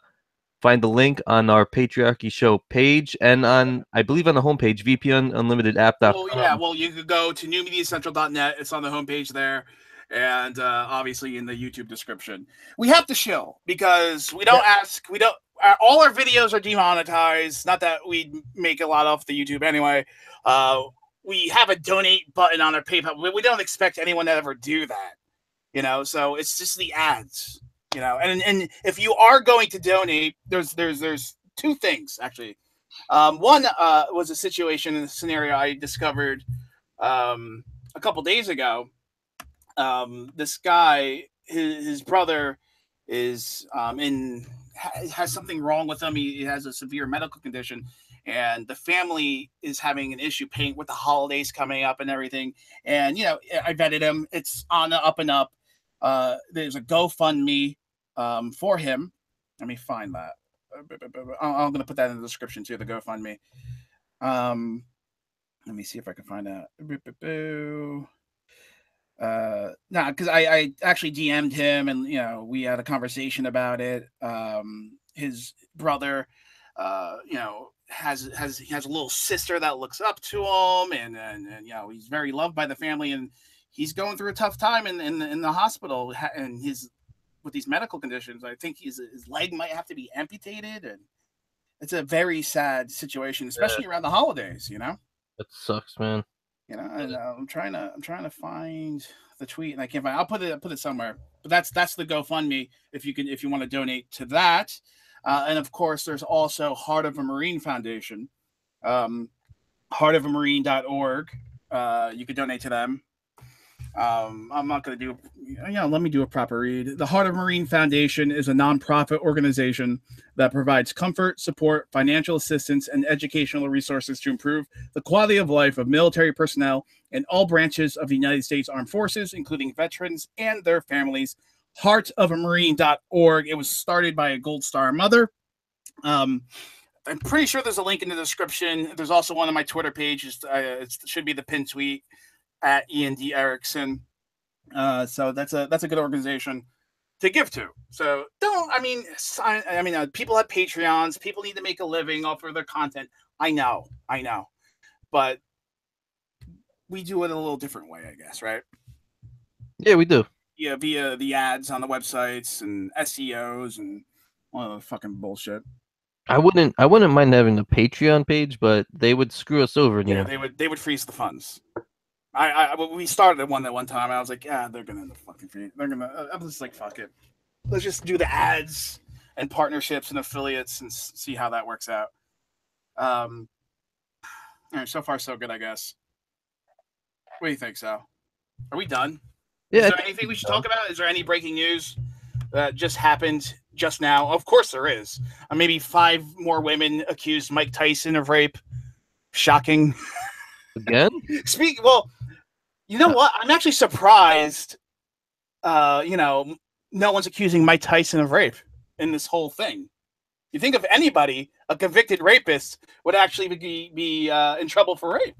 find the link on our Patriarchy Show page and I believe on the homepage, VPNUnlimitedApp.com. Oh, yeah. Well, you could go to newmediacentral.net. It's on the homepage there. And obviously in the YouTube description. We have to chill because we don't all our videos are demonetized. Not that we make a lot off the YouTube anyway. We have a donate button on our PayPal. We don't expect anyone to ever do that, so it's just the ads, and if you are going to donate, there's two things actually. One was a situation in a scenario I discovered a couple days ago. This guy, his brother is has something wrong with him. He has a severe medical condition. And the family is having an issue paying with the holidays coming up and everything. And, I vetted him. It's on the up and up. There's a GoFundMe for him. Let me find that. I'm going to put that in the description too, the GoFundMe. Let me see if I can find that. Because I actually DM'd him and, we had a conversation about it. His brother, has a little sister that looks up to him, and he's very loved by the family, and he's going through a tough time in the hospital, and with these medical conditions. I think his leg might have to be amputated, and it's a very sad situation, especially around the holidays. It sucks, man. And I'm trying to find the tweet, and I can't find. I'll put it somewhere. But that's the GoFundMe if you want to donate to that. And of course, there's also Heart of a Marine Foundation, heartofamarine.org. You could donate to them. I'm not going to do, let me do a proper read. The Heart of Marine Foundation is a nonprofit organization that provides comfort, support, financial assistance, and educational resources to improve the quality of life of military personnel in all branches of the United States Armed Forces, including veterans and their families. Heartofamarine.org. It was started by a Gold Star mother. I'm pretty sure there's a link in the description. There's also one on my Twitter page. It should be the pin tweet at Ian D. Erickson. So that's a good organization to give to. So people have Patreons. People need to make a living off of their content. I know, but we do it a little different way, I guess, right? Yeah, we do. Yeah, via the ads on the websites and SEOs and all the fucking bullshit. I wouldn't mind having a Patreon page, but they would screw us over. Yeah, they would freeze the funds. We started one at one time. I was like, yeah, they're gonna fucking freeze. They're gonna. I was just like, fuck it. Let's just do the ads and partnerships and affiliates and see how that works out. All right, so far so good, I guess. What do you think, Sal? Are we done? Yeah. Is there anything we should talk about? Is there any breaking news that just happened just now? Of course there is. Maybe 5 more women accused Mike Tyson of rape. Shocking. Again? Well, you know what? I'm actually surprised. No one's accusing Mike Tyson of rape in this whole thing. You think of anybody, a convicted rapist would actually be in trouble for rape?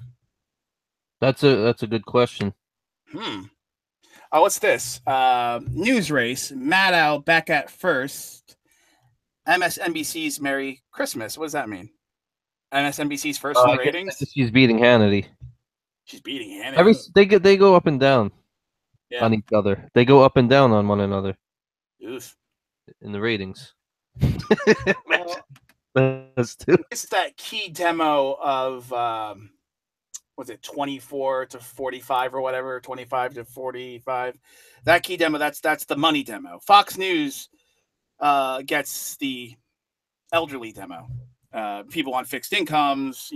That's a good question. Oh, what's this? News race. Maddow back at first. MSNBC's Merry Christmas. What does that mean? MSNBC's first in the ratings? She's beating Hannity. She's beating Hannity. They go up and down on each other. They go up and down on one another. Oof. In the ratings. It's that key demo of was it 24 to 45 or whatever, 25 to 45. That key demo, that's the money demo. Fox News gets the elderly demo. People on fixed incomes,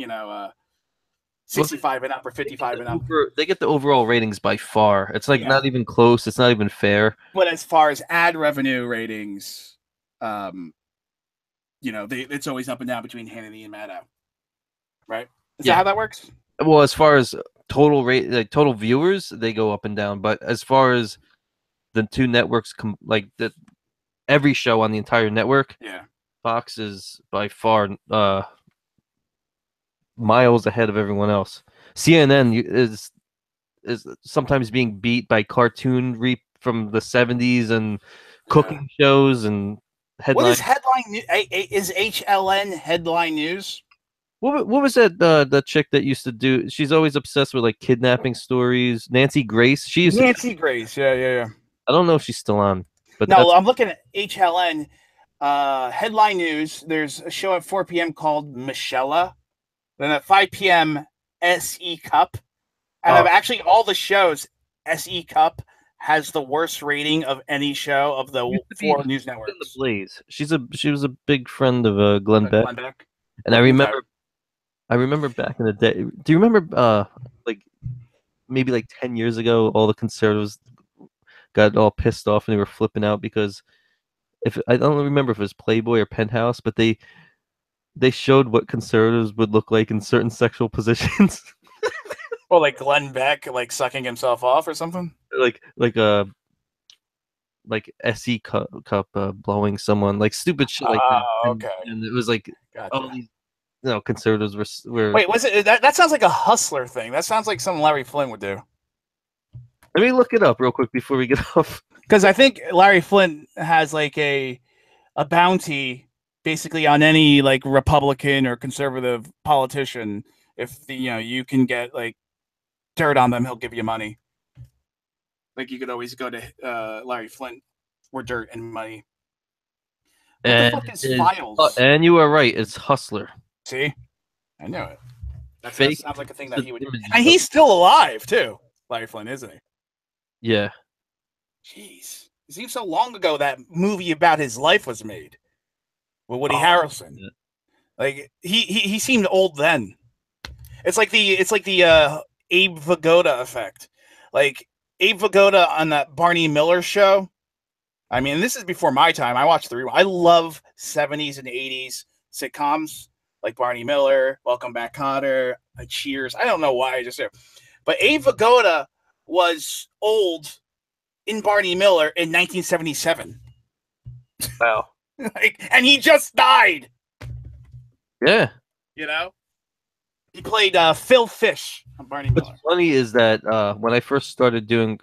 65 and up or 55 and up. They get the overall ratings by far. It's like not even close. It's not even fair. But as far as ad revenue ratings, it's always up and down between Hannity and Maddow. Right? Is that how that works? Well, as far as total total viewers, they go up and down. But as far as the two networks, every show on the entire network, Fox is by far miles ahead of everyone else. CNN is sometimes being beat by cartoon from the 70s and cooking shows and headline. What is headline? Is HLN headline news? What was that? The chick that used to do? She's always obsessed with kidnapping stories. Nancy Grace. Grace. Yeah. I don't know if she's still on. But no, I'm looking at HLN headline news. There's a show at 4 p.m. called Michelle. Then at 5 p.m. SE Cup. And of actually all the shows, SE Cup has the worst rating of any show of the 4 news networks. The Blaze. She was a big friend of Glenn Beck. And I remember back in the day. Do you remember maybe 10 years ago, all the conservatives got all pissed off and they were flipping out because I don't remember if it was Playboy or Penthouse, but they showed what conservatives would look like in certain sexual positions. Well, like Glenn Beck, sucking himself off or something. Like SE cup blowing someone, stupid shit like that. Okay. And it was gotcha. All these, conservatives were. Wait, was it that sounds like a Hustler thing? That sounds like something Larry Flynn would do. Let me look it up real quick before we get off. Because I think Larry Flynn has a bounty basically on any Republican or conservative politician. If you can get dirt on them, he'll give you money. You could always go to Larry Flynn for dirt and money. What the fuck is Files? And you are right. It's Hustler. See? I knew it. That sounds like a thing that he would do. And he's still alive, too. Larry Flynn, isn't he? Yeah. Jeez. It seems so long ago that movie about his life was made with Woody Harrelson. Yeah. He seemed old then. It's like the Abe Vigoda effect. Abe Vigoda on that Barney Miller show. I mean, this is before my time. I watched I love 70s and 80s sitcoms like Barney Miller, Welcome Back, Kotter, Cheers. I don't know why I just said, but Abe Vigoda was old in Barney Miller in 1977. Wow. And he just died. Yeah. You know, he played Phil Fish on Barney Miller. What's funny is that when I first started doing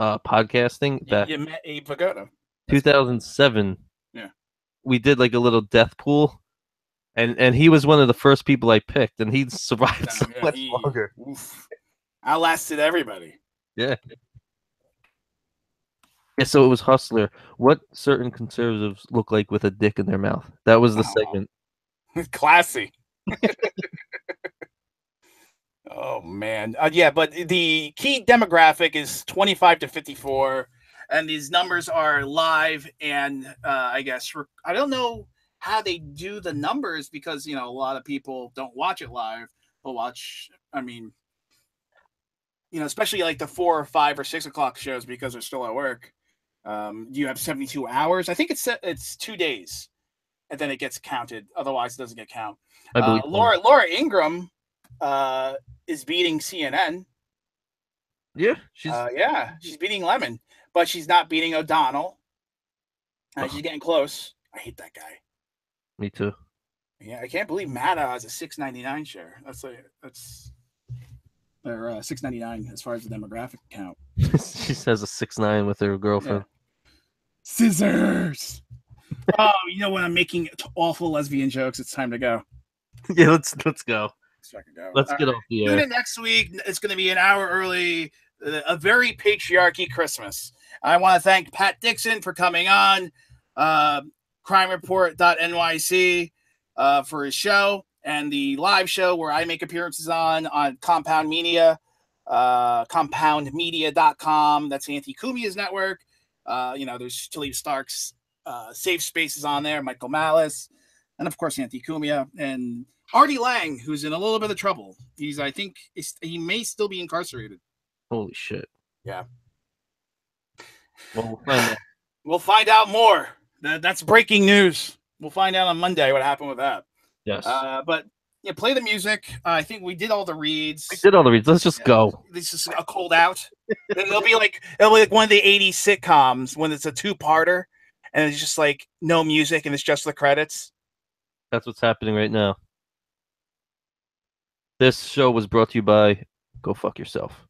podcasting back You met Abe Vigoda. 2007, Yeah. we did like a little death pool, and he was one of the first people I picked, and he survived so much longer. Oof, outlasted everybody. Yeah. Yeah, so it was Hustler. What certain conservatives look like with a dick in their mouth? That was the segment. Classy. Oh man, yeah, but the key demographic is 25 to 54, and these numbers are live. And I guess I don't know how they do the numbers because a lot of people don't watch it live. They'll watch. I mean, especially like the 4 or 5 or 6 o'clock shows because they're still at work. You have 72 hours. I think it's 2 days, and then it gets counted. Otherwise, it doesn't get counted. I believe Laura Ingraham is beating CNN. Yeah, she's beating Lemon, but she's not beating O'Donnell. She's getting close. I hate that guy. Me too. Yeah, I can't believe Mata has a $6.99 share. That's they're $6.99 as far as the demographic count. She says a 6'9" with her girlfriend. Yeah. Scissors. Oh, when I'm making awful lesbian jokes, it's time to go. Yeah, let's go. Go. Let's get off the air. Tune in next week. It's going to be an hour early. A very patriarchy Christmas. I want to thank Pat Dixon for coming on. CrimeReport.nyc for his show and the live show where I make appearances on Compound Media, compoundmedia.com. That's Anti-Cumia's network. There's Talib Stark's Safe Spaces on there, Michael Malice, and of course Anti-Cumia, and Artie Lang, who's in a little bit of trouble. I think he may still be incarcerated. Holy shit. Yeah. Well, we'll find out. We'll find out more. That's breaking news. We'll find out on Monday what happened with that. Yes. But play the music. I think we did all the reads. Let's just go. This is a cold out. It'll be like one of the 80s sitcoms when it's a two-parter and it's just like no music and it's just the credits. That's what's happening right now. This show was brought to you by Go Fuck Yourself.